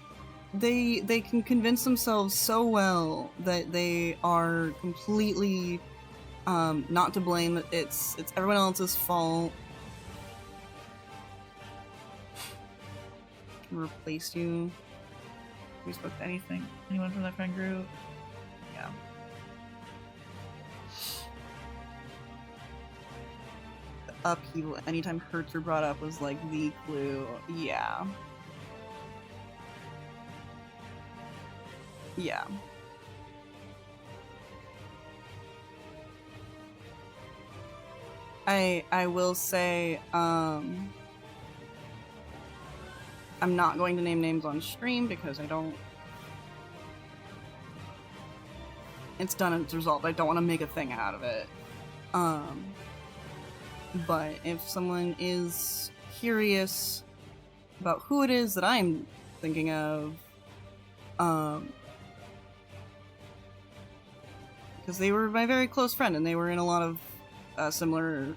they can convince themselves so well that they are completely not to blame, that it's everyone else's fault. Replaced you. We spoke to anything? Anyone from that friend group? Yeah. The upheaval anytime hurts were brought up was like the clue. Yeah. Yeah. I will say, I'm not going to name names on stream because I don't... it's done and it's resolved. I don't want to make a thing out of it. But if someone is curious about who it is that I'm thinking of, because they were my very close friend and they were in a lot of similar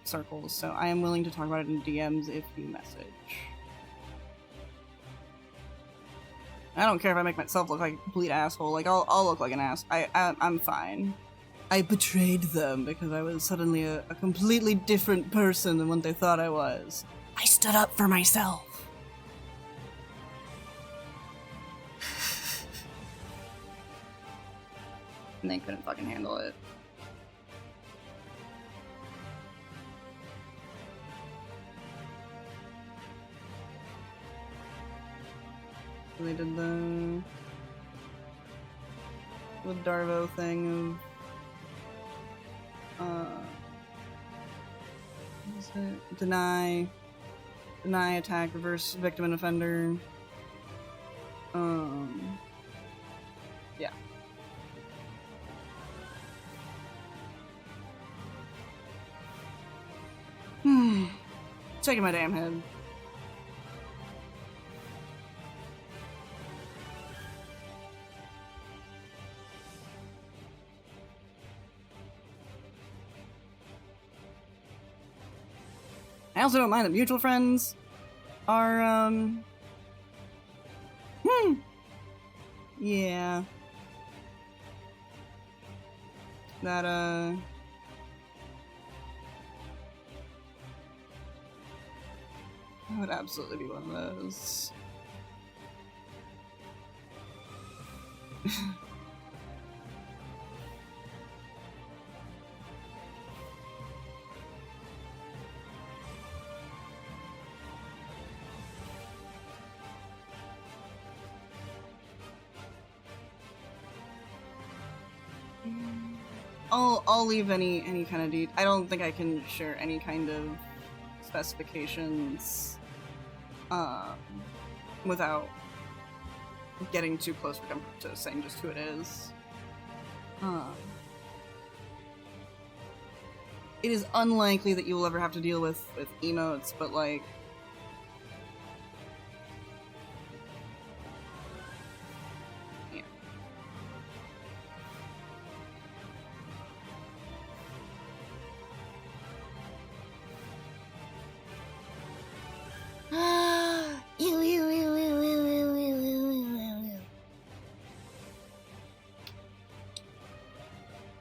circles, so I am willing to talk about it in DMs if you message. I don't care if I make myself look like a complete asshole. Like, I'll look like an ass. I'm fine. I betrayed them because I was suddenly a completely different person than what they thought I was. I stood up for myself. And they couldn't fucking handle it. They did the Darvo thing of what is it? Deny attack, reverse victim and offender. Yeah. Shaking my damn head. I also don't mind that mutual friends are, yeah. That, that would absolutely be one of those. I'll leave any kind of I don't think I can share any kind of specifications without getting too close for comfort to saying just who it is. It is unlikely that you will ever have to deal with emotes, but like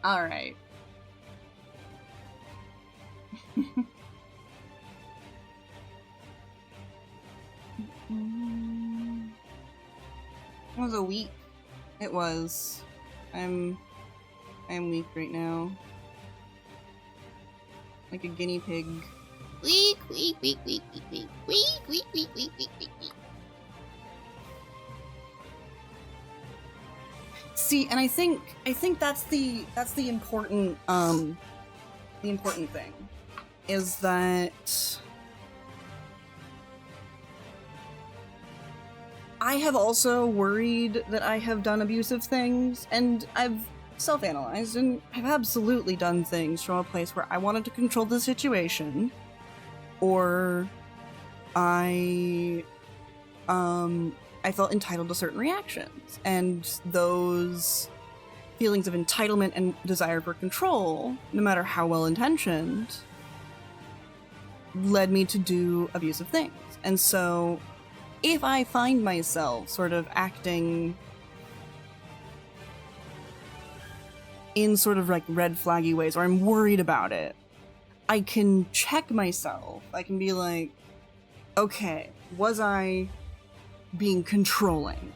all right. It was a week. It was. I'm weak right now. Like a guinea pig. Weak, weak, weak, weak, weak, weak, weak, weak, weak, weak, weak, weak, weak. See, and I think that's the important thing is that I have also worried that I have done abusive things, and I've self-analyzed and have absolutely done things from a place where I wanted to control the situation, or I felt entitled to certain reactions, and those feelings of entitlement and desire for control, no matter how well-intentioned, led me to do abusive things. And so, if I find myself sort of acting in sort of like red flaggy ways, or I'm worried about it, I can check myself. I can be like, okay, was I being controlling?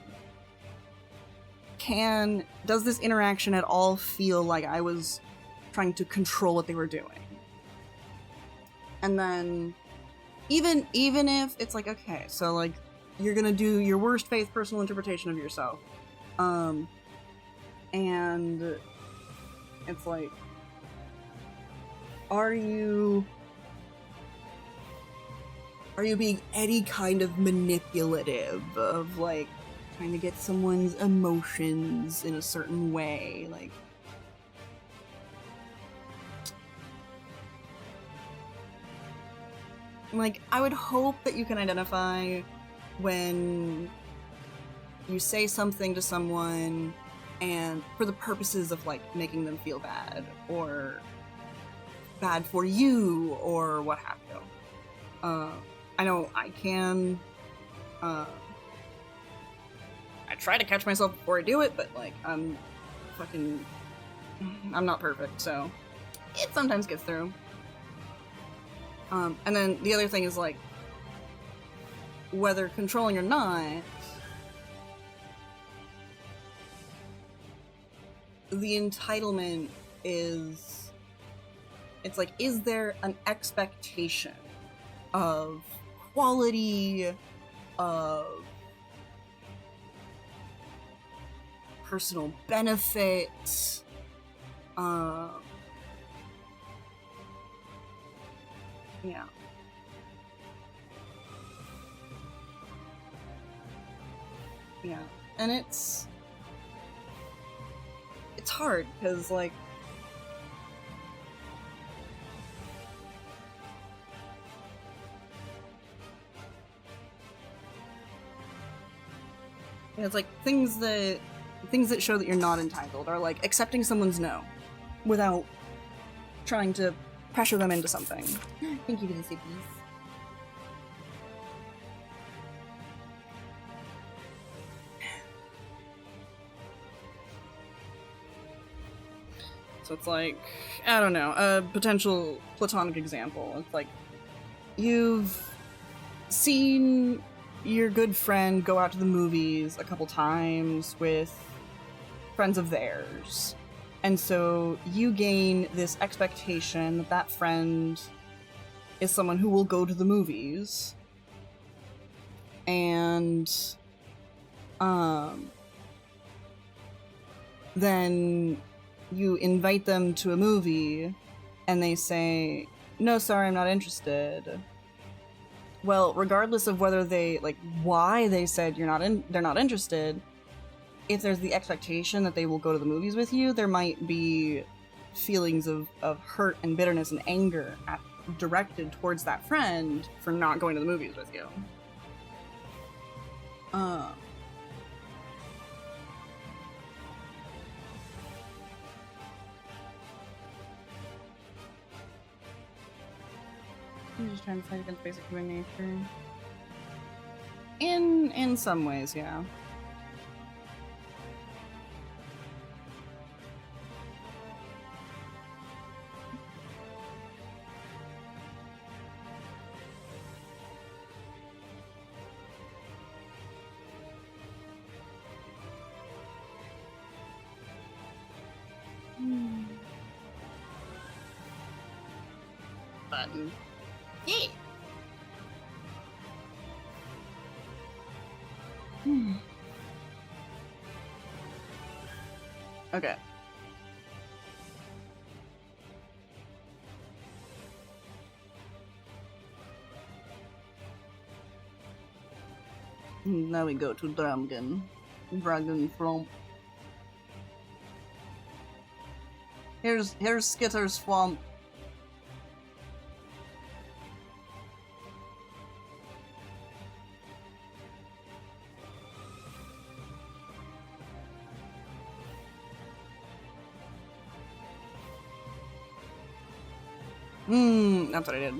Does this interaction at all feel like I was trying to control what they were doing? And then even if it's like, okay, so like you're gonna do your worst faith personal interpretation of yourself, and it's like, are you being any kind of manipulative of like trying to get someone's emotions in a certain way? Like, I would hope that you can identify when you say something to someone and for the purposes of like making them feel bad or bad for you or what have you. I know I can. I try to catch myself before I do it, but like I'm not perfect, so it sometimes gets through. And then the other thing is like, whether controlling or not, the entitlement is, it's like, is there an expectation of quality, of personal benefit, yeah. Yeah, and it's it's hard because like it's like things that show that you're not entitled are like accepting someone's no without trying to pressure them into something. Thank you for the CPs. So it's like, I don't know, a potential platonic example. It's like, you've seen your good friend go out to the movies a couple times with friends of theirs. And so you gain this expectation that that friend is someone who will go to the movies. And then you invite them to a movie and they say, no, sorry, I'm not interested. Well, regardless of whether they, like, why they said they're not interested, if there's the expectation that they will go to the movies with you, there might be feelings of hurt and bitterness and anger directed towards that friend for not going to the movies with you. I'm just trying to fight against basic human nature. In some ways, yeah. Button. Yeah. Okay. Now we go to Dragon Flomp. Here's Skitter's Swamp. That's what I did.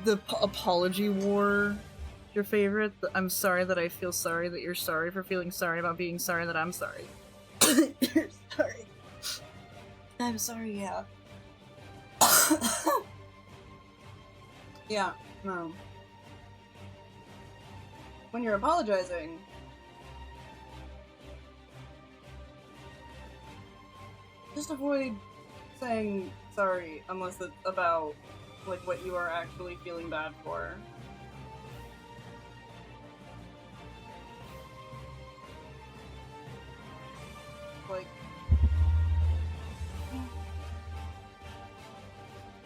The apology war, your favorite? I'm sorry that I feel sorry that you're sorry for feeling sorry about being sorry that I'm sorry. You're sorry. I'm sorry, yeah. Yeah, no. When you're apologizing, just avoid saying sorry unless it's about, like, what you are actually feeling bad for. Like,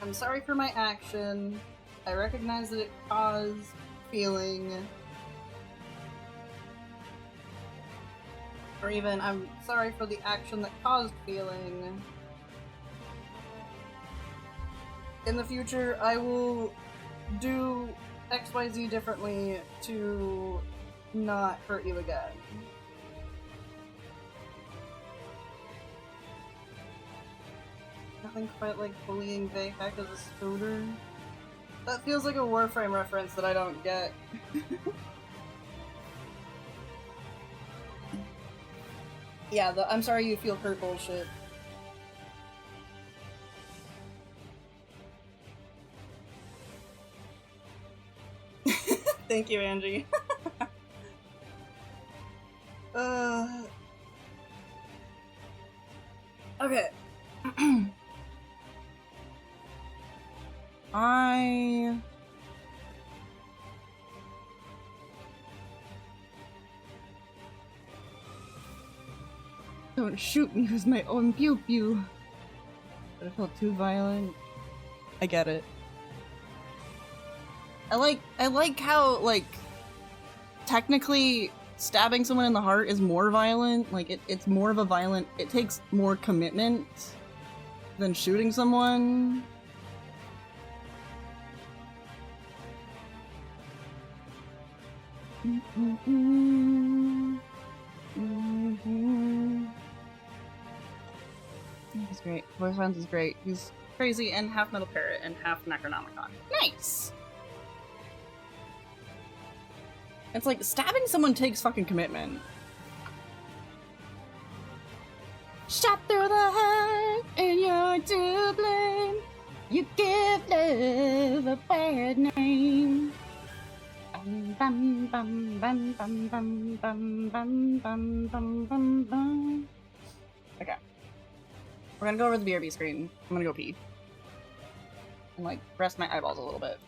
I'm sorry for my action. I recognize that it caused feeling. Or even, I'm sorry for the action that caused feeling. In the future, I will do XYZ differently to not hurt you again. Nothing quite like bullying Vayhek as a scooter. That feels like a Warframe reference that I don't get. Yeah, the I'm sorry you feel hurt bullshit. Thank you, Angie. Okay. Don't shoot me with my own pew pew. But it felt too violent. I get it. I like how, like, technically stabbing someone in the heart is more violent. Like, it's more of a violent, it takes more commitment than shooting someone. He's great. Voice Lines is great. He's crazy and half Metal Parrot and half Necronomicon. Nice! It's like, stabbing someone takes fucking commitment. Shot through the heart and you're to blame. You give love a bad name. Bum bum bum bum bum bum bum bum bum bum bum bum. Okay. We're gonna go over the BRB screen. I'm gonna go pee. And, like, rest my eyeballs a little bit.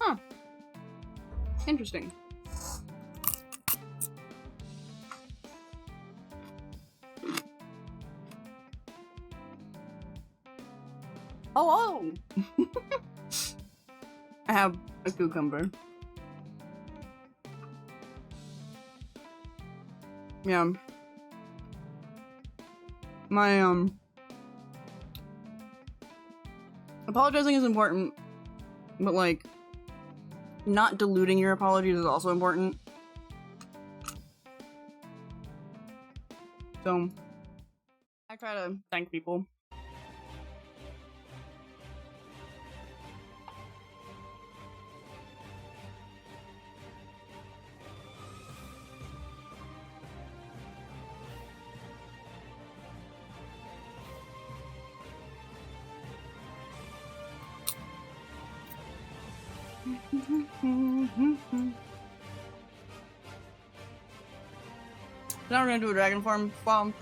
Huh. Interesting. Hello! I have a cucumber. Yeah. My, apologizing is important, but, like, not diluting your apologies is also important. So, I try to thank people. Now we're gonna do a dragon form bomb.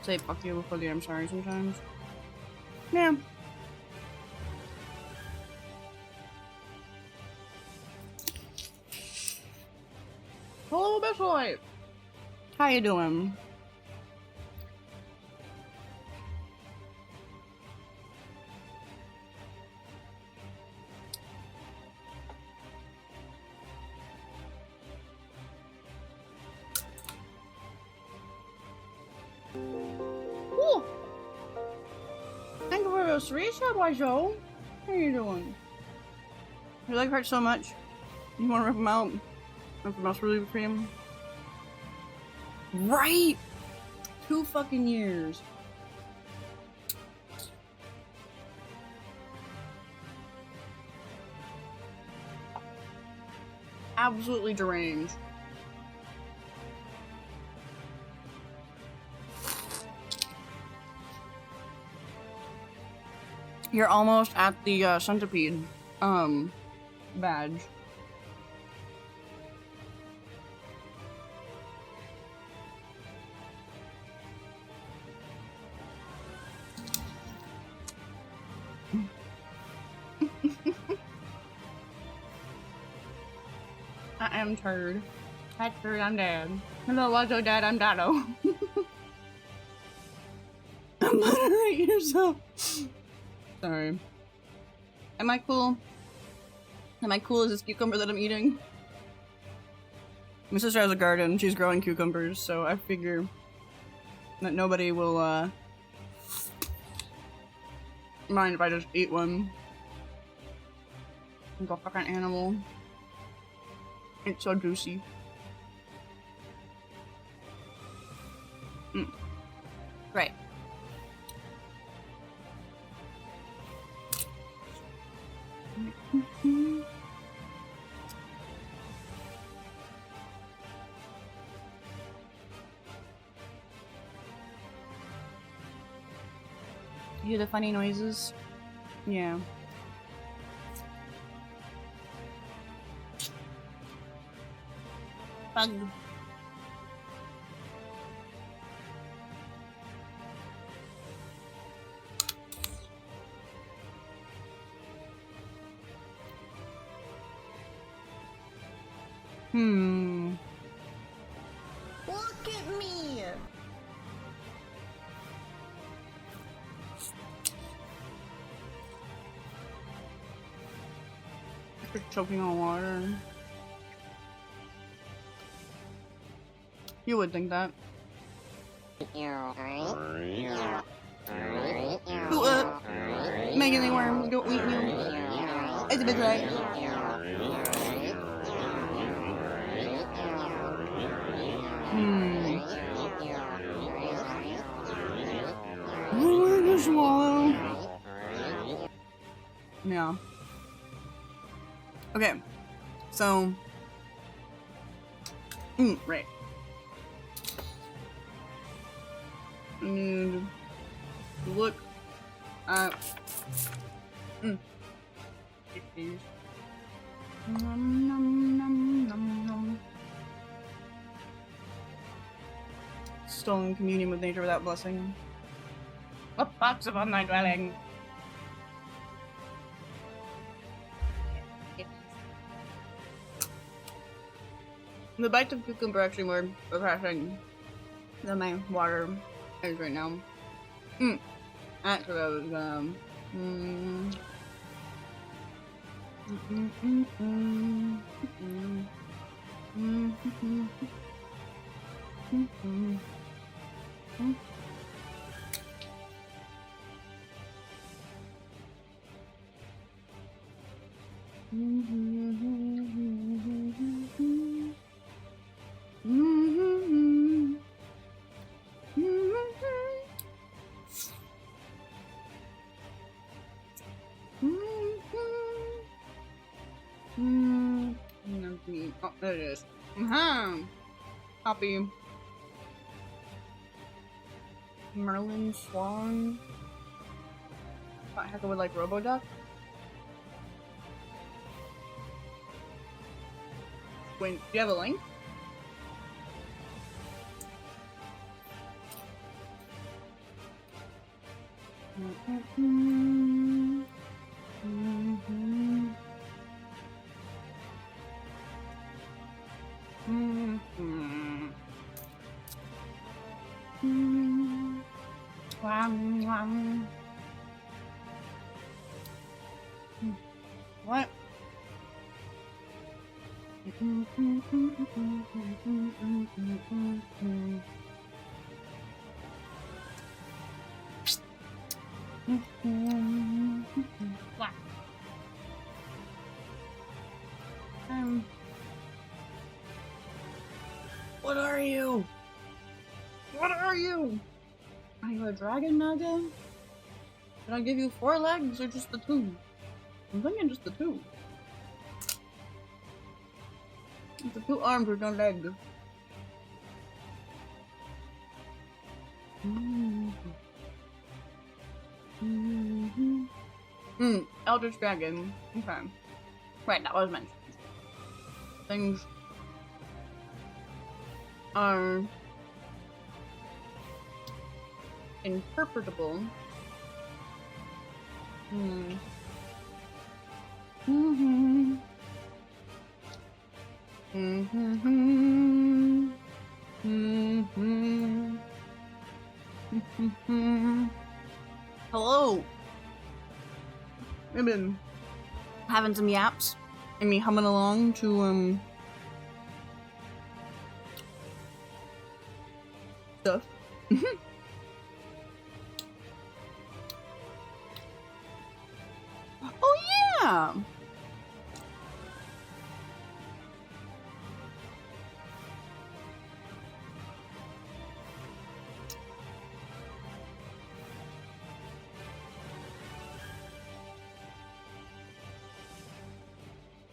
Say fuck you before the I'm sorry sometimes. Yeah. Hello, Bishop. How you doing? Ooh. Thank you for those resub, my show. How you doing? Your leg hurts so much. You want to rip them out? Rip them out really cream? Right! 2 fucking years. Absolutely deranged. You're almost at the centipede badge. I am turd. Hi turd, I'm dad. Hello, Wazo dad, I'm Dado. Moderate yourself. Sorry. Am I cool? Am I cool as this cucumber that I'm eating? My sister has a garden. She's growing cucumbers, so I figure that nobody will mind if I just eat one. Like a fucking animal. It's so juicy. Right. You hear the funny noises? Yeah. Bug. Look at me! You're choking on water. You would think that. Make any worms, don't eat you. It's a bit right. We're gonna swallow. Yeah. Okay. So. Right. And look at. Pictures. Nom, nom, nom, nom, nom. Stolen communion with nature without blessing. A box upon thy dwelling. The bite of cucumber actually more refreshing than my water is right now. Actually, I was gonna. Oh, there it is. Copy. Merlin Swan. Thought heck I would like Roboduck. Wait, do you have a link? What? What are you? What are you? Are you a dragon naga? Did I give you 4 legs or just the 2? I'm thinking just the 2. The 2 arms or no legs. Eldritch Dragon. Okay. Right, that was mentioned. Things are interpretable. Hello. I've been having some yaps and me humming along to stuff. Oh yeah.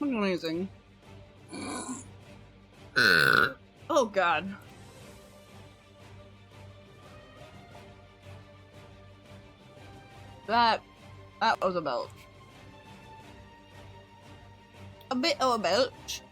Looks amazing. Oh god. That was a belch. A bit of a belch.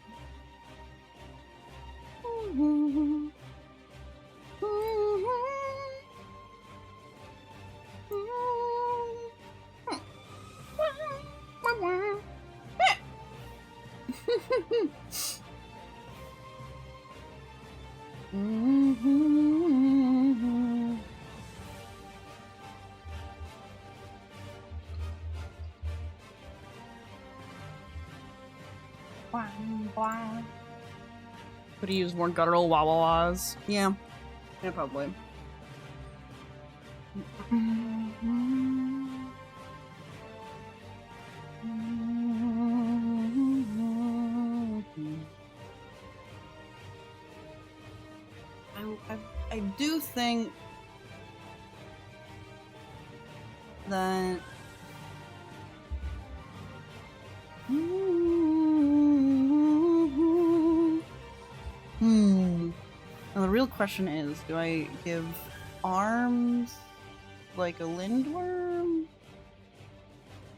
Could he use more guttural wah-wah-wahs? Yeah. Yeah, probably. I do think that real question is, do I give arms like a lindworm?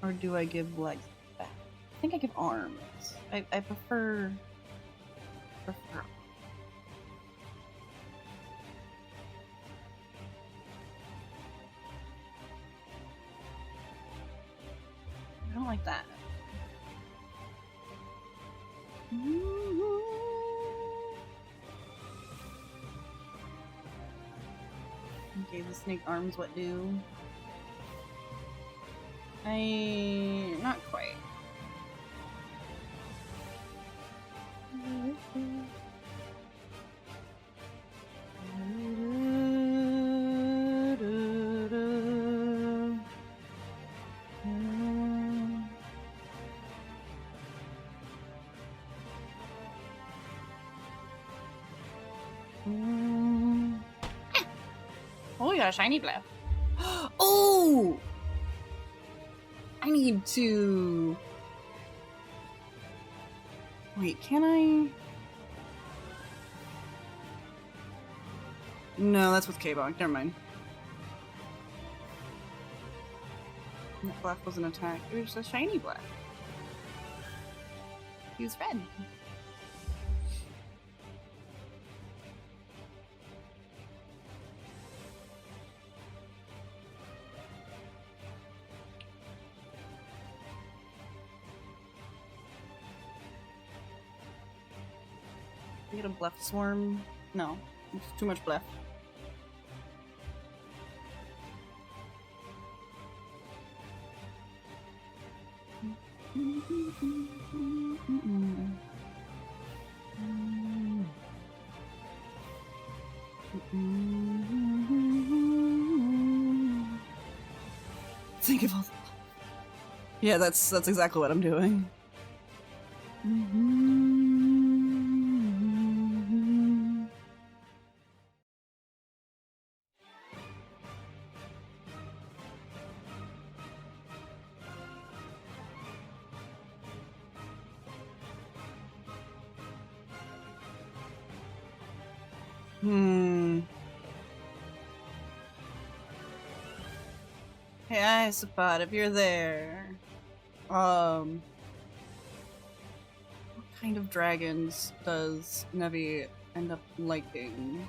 Or do I give legs back? I think I give arms. I prefer... I don't like that. Okay, the snake arms what do? Not quite. Oh, we got a shiny blip. Oh! I need to... Wait, can I... No, that's with K-Bonk. Never mind. That black was an attack. It was a shiny black. He was red. Get a bluff swarm? No, it's too much bluff. Think of all the... Yeah, that's exactly what I'm doing. Hey, Isopod, if you're there. What kind of dragons does Nevi end up liking?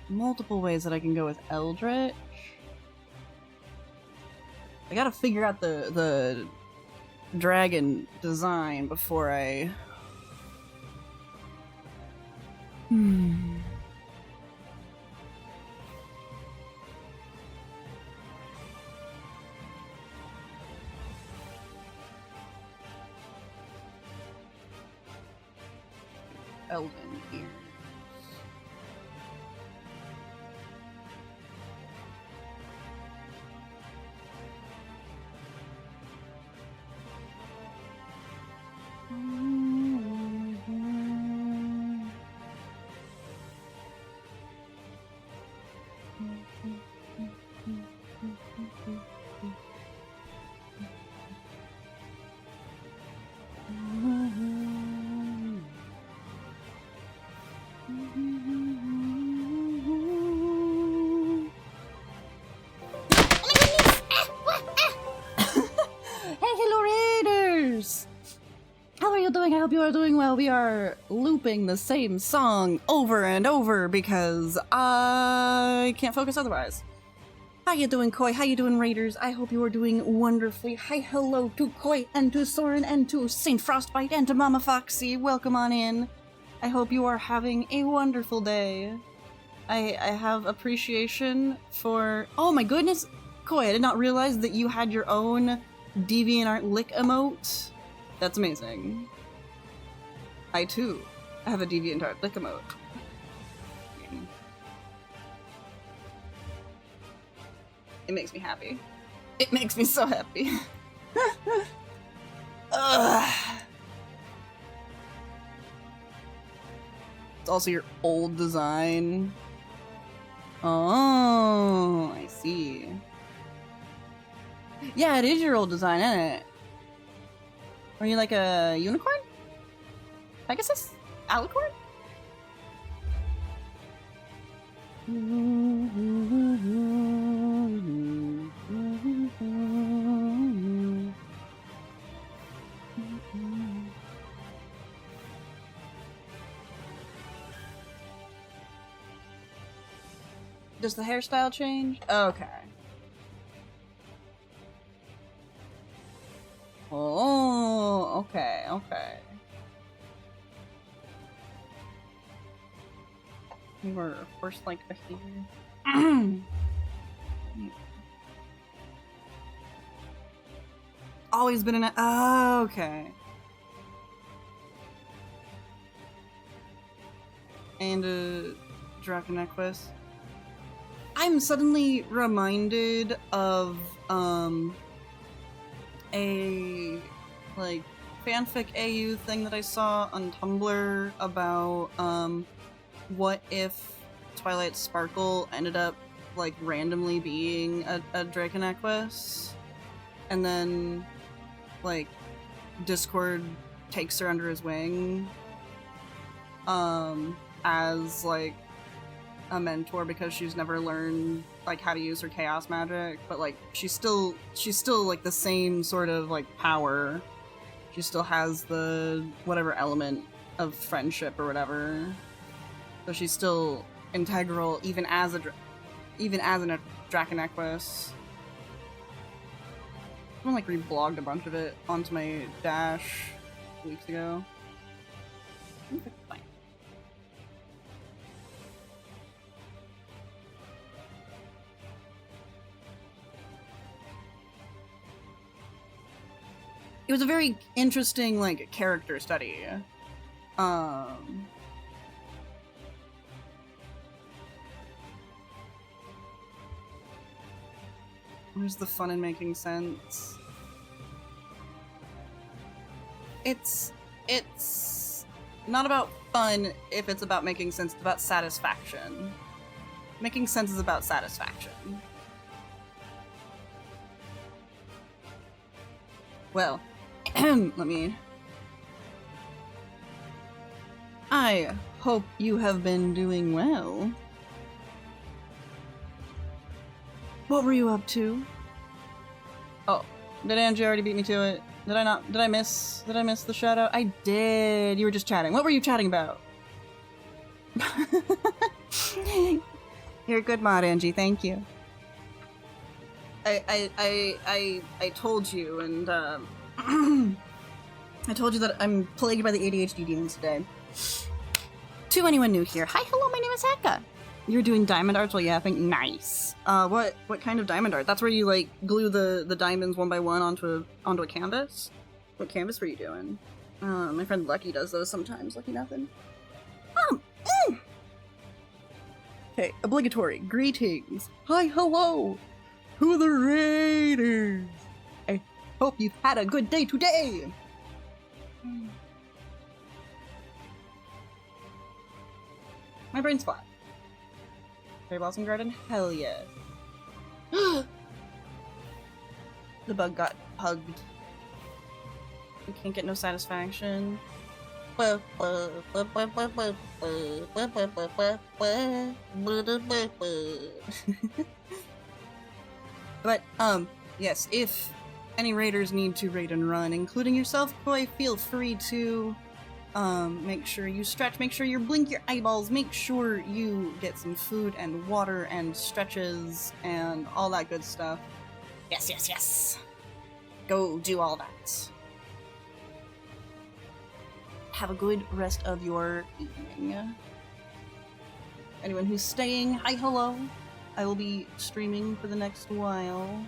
Multiple ways that I can go with Eldritch. I gotta figure out the dragon design before I... Elven ears. I hope you are doing well. We are looping the same song over and over because I can't focus otherwise. How you doing, Koi? How you doing, Raiders? I hope you are doing wonderfully. Hi, hello to Koi and to Soren and to Saint Frostbite and to Mama Foxy. Welcome on in. I hope you are having a wonderful day. I have appreciation for... Oh my goodness! Koi, I did not realize that you had your own DeviantArt lick emote. That's amazing. I too have a DeviantArt lick emote. It makes me happy. It makes me so happy. It's also your old design. Oh, I see. Yeah, it is your old design, isn't it? Are you like a unicorn? Pegasus? Alicorn? Does the hairstyle change? Okay. Oh, okay, okay. You were first like behavior. Always been in a. Oh, okay. And a Dragon Necklace. I'm suddenly reminded of a like fanfic AU thing that I saw on Tumblr about what if Twilight Sparkle ended up like randomly being a Dragon Necklace, and then like Discord takes her under his wing as like a mentor because she's never learned like how to use her chaos magic, but like she's still like the same sort of like power. She still has the whatever element of friendship or whatever, so she's still integral even as a Dragon Necklace. Someone like reblogged a bunch of it onto my dash weeks ago. Fine. It was a very interesting, like, character study. Where's the fun in making sense? It's not about fun if it's about making sense, it's about satisfaction. Making sense is about satisfaction. Well, let me... I hope you have been doing well. What were you up to? Oh, did Angie already beat me to it? Did I not? Did I miss the shout out? I did. You were just chatting. What were you chatting about? You're a good mod, Angie. Thank you. I told you, and I told you that I'm plagued by the ADHD demons today. To anyone new here, hi, hello, my name is Heka. You're doing diamond arts while yapping? Nice. What kind of diamond art? That's where you like glue the diamonds one by one onto a canvas? What canvas were you doing? My friend Lucky does those sometimes. Lucky nothing. Okay, obligatory. Greetings. Hi, hello. To the Raiders. I hope you've had a good day today. My brain's flat. Cherry Blossom Garden? Hell yeah. The bug got hugged. We can't get no satisfaction. But, yes, if any raiders need to raid and run, including yourself, boy, feel free to make sure you stretch, make sure you blink your eyeballs, make sure you get some food and water and stretches and all that good stuff. Yes, yes, yes. Go do all that. Have a good rest of your evening. Anyone who's staying, hi, hello. I will be streaming for the next while.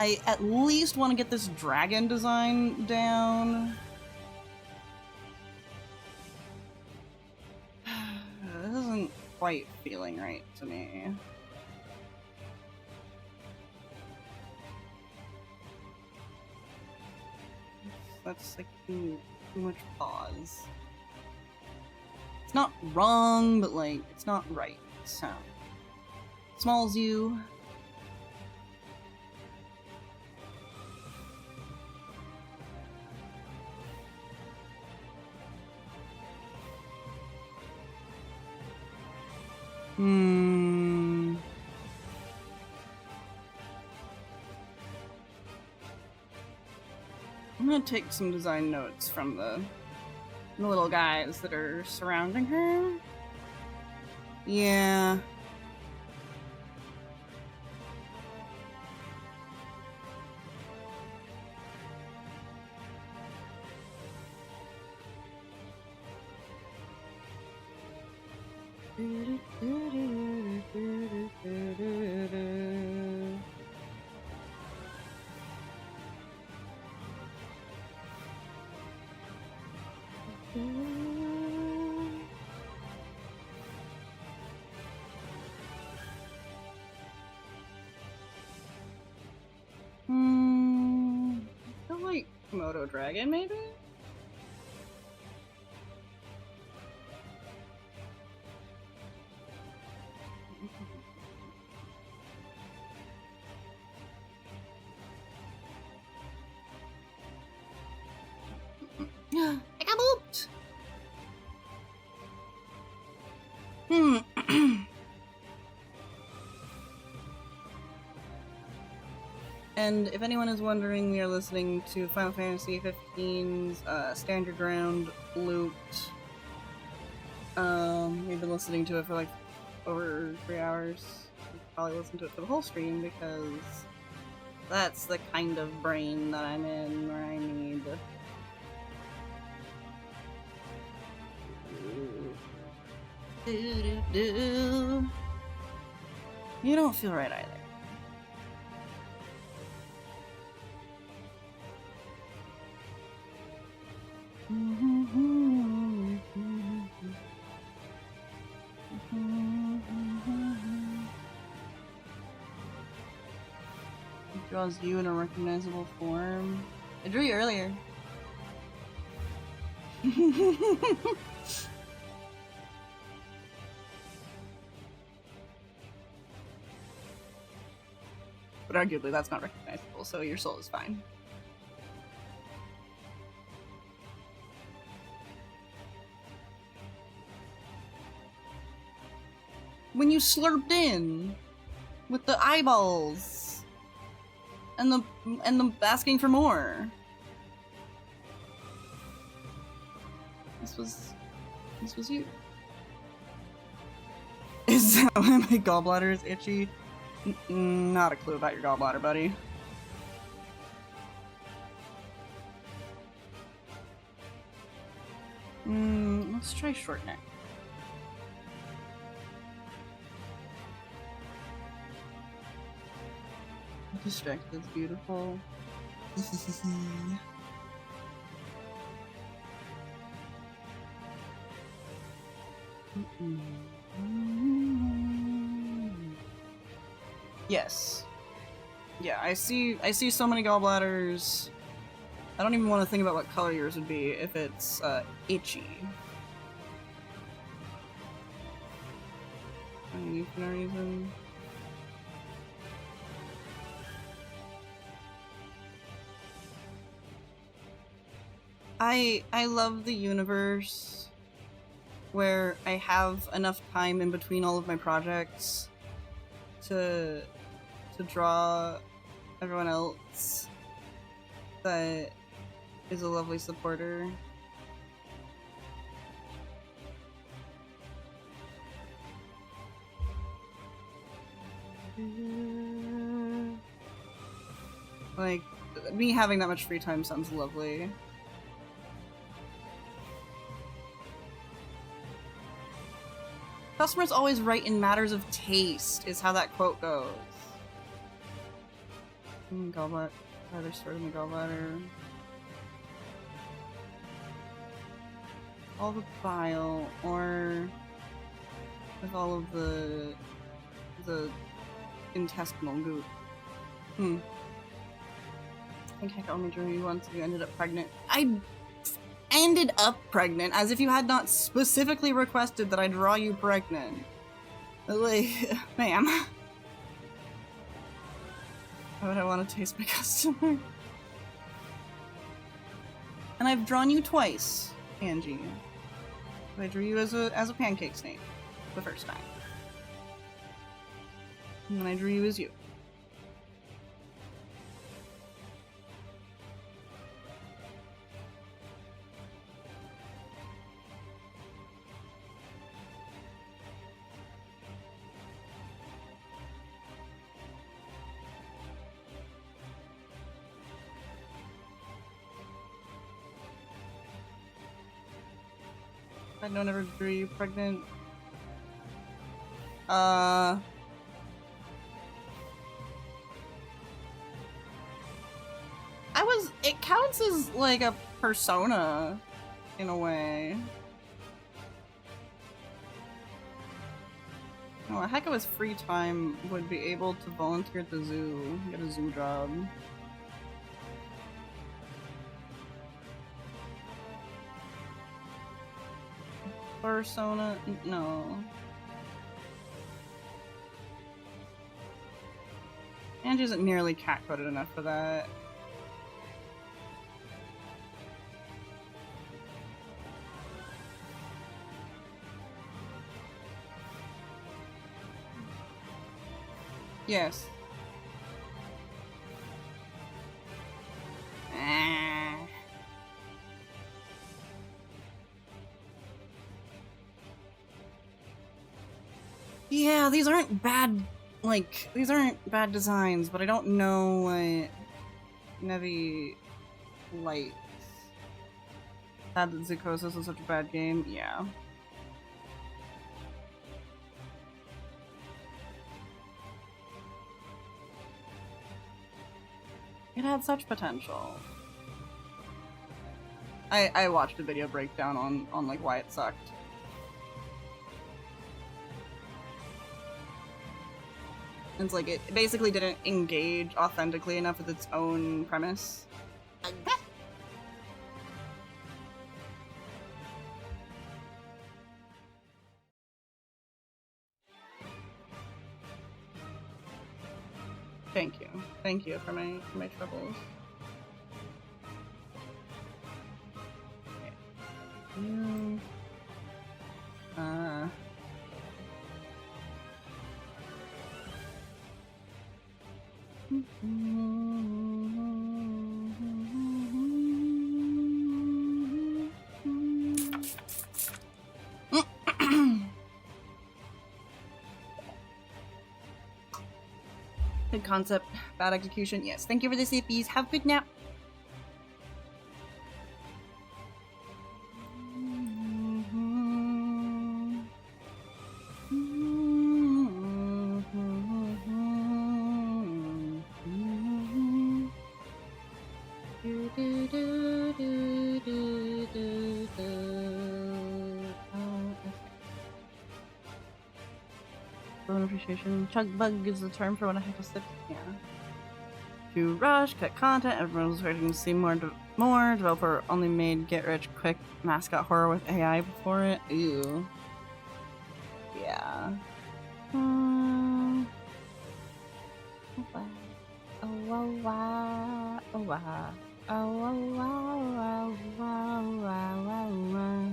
I at least want to get this dragon design down. This isn't quite feeling right to me. That's like too much pause. It's not wrong, but like, it's not right. So, smalls you. gonna take some design notes from the little guys that are surrounding her. Yeah. I feel like Komodo dragon, maybe? I got booped! And if anyone is wondering, we are listening to Final Fantasy XV's Standard Round loot. We've been listening to it for like over 3 hours. We'll probably listen to it for the whole stream because that's the kind of brain that I'm in where I need. You don't feel right either. It draws you in a recognizable form. I drew you earlier. But arguably that's not recognizable, so your soul is fine. When you slurped in with the eyeballs and the asking for more. This was you. Is that why my gallbladder is itchy? Not a clue about your gallbladder, buddy. Let's try short neck. Distracted is beautiful. Yes. Yeah, I see so many gallbladders. I don't even want to think about what color yours would be if it's itchy. For no reason. I love the universe where I have enough time in between all of my projects to draw everyone else that is a lovely supporter. Like, me having that much free time sounds lovely. Customers always right in matters of taste, is how that quote goes. Gallbladder. Either start in the gallbladder. All the bile, or with all of the intestinal goop. I think I only drew you once and you ended up pregnant. I ended up pregnant, as if you had not specifically requested that I draw you pregnant. Like, ma'am. Why would I want to taste my customer? And I've drawn you twice, Angie. I drew you as a pancake snake the first time. And then I drew you as you. Had no never degree, pregnant. It counts as like a persona in a way. Oh, heck of his free time would be able to volunteer at the zoo, get a zoo job. Persona? No. Angie isn't nearly cat-coded enough for that. Yes. Yeah, these aren't bad, like, these aren't bad designs, but I don't know what Nevi likes. Sad that Zukosis is such a bad game, yeah. It had such potential. I watched a video breakdown on like why it sucked. It's like it basically didn't engage authentically enough with its own premise. Thank you. Thank you for my troubles. Okay. Good concept, bad execution. Yes, thank you for the CPs. Have a good nap. Appreciation. Chug bug is the term for when I have to sip. Yeah. To rush, cut content. Everyone's expecting to see more. Developer only made get rich quick mascot horror with AI before it. Ew. Yeah. Oh wow. Oh wow wow. Oh wow. Oh wow wow wow wow wow wow.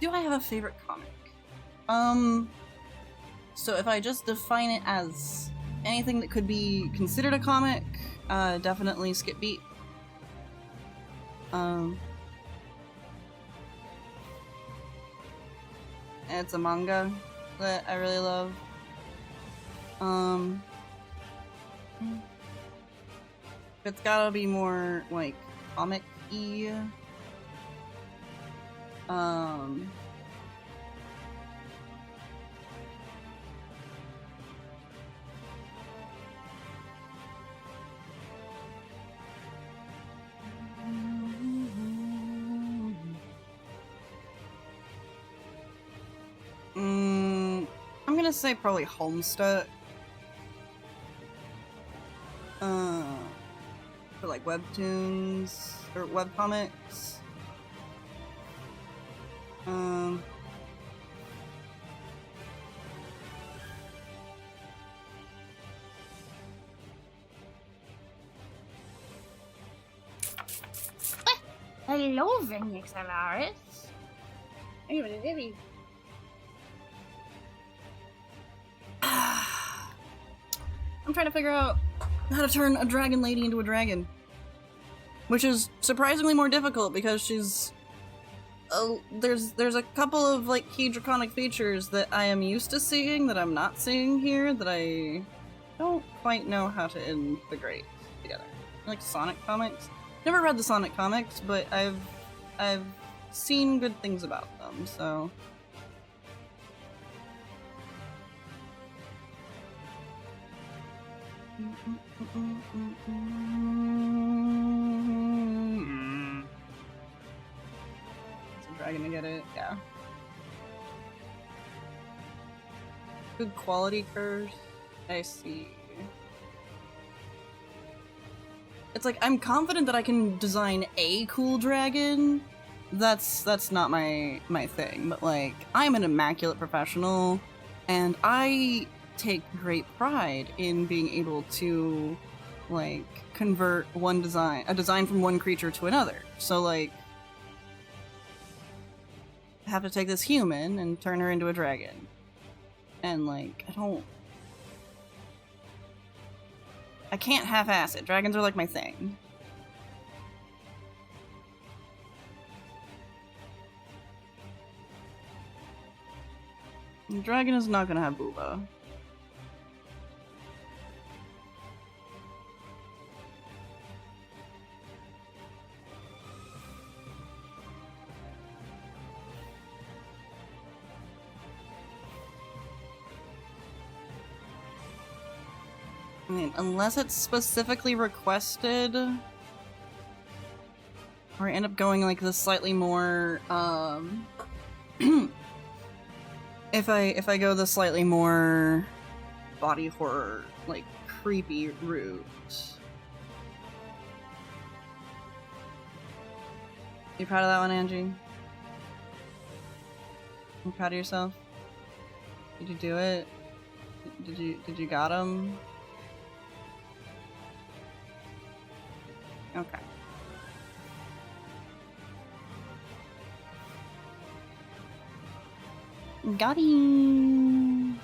Do I have a favorite comic? So if I just define it as anything that could be considered a comic, definitely Skip Beat. It's a manga that I really love. It's gotta be more like comic-y. I'm gonna say probably Homestead. For like webtoons or webcomics. Hello, Vinix Alaris. I'm trying to figure out how to turn a dragon lady into a dragon. Which is surprisingly more difficult because she's... there's a couple of like key draconic features that I am used to seeing that I'm not seeing here that I don't quite know how to integrate together. Like Sonic comics. Never read the Sonic comics, but I've seen good things about them, so... Is a dragon to get it? Yeah. Good quality curse. I see. It's like, I'm confident that I can design a cool dragon. That's not my thing, but like, I'm an immaculate professional, and I take great pride in being able to, like, convert a design from one creature to another. So like, I have to take this human and turn her into a dragon. And like, I can't half-ass it. Dragons are like my thing. The dragon is not gonna have booba. I mean, unless it's specifically requested, or I end up going like the slightly more, if I go the slightly more body horror, like creepy route. You proud of that one, Angie? You proud of yourself? Did you do it? Did you got him? Okay. Got him.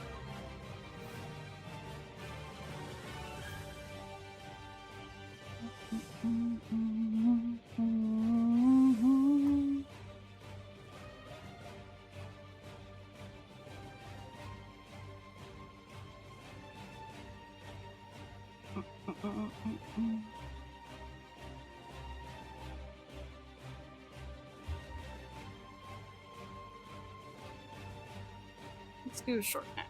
Let's do a short nap.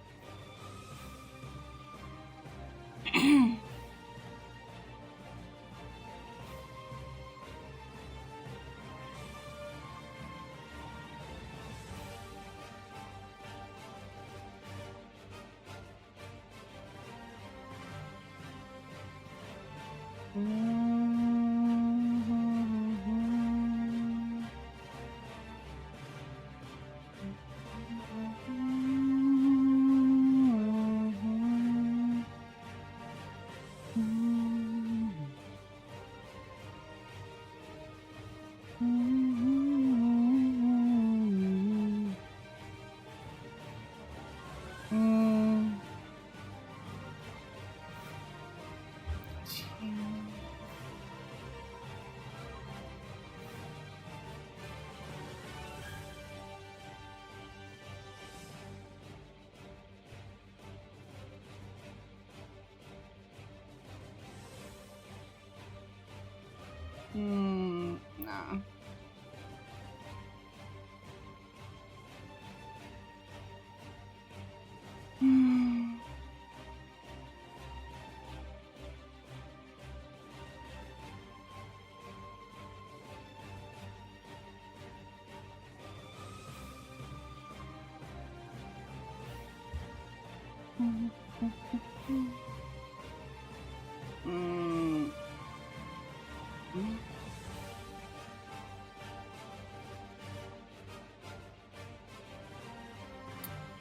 Nah.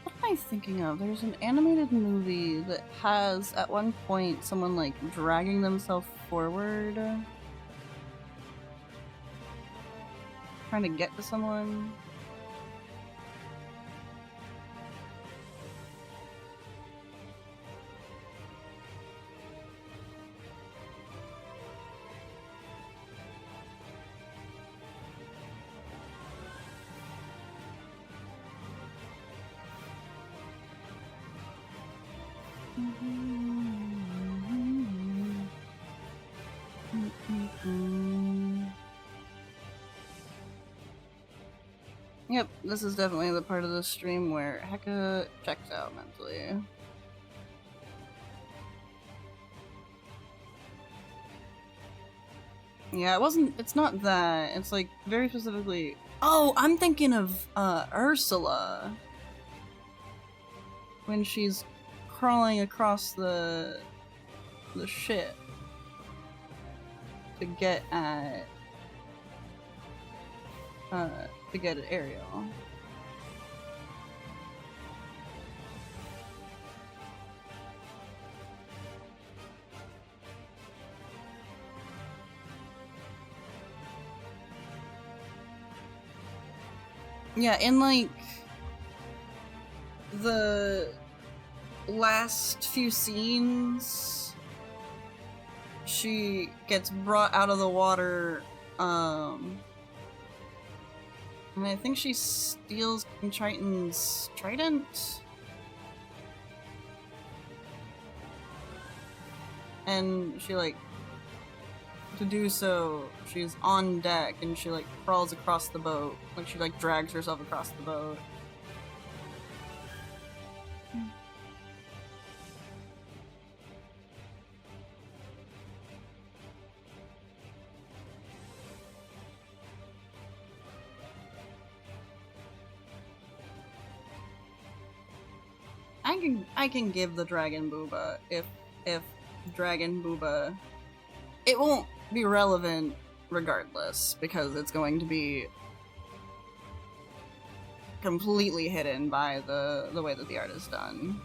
What am I thinking of? There's an animated movie that has, at one point, someone like dragging themselves forward, trying to get to someone. Yep, this is definitely the part of the stream where Heka checks out mentally. Yeah, it's not that. It's like very specifically. Oh, I'm thinking of Ursula. When she's crawling across the ship to get at Ariel. Yeah, in like the last few scenes, she gets brought out of the water, and I think she steals King Triton's trident? And she, like, to do so, she's on deck and she, like, crawls across the boat. Like, she, like, drags herself across the boat. I can give the Dragon Booba if Dragon Booba, it won't be relevant regardless because it's going to be completely hidden by the way that the art is done.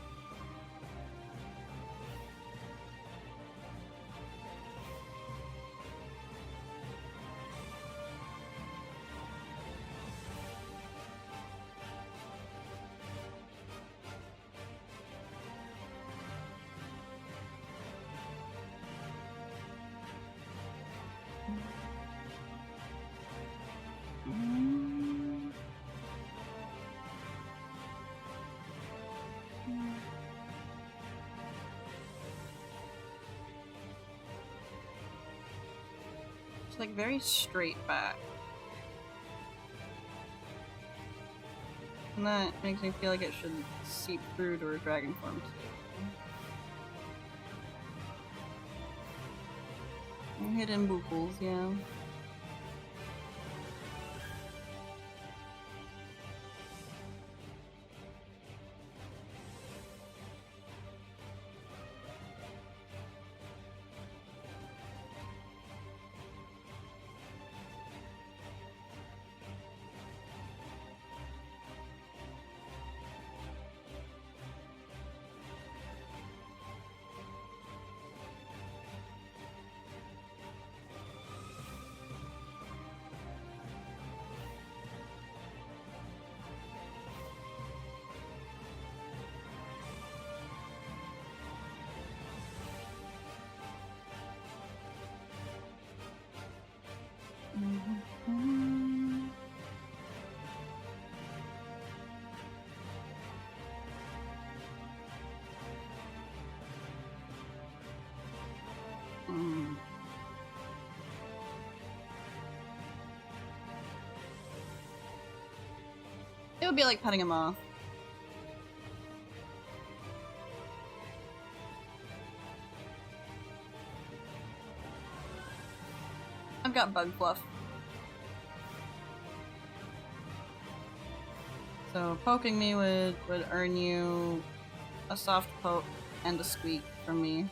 It's like very straight back. And that makes me feel like it should seep through to her dragon form too. Hidden booples, yeah. would be like petting him off. I've got bug fluff. So poking me would earn you a soft poke and a squeak from me.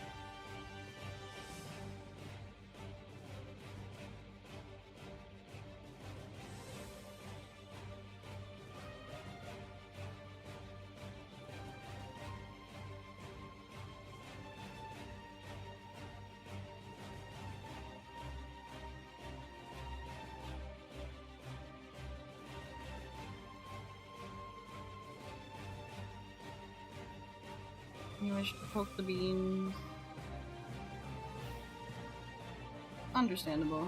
You wish to poke the beans. Understandable.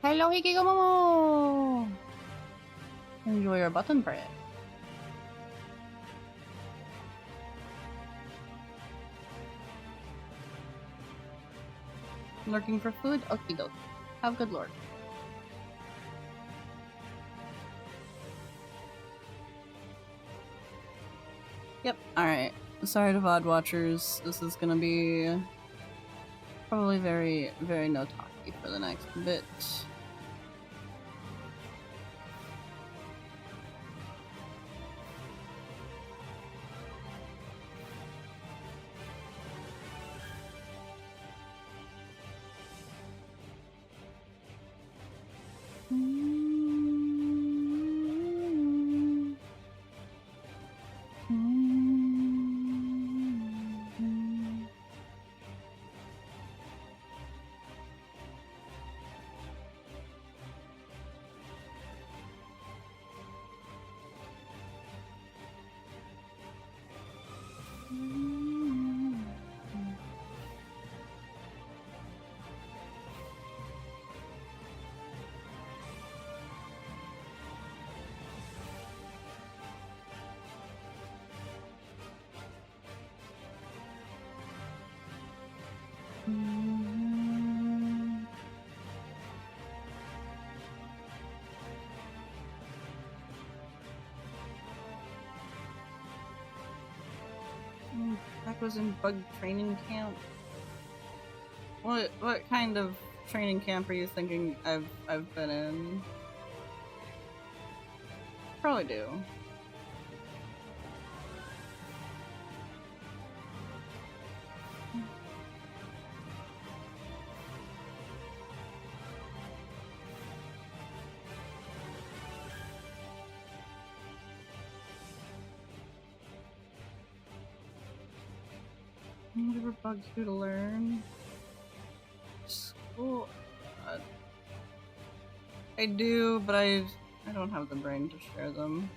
Hello, Hikigomomo! Enjoy your button bread. Lurking for food? Okie dokie. Have good lord. Yep, alright. Sorry to VOD watchers. This is gonna be probably very, very no talky for the next bit. That was in bug training camp. What kind of training camp are you thinking I've been in? Probably do. Whatever bugs you to learn. School. I do, but I don't have the brain to share them.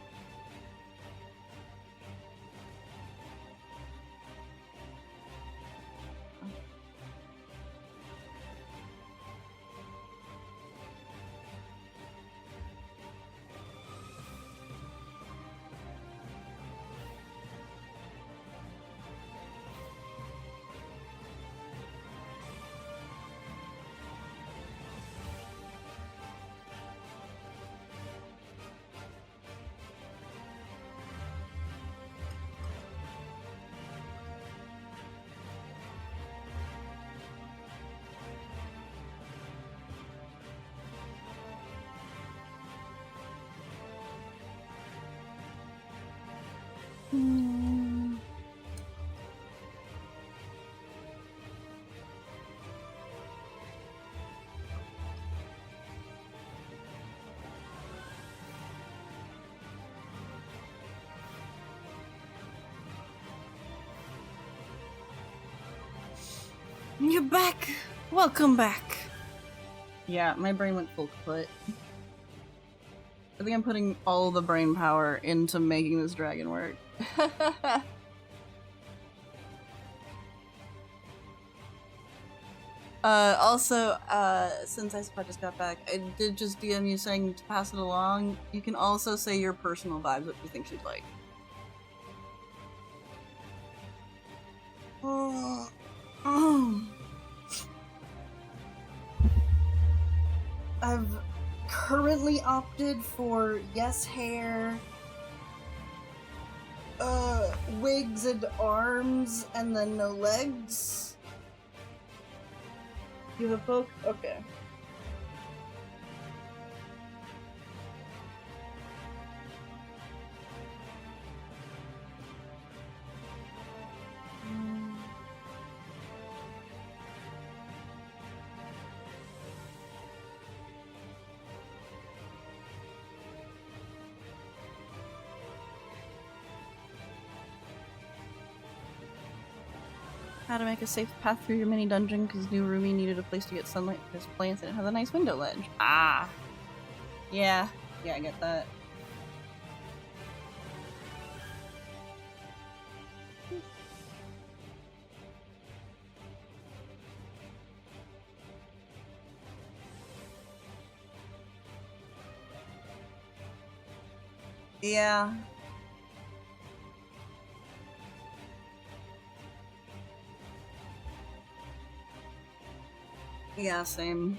You're back! Welcome back! Yeah, my brain went full kaput. I think I'm putting all the brain power into making this dragon work. Also, since Icepod just got back, I did just DM you saying to pass it along. You can also say your personal vibes, what you think she'd like. I've currently opted for yes hair, wigs and arms, and then no legs. You have both? Okay. How to make a safe path through your mini dungeon because new roomie needed a place to get sunlight for his plants and it has a nice window ledge. Ah. Yeah. Yeah, I get that. Yeah. Yeah, same.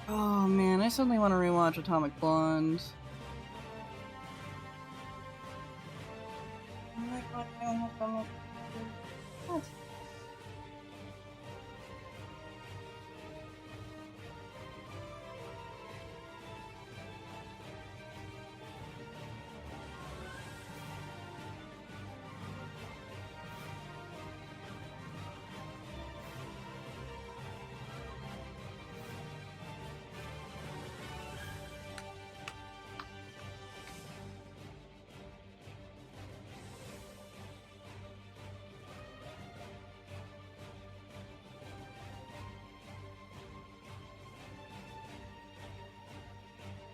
Oh man, I suddenly want to rewatch Atomic Blonde. Oh my god, I don't have Atomic Blonde. What?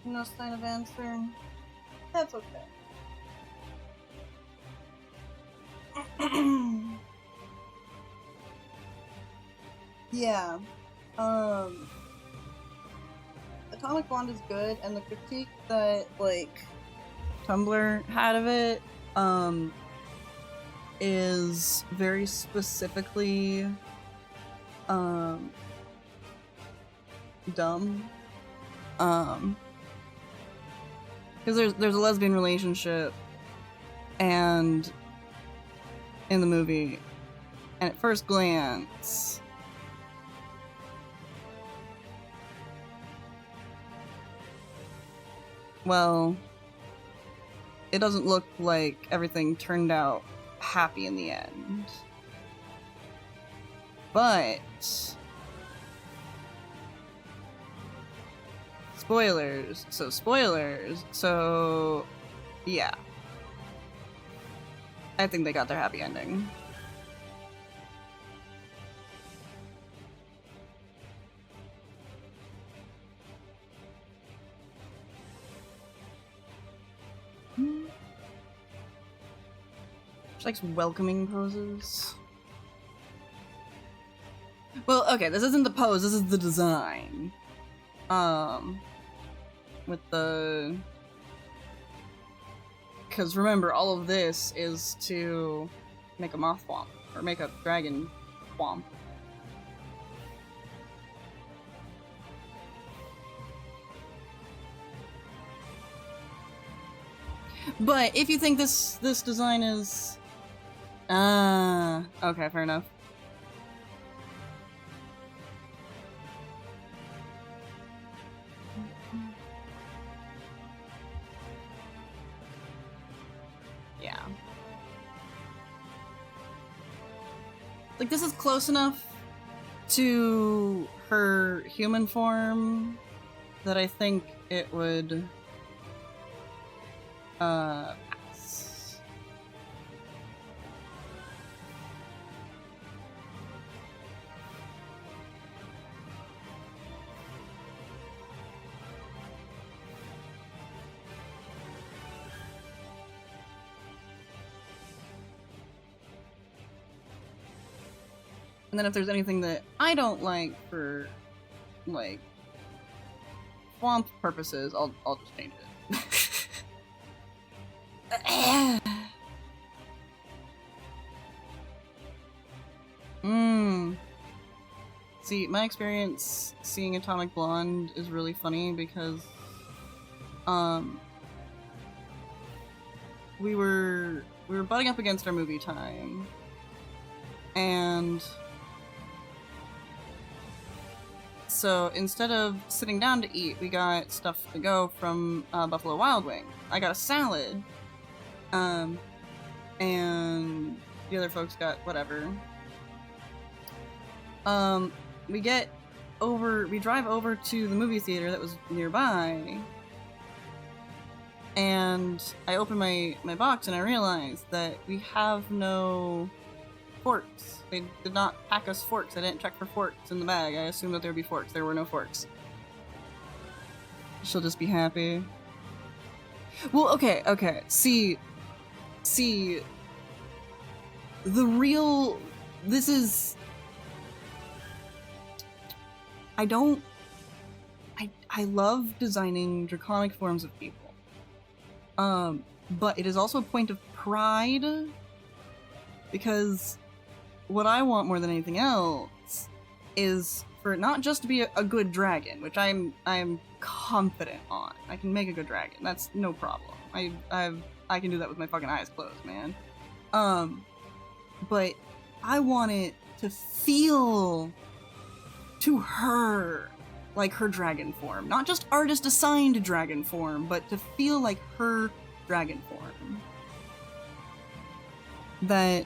No sign of answer. That's okay. Yeah. Atomic Blonde is good, and the critique that, like, Tumblr had of it, is very specifically, dumb. Because there's a lesbian relationship, and in the movie, and at first glance, well, it doesn't look like everything turned out happy in the end. But spoilers. So yeah. I think they got their happy ending. She likes welcoming poses. Well, okay, this isn't the pose, this is the design. With the Because remember, all of this is to make a moth swamp, or make a dragon swamp. But if you think this design is... okay, fair enough. Yeah. Like, this is close enough to her human form that I think it would pass. And then if there's anything that I don't like for, like, swamp purposes, I'll just change it. See, my experience seeing Atomic Blonde is really funny because, we were butting up against our movie time, and so instead of sitting down to eat, we got stuff to go from Buffalo Wild Wing. I got a salad, and the other folks got whatever. We drive over to the movie theater that was nearby, and I open my box and I realized that we have no forks. They did not pack us forks. I didn't check for forks in the bag. I assumed that there would be forks. There were no forks. She'll just be happy. Well, okay. See, the real... This is... I love designing draconic forms of people. But it is also a point of pride, because what I want more than anything else is for it not just to be a good dragon, which I'm confident on. I can make a good dragon. That's no problem. I can do that with my fucking eyes closed, man. But I want it to feel to her like her dragon form. Not just artist assigned dragon form, but to feel like her dragon form. That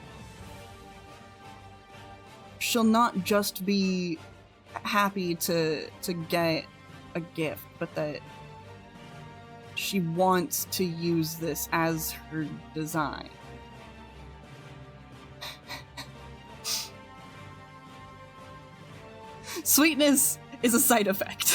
she'll not just be happy to get a gift, but that she wants to use this as her design. Sweetness is a side effect.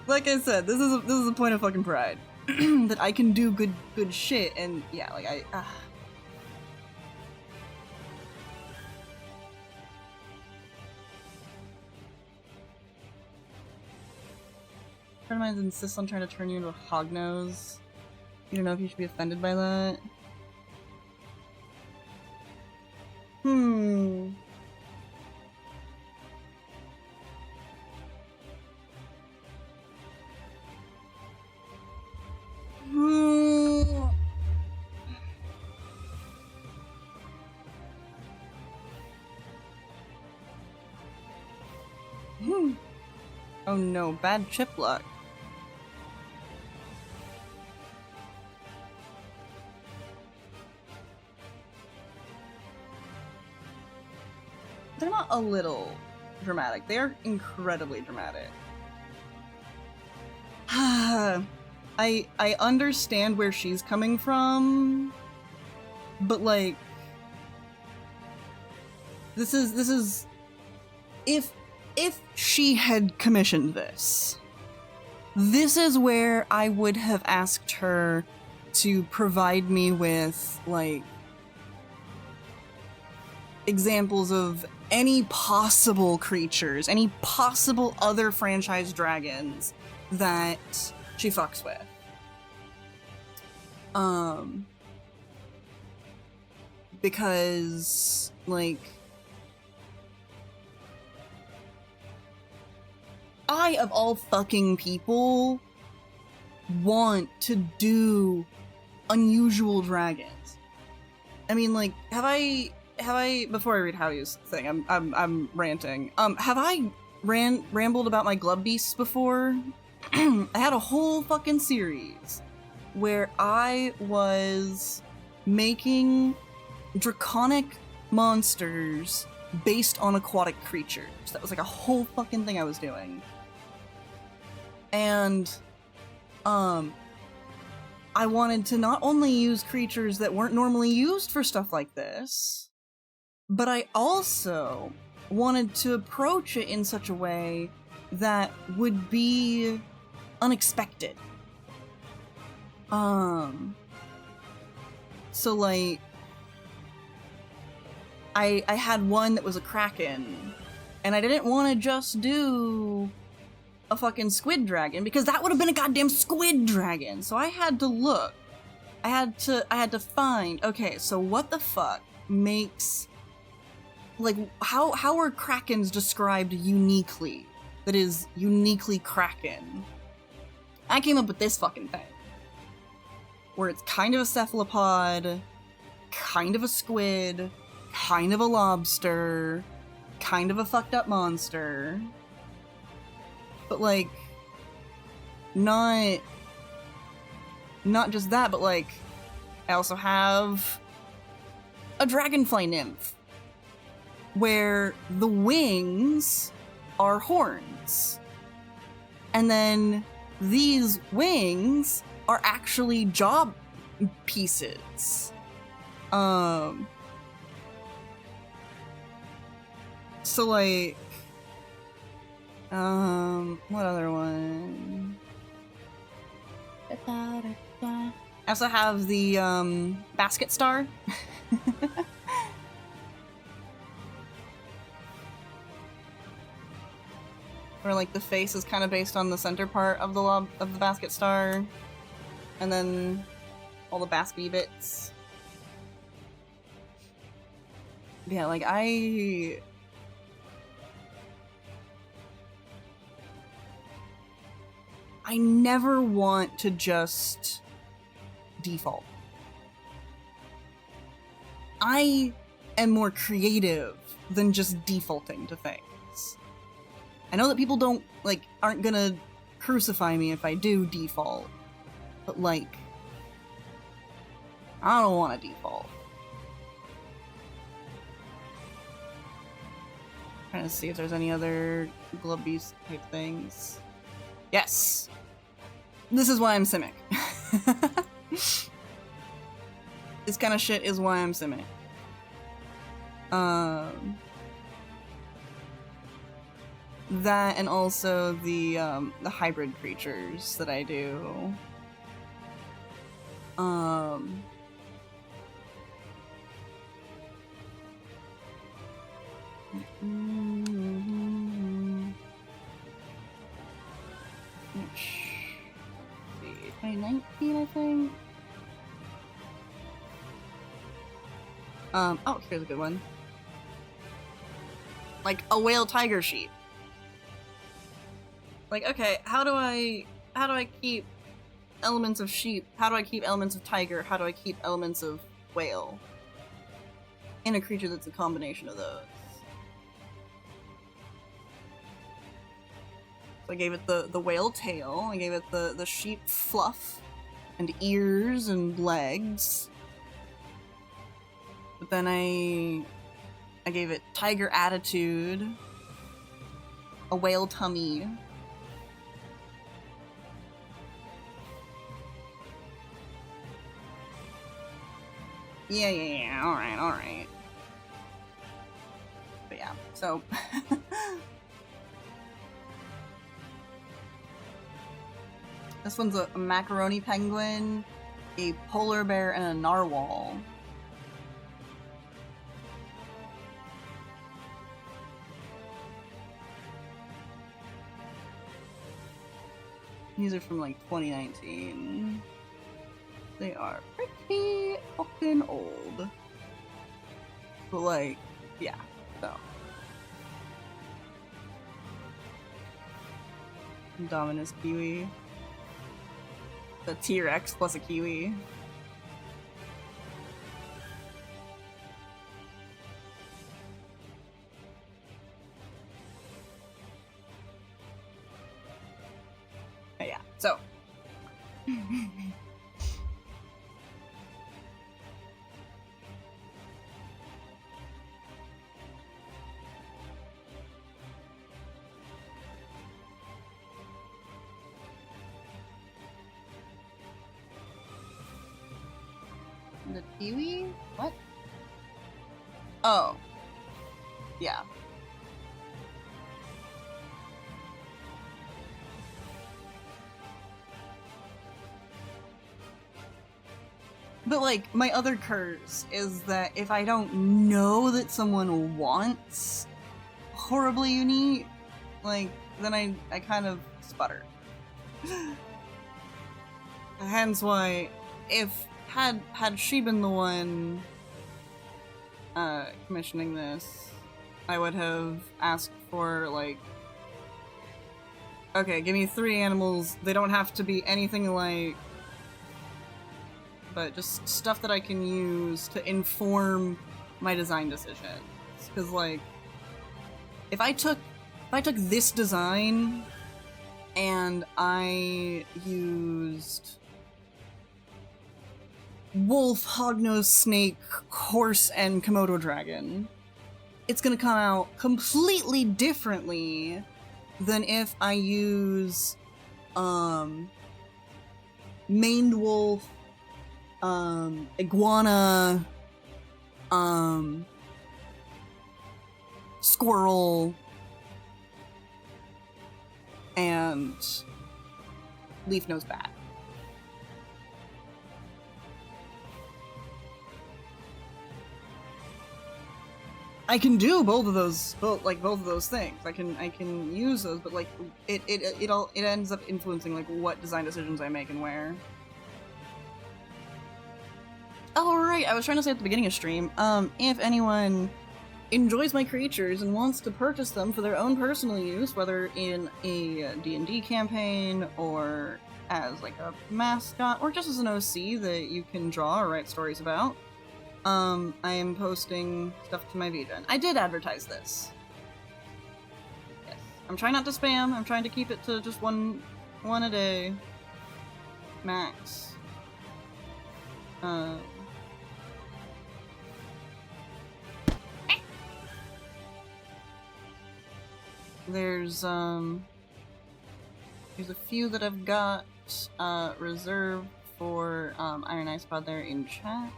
Like I said, this is a point of fucking pride that I can do good shit, and yeah, like a friend of mine insists on trying to turn you into a hognose. You don't know if you should be offended by that. Oh no, bad chip luck. They're not a little dramatic. They are incredibly dramatic. I understand where she's coming from, but like, this is if she had commissioned this is where I would have asked her to provide me with like examples of any possible creatures, any possible other franchise dragons that she fucks with. Because, like, I, of all fucking people, want to do unusual dragons. I mean, like, have I, before I read Howdy's thing, I'm ranting. Have I rambled about my glub beasts before? I had a whole fucking series where I was making draconic monsters based on aquatic creatures. That was like a whole fucking thing I was doing. And, I wanted to not only use creatures that weren't normally used for stuff like this, but I also wanted to approach it in such a way that would be unexpected. So like, I had one that was a kraken, and I didn't want to just do a fucking squid dragon, because that would have been a goddamn squid dragon. So I had to look. I had to find, okay, so what the fuck makes, like, how are krakens described uniquely, that is uniquely kraken? I came up with this fucking thing, where it's kind of a cephalopod, kind of a squid, kind of a lobster, kind of a fucked up monster. But, like, not just that, but, like, I also have a dragonfly nymph, where the wings are horns. And then these wings are actually jaw pieces. So, like, what other one? I also have the, basket star. Where, like, the face is kind of based on the center part of the basket star. And then all the baskety bits. Yeah, like, I never want to just default. I am more creative than just defaulting to things. I know that people aren't gonna crucify me if I do default, but, like, I don't want to default. Trying to see if there's any other glub beast type things. Yes! This is why I'm Simic. This kind of shit is why I'm Simic. That and also the hybrid creatures that I do. Which, 2019, I think. Oh, here's a good one. Like a whale tiger sheep. Like, okay, how do I keep elements of sheep? How do I keep elements of tiger? How do I keep elements of whale in a creature that's a combination of those? So I gave it the whale tail, I gave it the sheep fluff, and ears and legs. But then I gave it tiger attitude, a whale tummy. Yeah, alright. But yeah, so... This one's a macaroni penguin, a polar bear, and a narwhal. These are from like 2019. They are pretty fucking old. But like, yeah, so. Dominus Kiwi. The T-Rex plus a Kiwi. But yeah, so. The Kiwi? What? Oh. Yeah. But like, my other curse is that if I don't know that someone wants horribly unique, like, then I kind of sputter. Hence why, if had she been the one commissioning this, I would have asked for, like, okay, give me 3 animals. They don't have to be anything like, but just stuff that I can use to inform my design decisions. Because, like, if I took this design and I used wolf, hognose, snake, horse, and Komodo dragon, it's gonna come out completely differently than if I use maned wolf, iguana, squirrel, and leaf-nosed bat. I can do both of those things. I can use those, but like it ends up influencing like what design decisions I make and where. Oh right, I was trying to say at the beginning of stream, if anyone enjoys my creatures and wants to purchase them for their own personal use, whether in a D&D campaign or as like a mascot or just as an OC that you can draw or write stories about, I am posting stuff to my VJen. I did advertise this. Yes. I'm trying not to spam. I'm trying to keep it to just one a day. Max. There's a few that I've got reserved for Iron Ice Pod there in chat.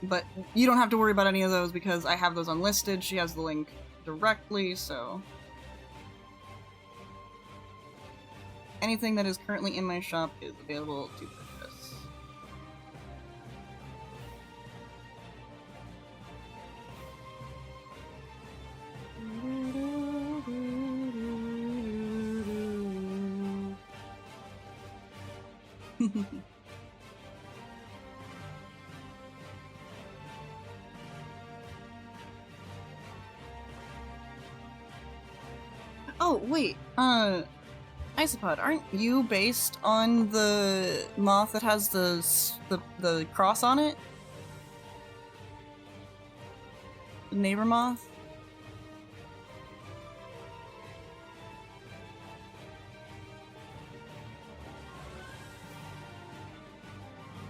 But you don't have to worry about any of those because I have those unlisted. She has the link directly, so anything that is currently in my shop is available to purchase. Oh, wait, Isopod, aren't you based on the moth that has the cross on it? The neighbor moth?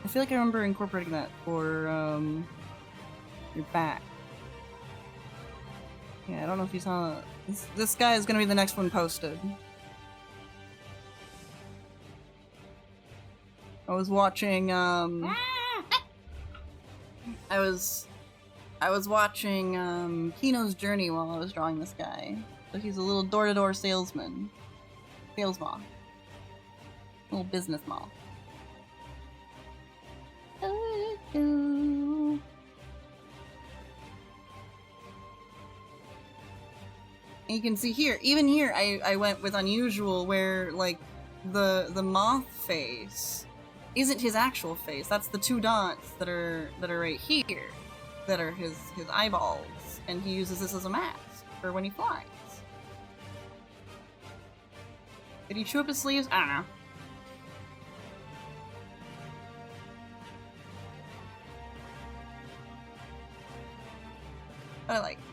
I feel like I remember incorporating that for, your back. Yeah, I don't know if you saw... This guy is gonna be the next one posted. I was watching, I was watching, Kino's journey while I was drawing this guy. So he's a little door-to-door salesman. Sales moth. Little business moth. And you can see here, even here, I went with unusual, where like the moth face isn't his actual face. That's the two dots that are right here, that are his eyeballs, and he uses this as a mask for when he flies. Did he chew up his sleeves? I don't know. But I like him.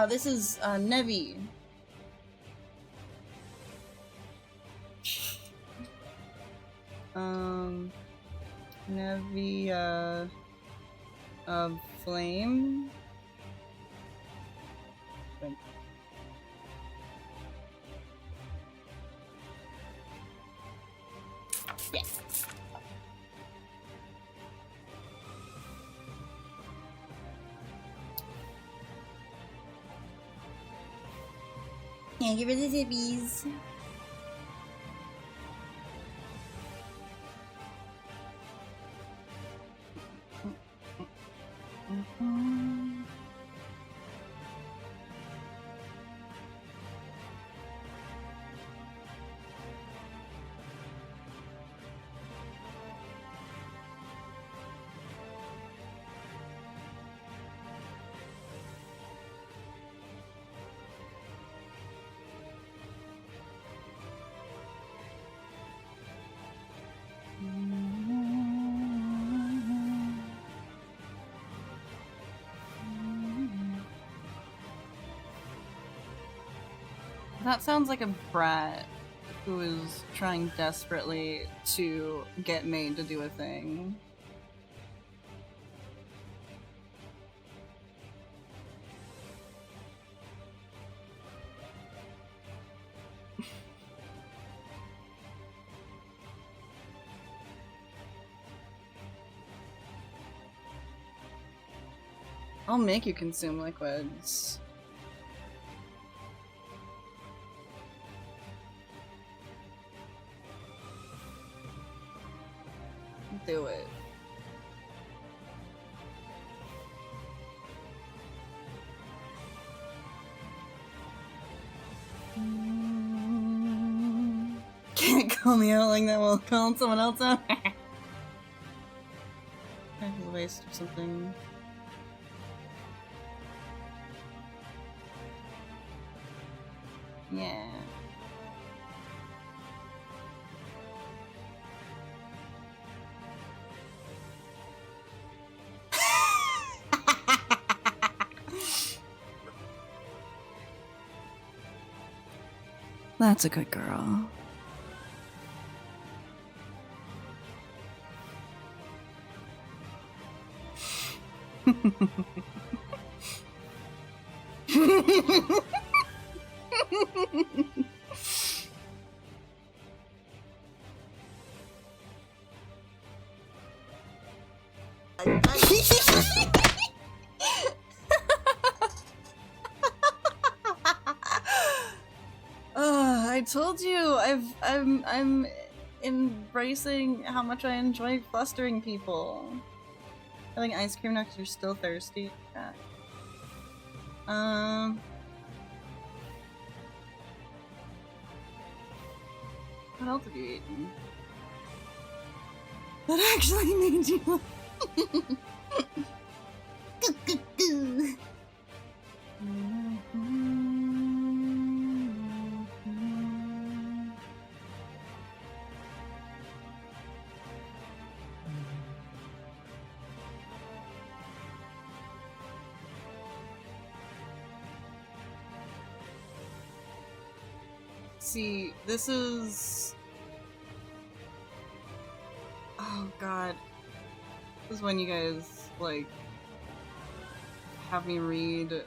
This is Nevi. Nevi of Flame. Yes. Yeah, give her the zippies. That sounds like a brat who is trying desperately to get made to do a thing. I'll make you consume liquids. Do it. Can't call me out like that while calling someone else out. That's a waste or something. Yeah. That's a good girl. I told you, I'm embracing how much I enjoy flustering people. Having ice cream next, you're still thirsty. Yeah. What else have you eaten? That actually made you. See, this is... Oh god. This is when you guys, like, have me read,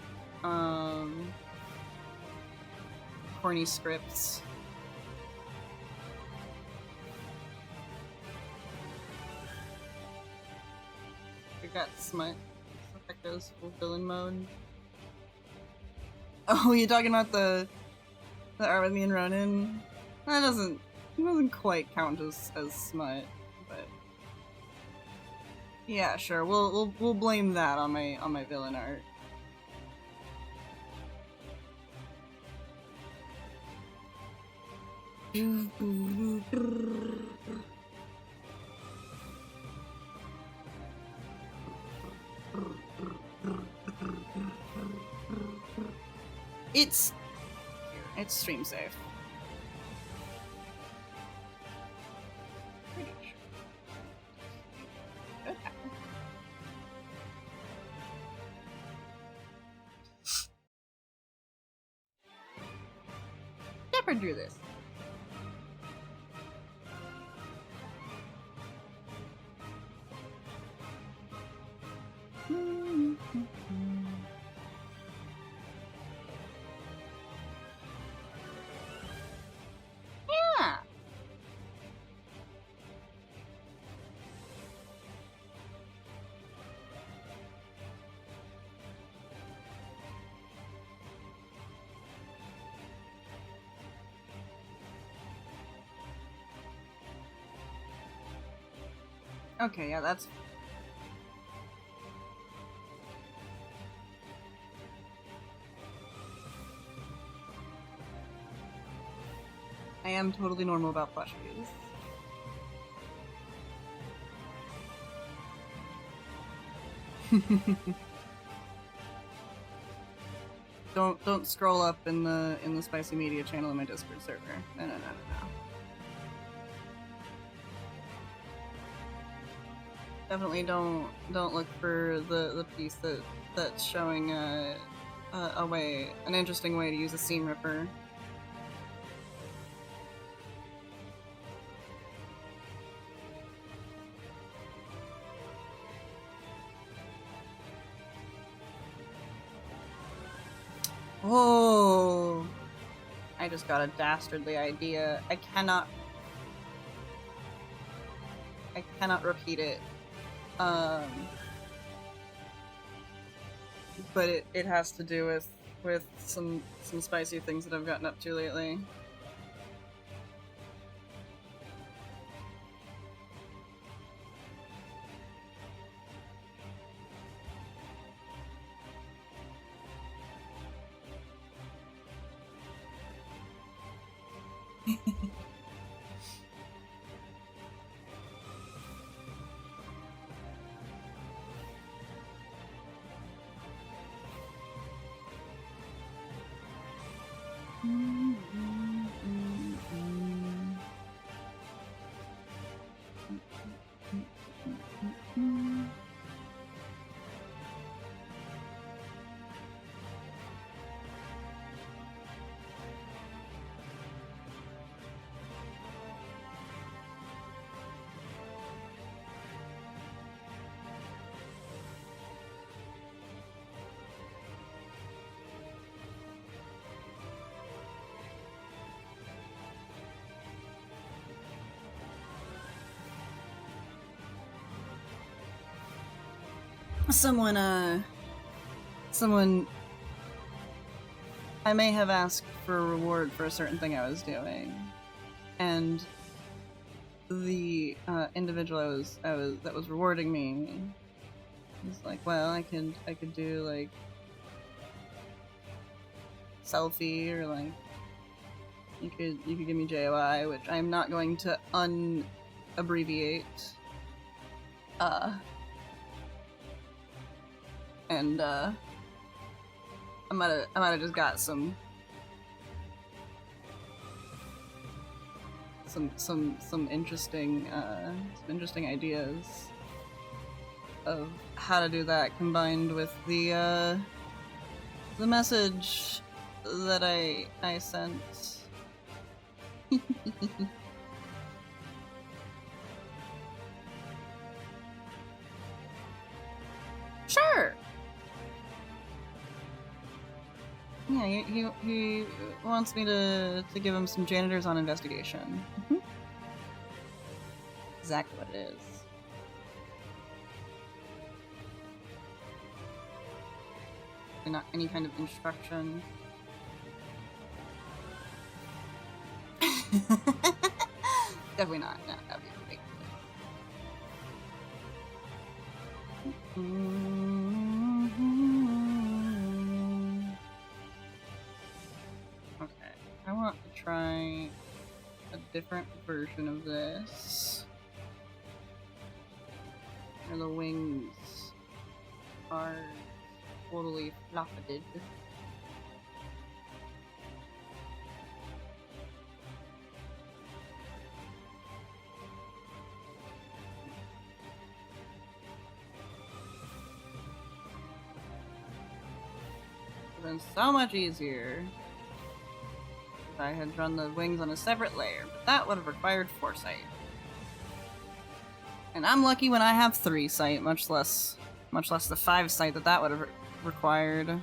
corny scripts. We got smut. That goes full villain mode. Oh, you're talking about the art with me and Ronan? That doesn't quite count as smut, but yeah, sure. We'll blame that on my villain art. It's stream safe. Never drew this. Yeah. Okay, yeah, that's... I am totally normal about plushies. Don't scroll up in the spicy media channel in my Discord server. No. Definitely don't look for the piece that's showing an interesting way to use a seam ripper. Oh, I just got a dastardly idea. I cannot repeat it. But it has to do with some spicy things that I've gotten up to lately. Someone I may have asked for a reward for a certain thing I was doing, and the individual that was rewarding me was like, well, I could do like selfie, or like you could give me JOI, which I'm not going to unabbreviate. And I might have just got some interesting ideas of how to do that, combined with the message that I sent. Sure. Yeah, he wants me to give him some janitors on investigation. Exactly what it is. Not any kind of instruction. Definitely not. No, that'd be ridiculous. Okay, I want to try a different version of this. Where the wings are totally floppeted. It would have been so much easier if I had drawn the wings on a separate layer, but that would have required foresight. And I'm lucky when I have 3 sight, much less the 5 sight that would have required.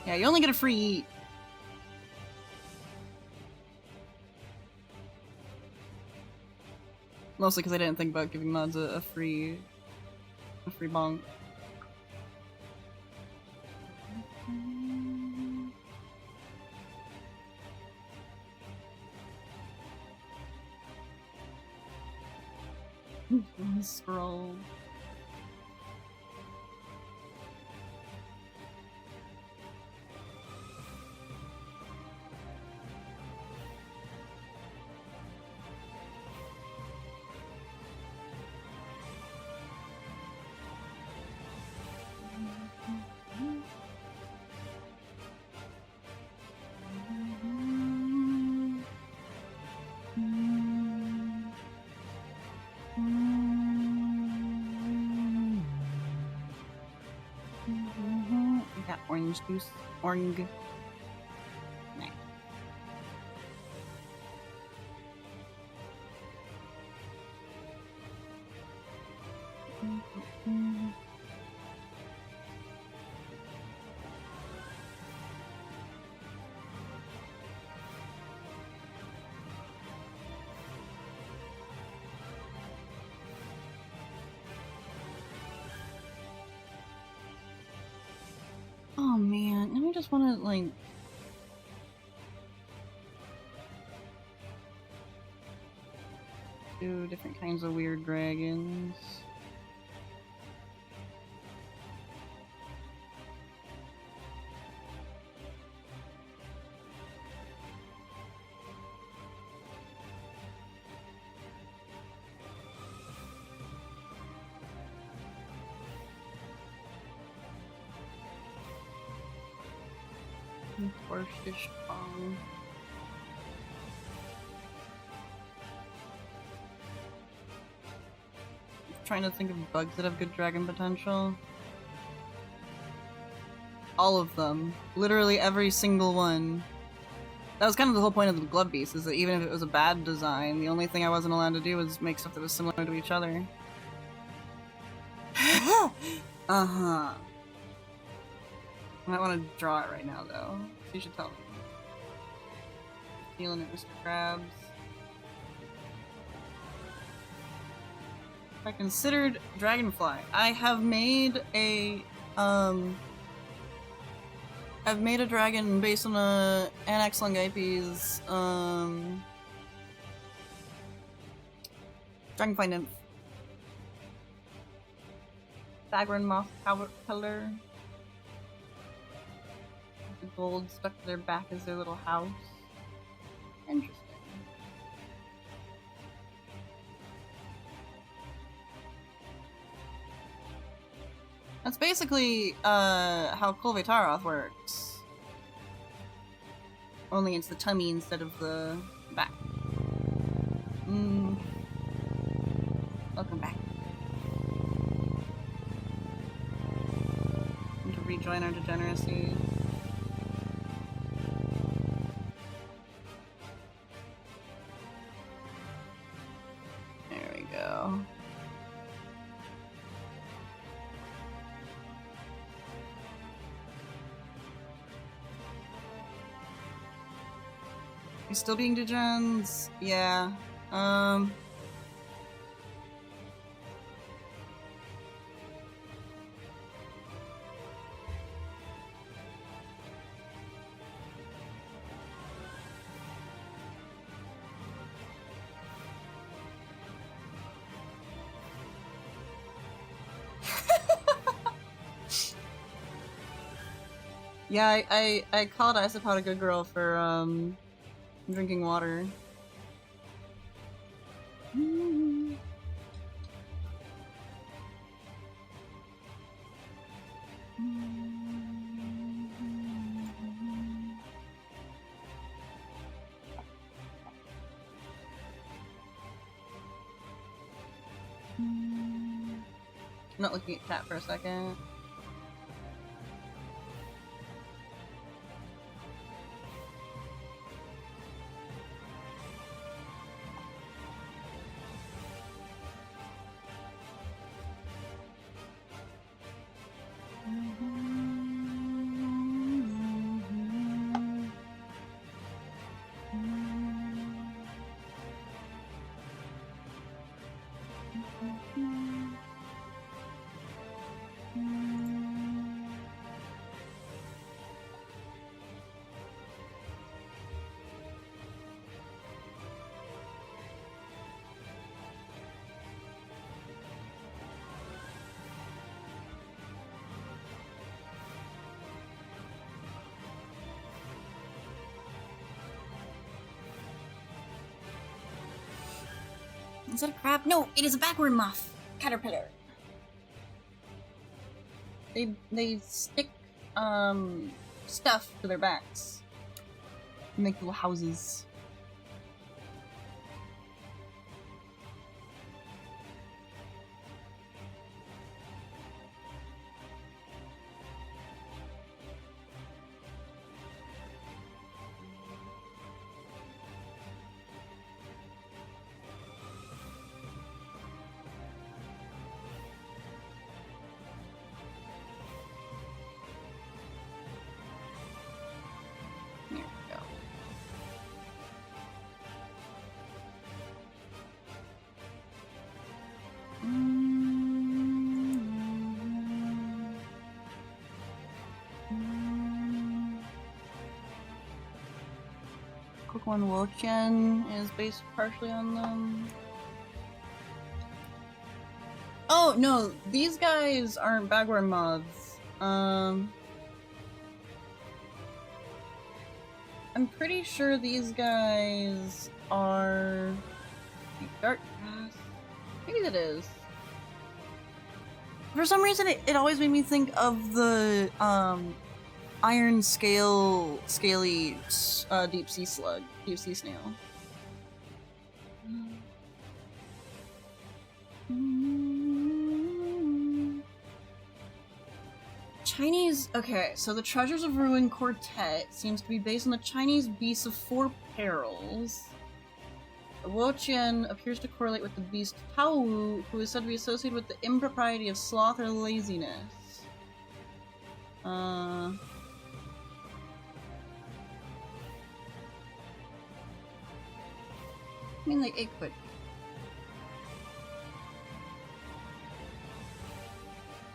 Yeah, you only get a free eat. Mostly because I didn't think about giving mods a free bonk. Scroll. Got orange juice. Orange. Nice. Oh man, now I just want to like do different kinds of weird dragons. Horse-ish pong. Trying to think of bugs that have good dragon potential. All of them. Literally every single one. That was kind of the whole point of the glove beast, is that even if it was a bad design, the only thing I wasn't allowed to do was make stuff that was similar to each other. Uh-huh. I might want to draw it right now, though. So you should tell me. Feeling it, Mr. Krabs. I considered Dragonfly. I have made a, I've made a dragon based on a Anax Langaipe's, Dragonfly Nymph. Bagran Moth Caterpillar. The gold stuck to their back as their little house. Interesting. That's basically how Kolvetaroth works. Only it's the tummy instead of the back. Welcome back. And to rejoin our degeneracy. There we go. You still being degens? Yeah. Yeah, I called Isopod a good girl for drinking water. I'm not looking at chat for a second. Is that a crab? No, it is a backward moth. Caterpillar. They stick stuff to their backs. Make little houses. There we go. Quick one, Wochen is based partially on them. Oh no, these guys aren't bagworm moths. I'm pretty sure these guys are dark grass. Maybe that is. For some reason, it always made me think of the iron scaly deep sea slug, deep sea snail. Chinese. Okay, so the Treasures of Ruin Quartet seems to be based on the Chinese beasts of four perils. Wochen appears to correlate with the beast Tao Wu, who is said to be associated with the impropriety of sloth or laziness. I mean, like, it could.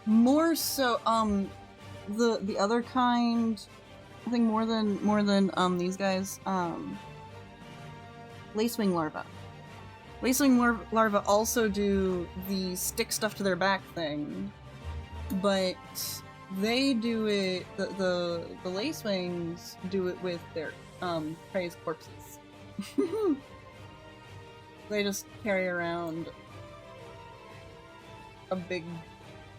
More so, the other kind, I think more than these guys, lacewing larvae. Lacewing larvae also do the stick stuff to their back thing, but they do it, the lacewings do it with their prey's corpses. They just carry around a big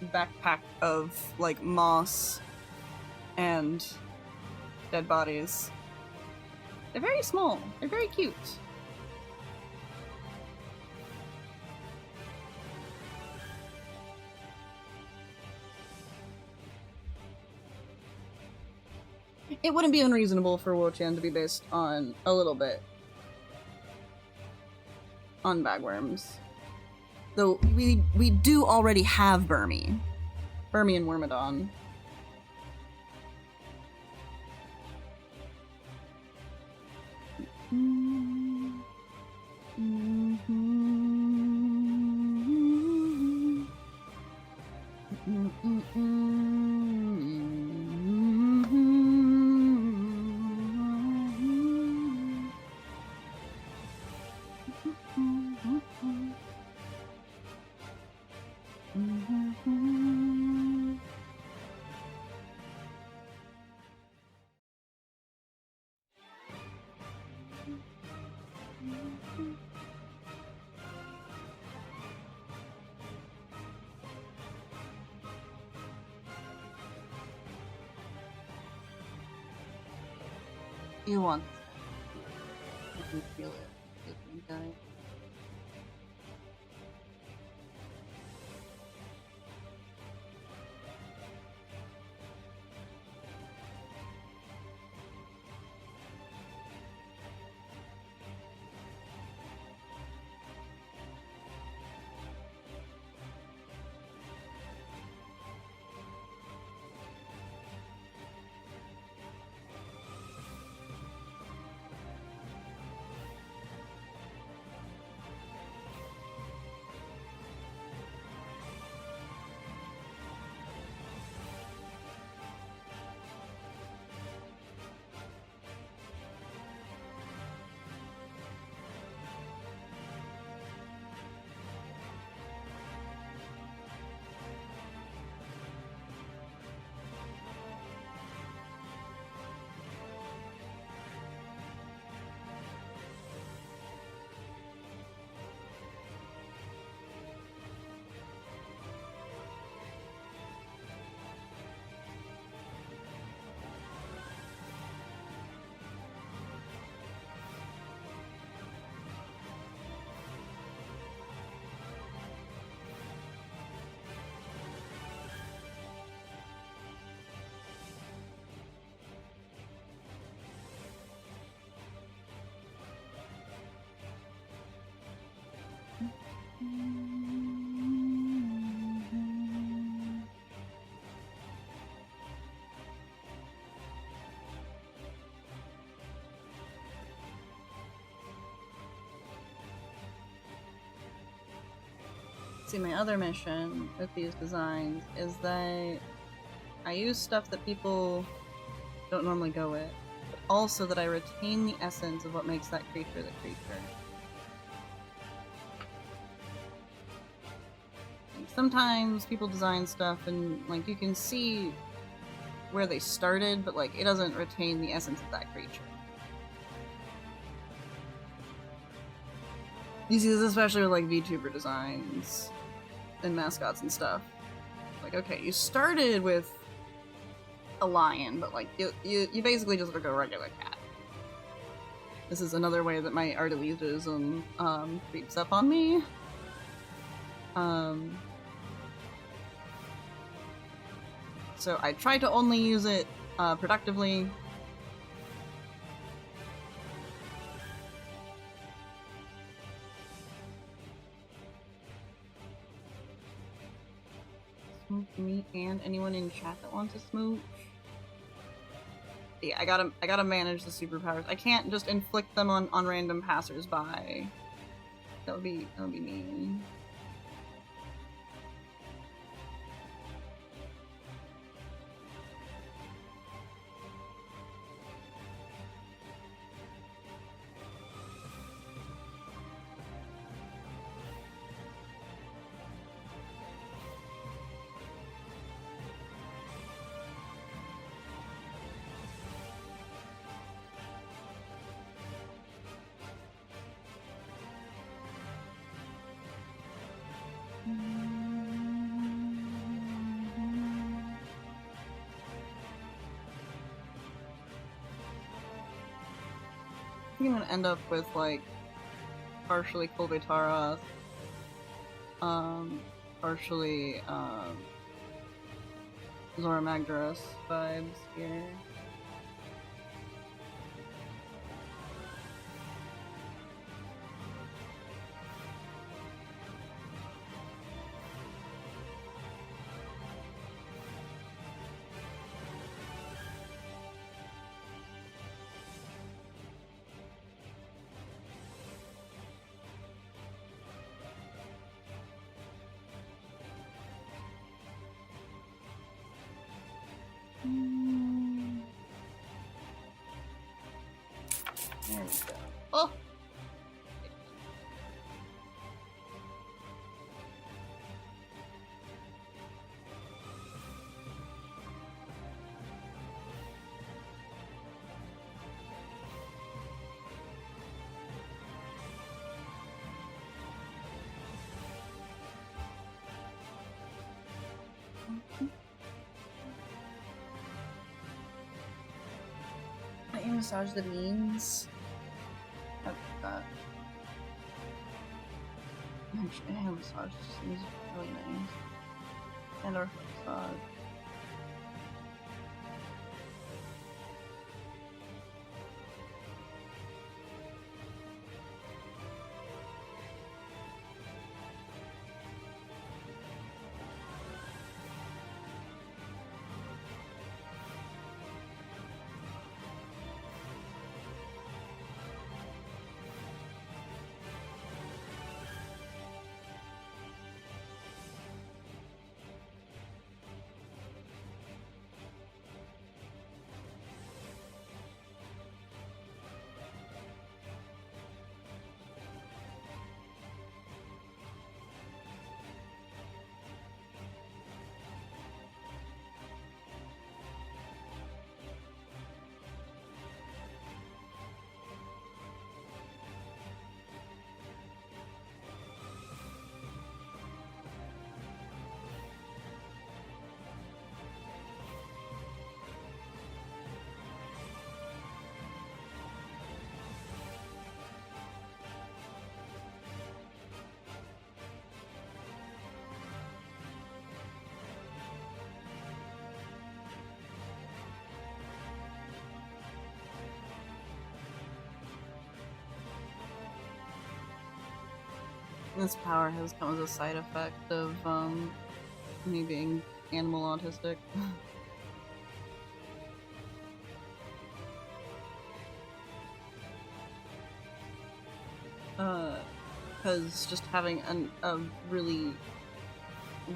backpack of like moss and dead bodies. They're very small. They're very cute. It wouldn't be unreasonable for Wo-Chan to be based on a little bit on bagworms. Though we do already have Burmy. Burmy and Wormadon. You want this. I can feel it. I think I... See, my other mission with these designs is that I use stuff that people don't normally go with, but also that I retain the essence of what makes that creature the creature. Like, sometimes people design stuff and like you can see where they started, but like it doesn't retain the essence of that creature. You see this especially with like VTuber designs and mascots and stuff. Like, okay, you started with a lion, but like you basically just look like a regular cat. This is another way that my artilegism creeps up on me. So I try to only use it productively. Smooch me and anyone in chat that wants a smooch. Yeah, I gotta manage the superpowers. I can't just inflict them on random passersby. That would be mean. think I'm gonna end up with like partially Kolvetara, partially Zora Magdaros vibes here. There we go. Oh! Let you massage the beans. How about that? Actually, hand massage seems really nice. And our massage. This power has come as a side effect of me being animal autistic. Because just having a really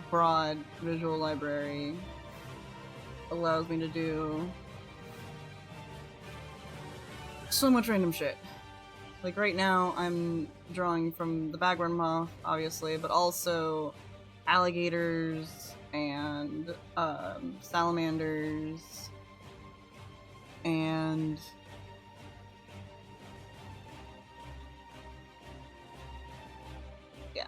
broad visual library allows me to do so much random shit. Like right now, I'm drawing from the bagworm moth, obviously, but also alligators and salamanders and yeah.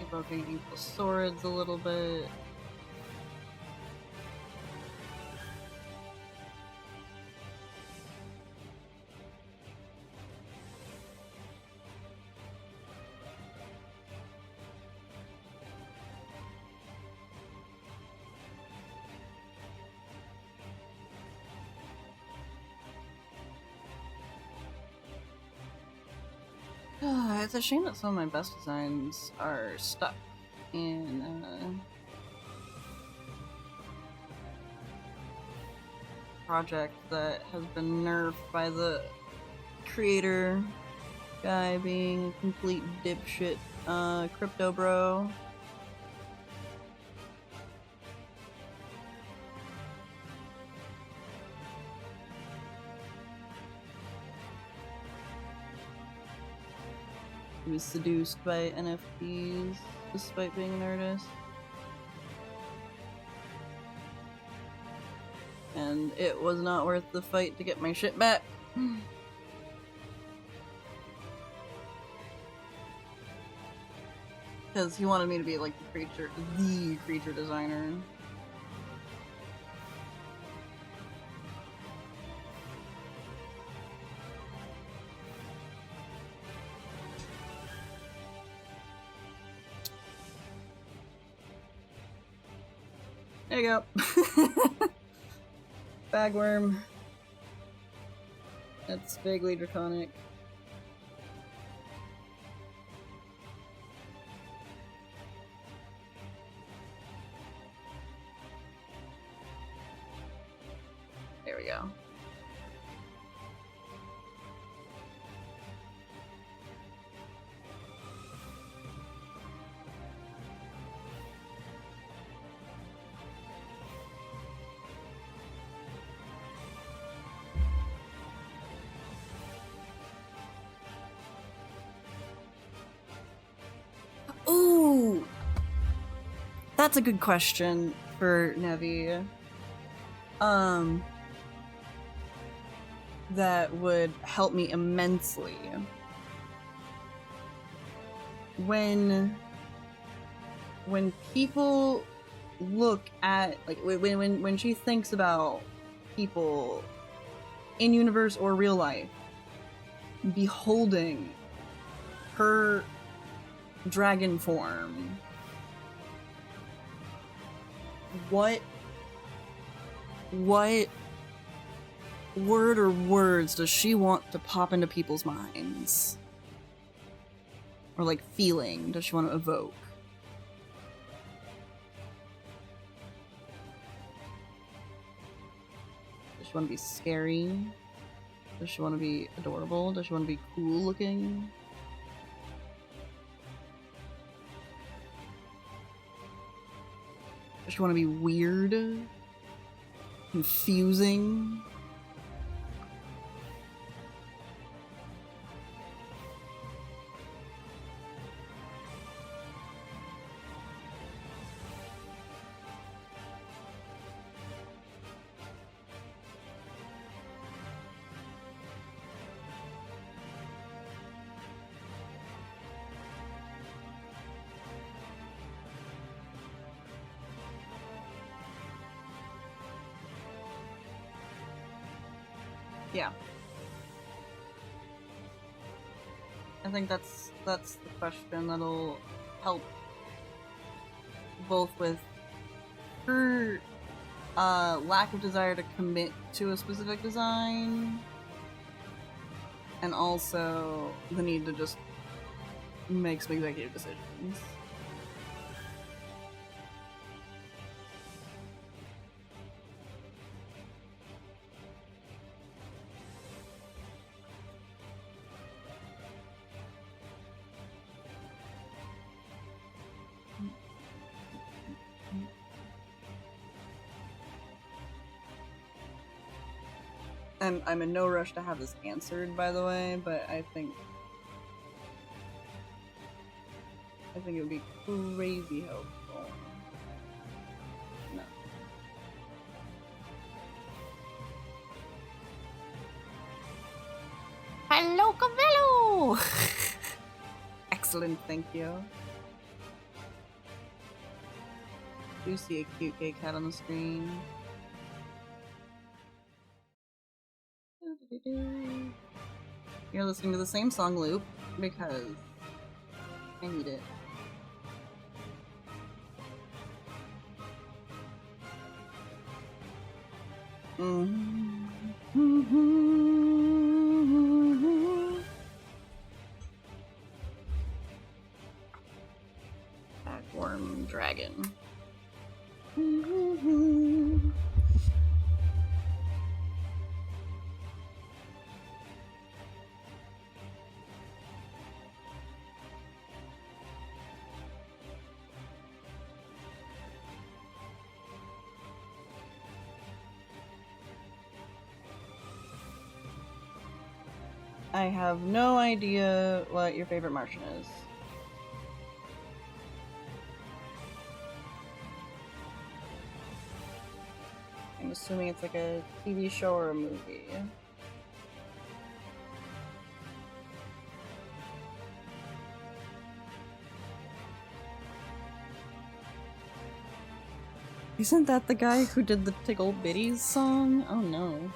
evoking ankle swords a little bit. It's a shame that some of my best designs are stuck in project that has been nerfed by the creator guy being a complete dipshit crypto bro. He was seduced by NFTs despite being an artist. And it was not worth the fight to get my shit back. Because he wanted me to be like the creature designer. There you go. Bagworm. That's vaguely draconic. There we go. Ooh! That's a good question for Nevi. That would help me immensely. When people look at, like, when she thinks about people in universe or real life beholding her dragon form, what word or words does she want to pop into people's minds? Or like feeling does she want to evoke? Does she want to be scary? Does she want to be adorable? Does she want to be cool looking? Does she want to be weird? Confusing? Yeah. I think that's the question that'll help both with her lack of desire to commit to a specific design and also the need to just make some executive decisions. And I'm in no rush to have this answered, by the way, but I think it would be crazy helpful. No. Hello, Cavello! Excellent, thank you. do see a cute gay cat on the screen. You're listening to the same song loop because I need it. Bagworm dragon. I have no idea what your favorite Martian is. I'm assuming it's like a TV show or a movie. Isn't that the guy who did the Tickle Bitties song? Oh no.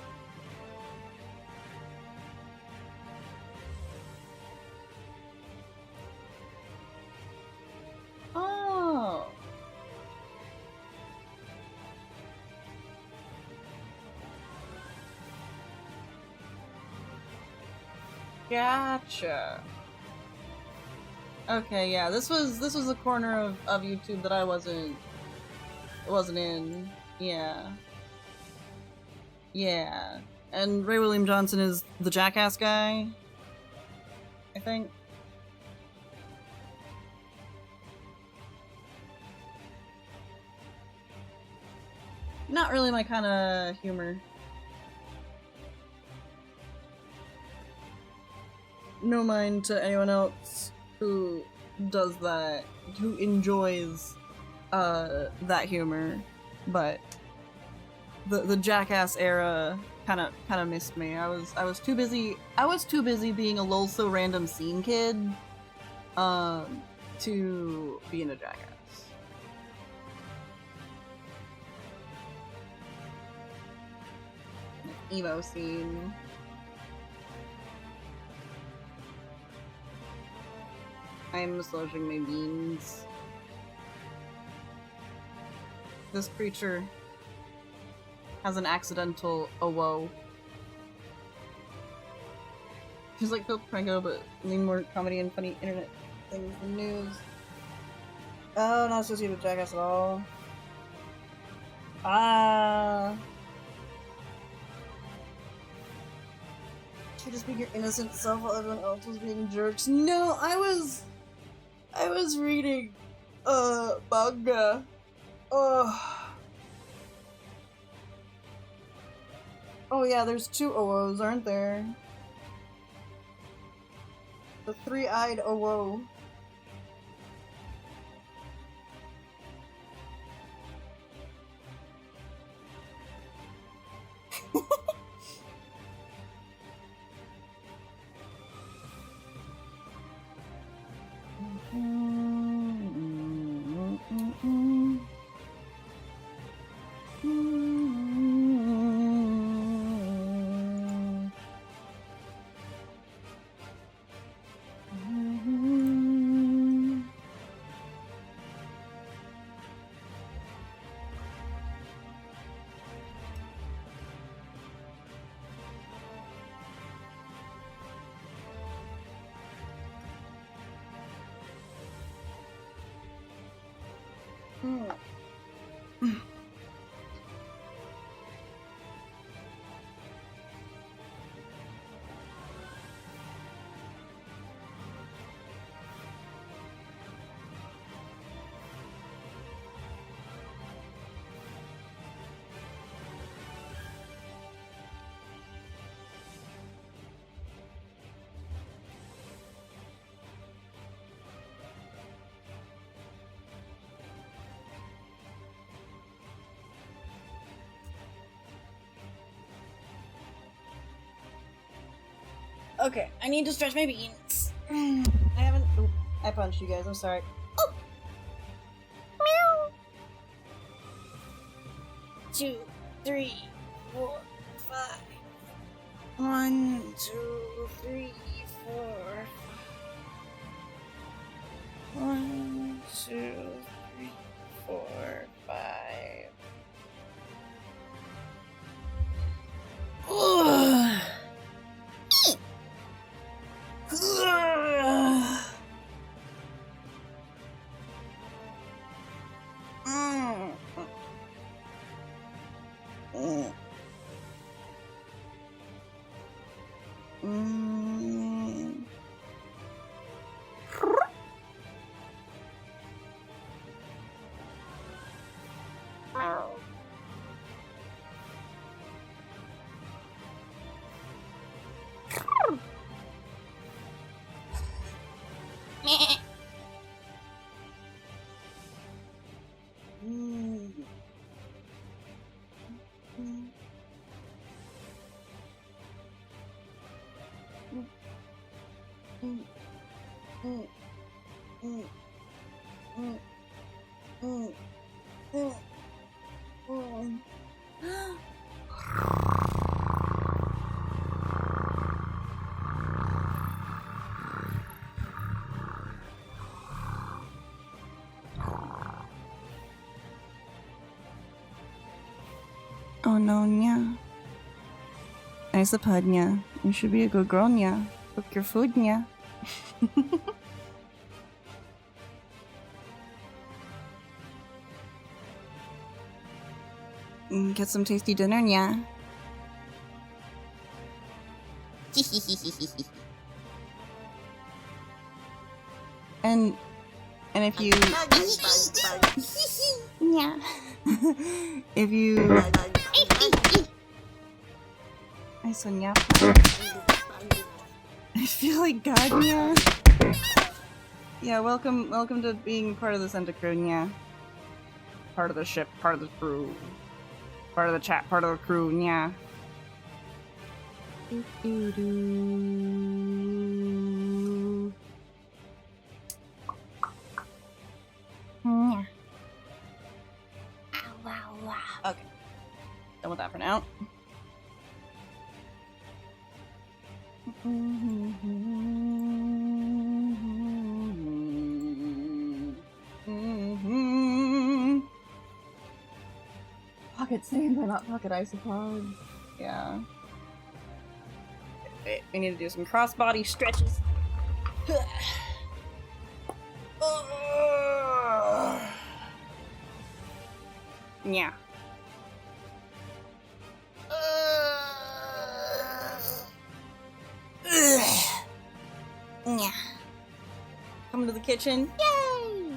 Oh. Gotcha. Okay, yeah, this was a corner of YouTube that I wasn't in. Yeah. Yeah. And Ray William Johnson is the Jackass guy, I think. Not really my kind of humor. No mind to anyone else who does that, who enjoys that humor, but the Jackass era kind of missed me. I was too busy being a lol so random scene kid to be into Jackass. Emo scene. I'm massaging my beans. This creature has an accidental whoa. He's like Phil Prango, but need more comedy and funny internet things and news. Oh, not associated with Jackass at all. Ah. You just being your innocent self while everyone else was being jerks. No, I was reading manga. Oh yeah, there's two OOs, aren't there? The three-eyed OO. Okay, I need to stretch my beans. I haven't. Oh, I punched you guys. I'm sorry. Oh. 2, 3, 4, 5. 1, 2, 3, 4. 1, 2, 3, 4, 5. Ugh. Meh. Oh no, Nya. Isopod, Nya. You should be a good girl, Nya. Cook your food, Nya. Get some tasty dinner, Nya. And if you Yeah. if you I Sonia. I feel like God, Nya. Yeah, welcome to being part of the Santa crew, Nya. Part of the ship, part of the crew. Part of the chat, part of the crew, Nya. Yeah. Ow, wow, wow. Okay. Done with that for now. Pocket sand, but not pocket isopods. Yeah. Okay, we need to do some crossbody stretches. Yeah. Yeah. Come to the kitchen. Yay!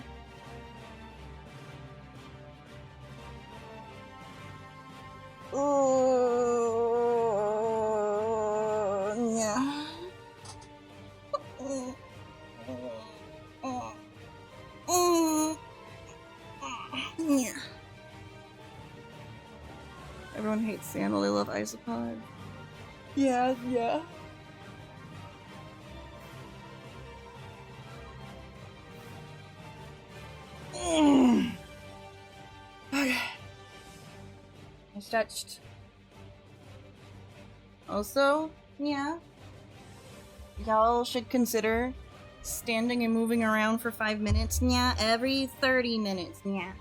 Yeah. Yeah. Everyone hates sandal, they love isopod. Yeah, yeah. Okay. I stretched. Also, yeah. Y'all should consider standing and moving around for 5 minutes, yeah, every 30 minutes, yeah.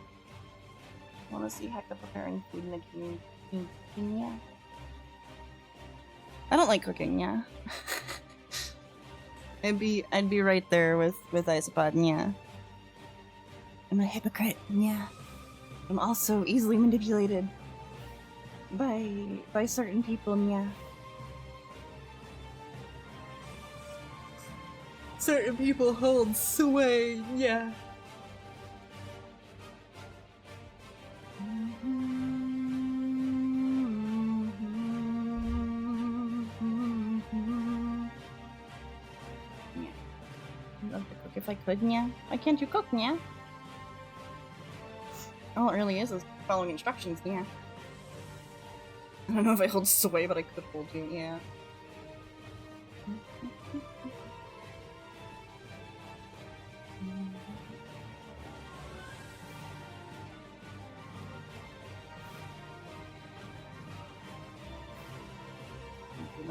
Wanna see Hector preparing food in the community, yeah. I don't like cooking, yeah. I'd be right there with Isopod, yeah. I'm a hypocrite, yeah. I'm also easily manipulated by certain people, yeah. Certain people hold sway, yeah. Yeah. I'd love to cook if I could, yeah. Why can't you cook, yeah? All it really is following instructions, yeah. I don't know if I hold sway, but I could hold you, yeah.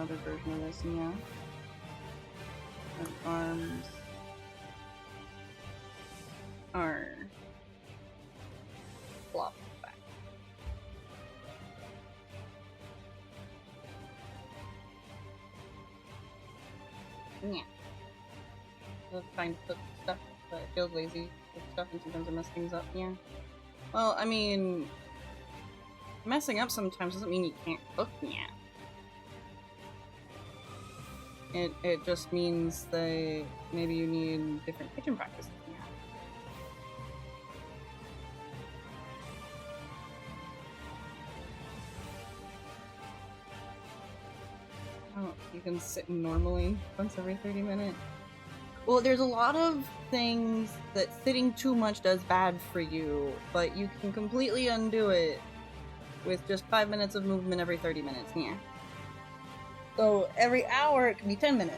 another version of this, yeah. Her arms are flopped back. Yeah. I'm trying to put stuff, but it feels lazy with stuff and sometimes I mess things up, yeah. Well, I mean, messing up sometimes doesn't mean you can't cook, yeah. It just means that maybe you need different kitchen practices, yeah. Oh, you can sit normally once every 30 minutes. Well, there's a lot of things that sitting too much does bad for you, but you can completely undo it with just 5 minutes of movement every 30 minutes, yeah. So every hour it can be 10 minutes.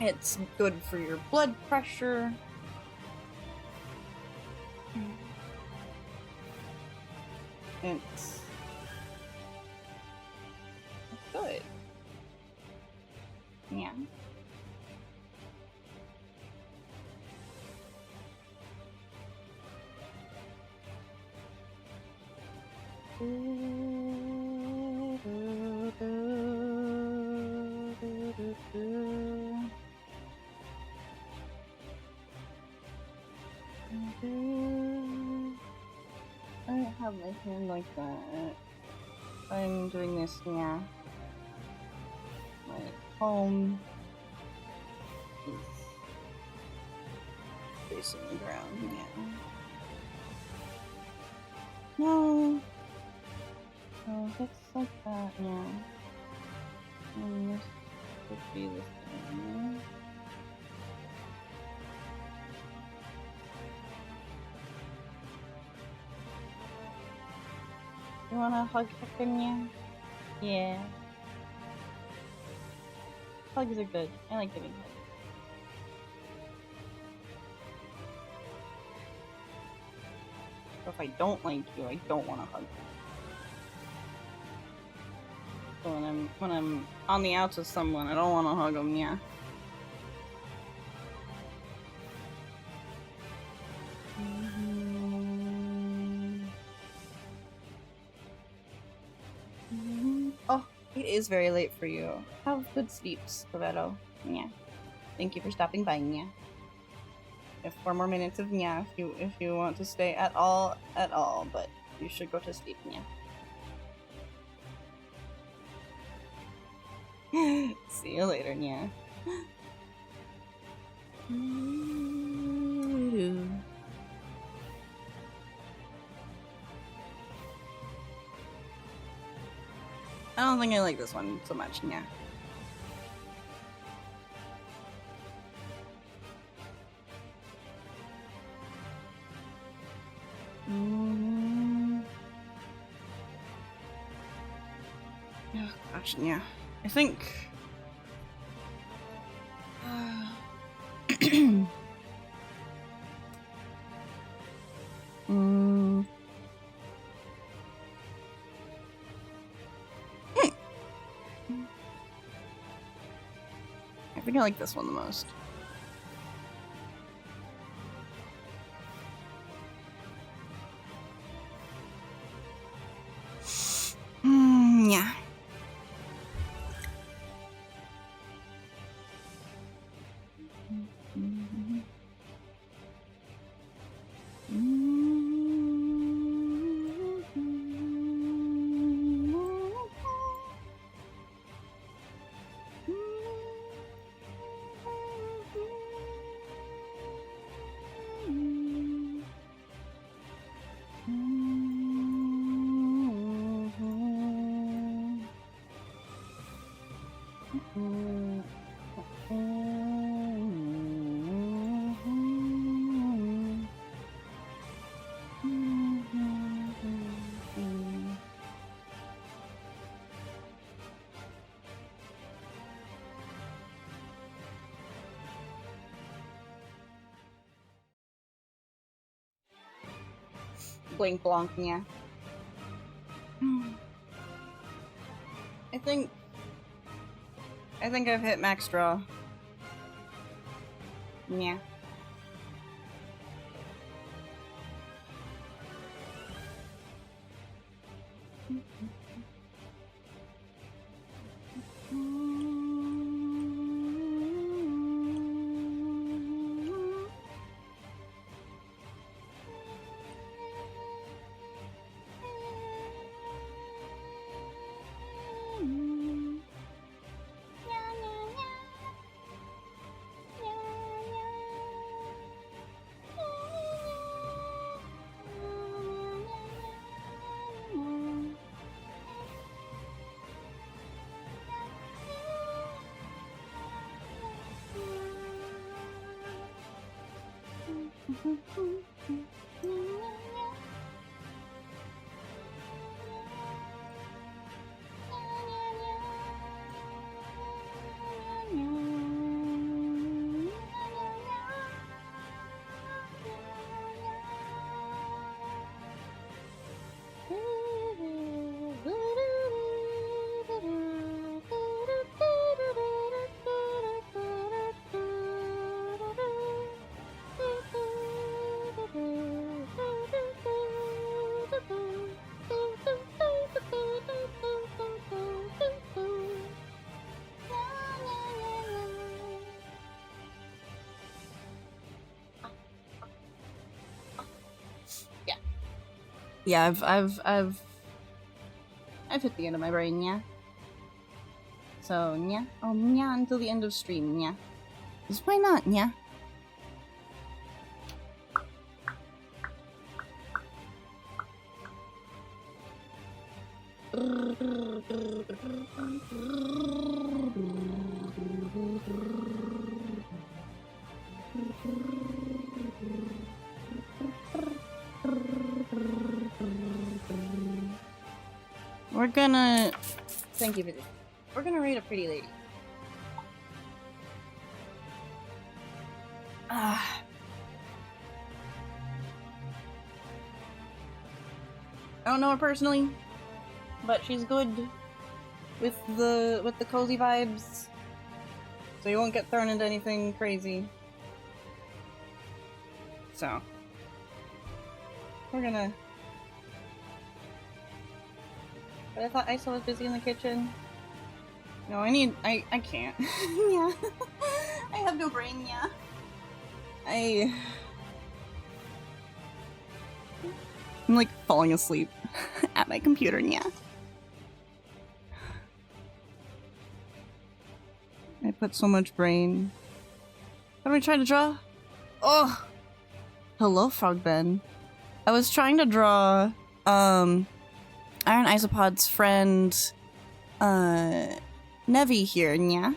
It's good for your blood pressure. It's good. Yeah. I don't have my hand like that. I'm doing this, yeah. My palm is facing the ground, yeah. No. Oh, it's like that, yeah. And this would be the same. You wanna hug Kenya? Yeah. Hugs are good. I like giving hugs. But if I don't like you, I don't want to hug you. So when I'm on the outs with someone, I don't want to hug them. Yeah. Oh, it is very late for you. Have good sleeps, Roberto. Yeah. Thank you for stopping by, Nya. You have 4 more minutes of Nya if you want to stay at all, but you should go to sleep, Nya. See you later, Nya. I don't think I like this one so much, Nya. Oh gosh, yeah. I think I think I like this one the most. Yeah. Blink blonk, yeah. I think I've hit max draw. Yeah. Yeah, I've hit the end of my brain, yeah. So, yeah. Oh, yeah, until the end of stream, yeah. Just why not, yeah? We're gonna... Thank you for this. We're gonna raid a pretty lady. I don't know her personally, but she's good with the cozy vibes, so you won't get thrown into anything crazy. So we're gonna. But I thought Isa was busy in the kitchen. No, I can't. Yeah. I have no brain, yeah. I'm like falling asleep at my computer, yeah. I put so much brain. What am I trying to draw? Oh! Hello, Frogben. I was trying to draw, Iron Isopod's friend, Nevi here, yeah?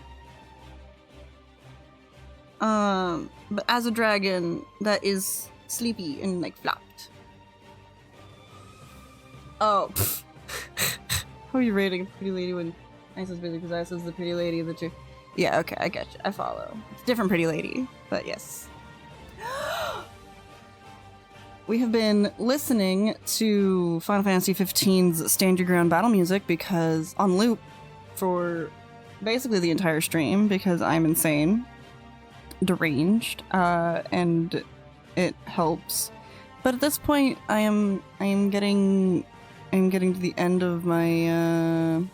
But as a dragon that is sleepy and, like, flopped. Oh, how are you rating a pretty lady when Isa's busy because Isa's the pretty lady that you... Yeah, okay, I get you. I follow. It's a different pretty lady, but yes. We have been listening to Final Fantasy XV's Stand Your Ground battle music because on loop for basically the entire stream because I'm insane, deranged, and it helps. But at this point, I am getting to the end of my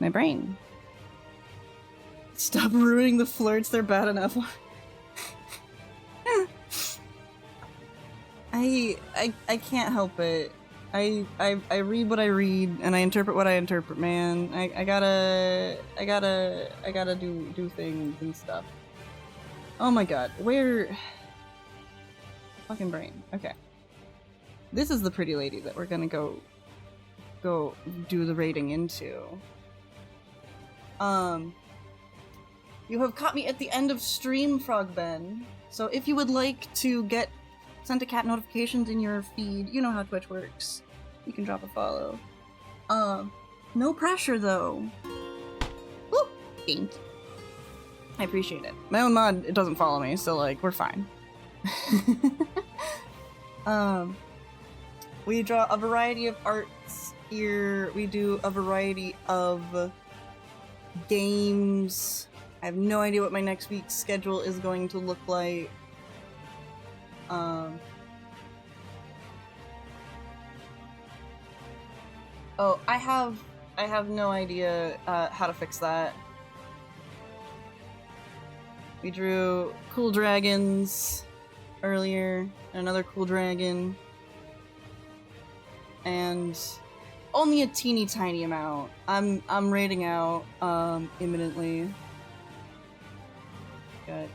my brain. Stop ruining the flirts; they're bad enough. I can't help it. I read what I read and I interpret what I interpret, man. I gotta do things and stuff. Oh my god, where... Fucking brain. Okay. This is the pretty lady that we're gonna go do the rating into. You have caught me at the end of stream, Frogben. So if you would like to get sent to cat notifications in your feed, you know how Twitch works. You can drop a follow. No pressure though. Woo! Thank you. I appreciate it. My own mod, it doesn't follow me, so like, we're fine. We draw a variety of arts here. We do a variety of games. I have no idea what my next week's schedule is going to look like. Oh, I have no idea how to fix that. We drew cool dragons earlier, another cool dragon, and only a teeny tiny amount. I'm raiding out imminently. Got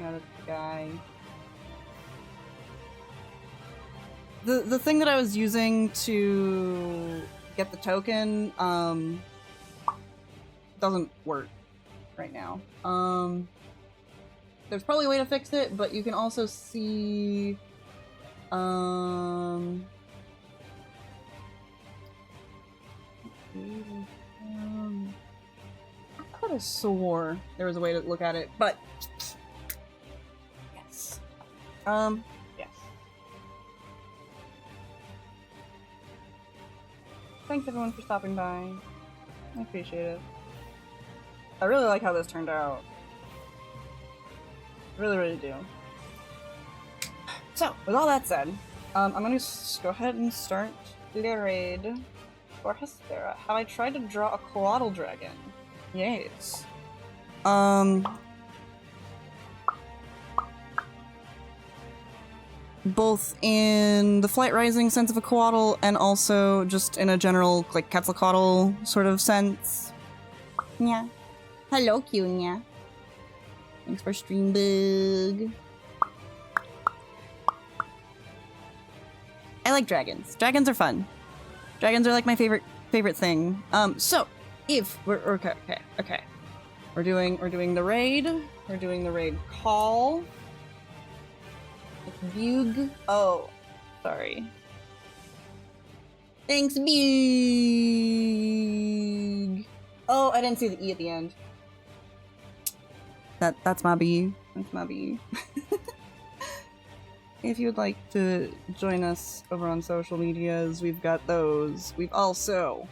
a guy. The thing that I was using to get the token doesn't work right now. There's probably a way to fix it, but you can also see I could have swore there was a way to look at it, but yes. Yes. Thanks everyone for stopping by. I appreciate it. I really like how this turned out. I really, really do. So, with all that said, I'm gonna just go ahead and start the raid for Hespera. Have I tried to draw a coatl dragon? Yes. Both in the Flight Rising sense of a coatl and also just in a general, like, Quetzalcoatl sort of sense. Yeah. Hello, Cunia. Thanks for stream bug. I like dragons. Dragons are fun. Dragons are like my favorite thing. So if we're okay. We're doing the raid. We're doing the raid call. Bug. Oh, sorry. Thanks, Bug. Oh, I didn't see the E at the end. That's my B. That's my B. If you'd like to join us over on social medias, we've got those. We've also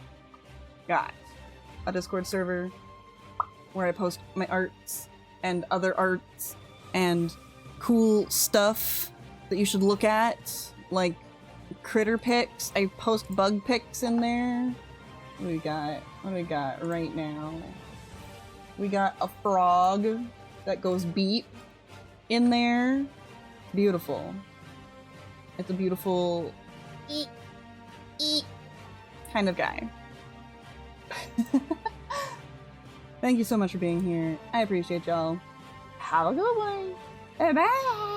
got a Discord server where I post my arts and other arts and cool stuff that you should look at, like critter pics. I post bug pics in there. What do we got? What do we got right now? We got a frog that goes beep in there. Beautiful. It's a beautiful kind of guy. Thank you so much for being here. I appreciate y'all. Have a good one. Bye-bye.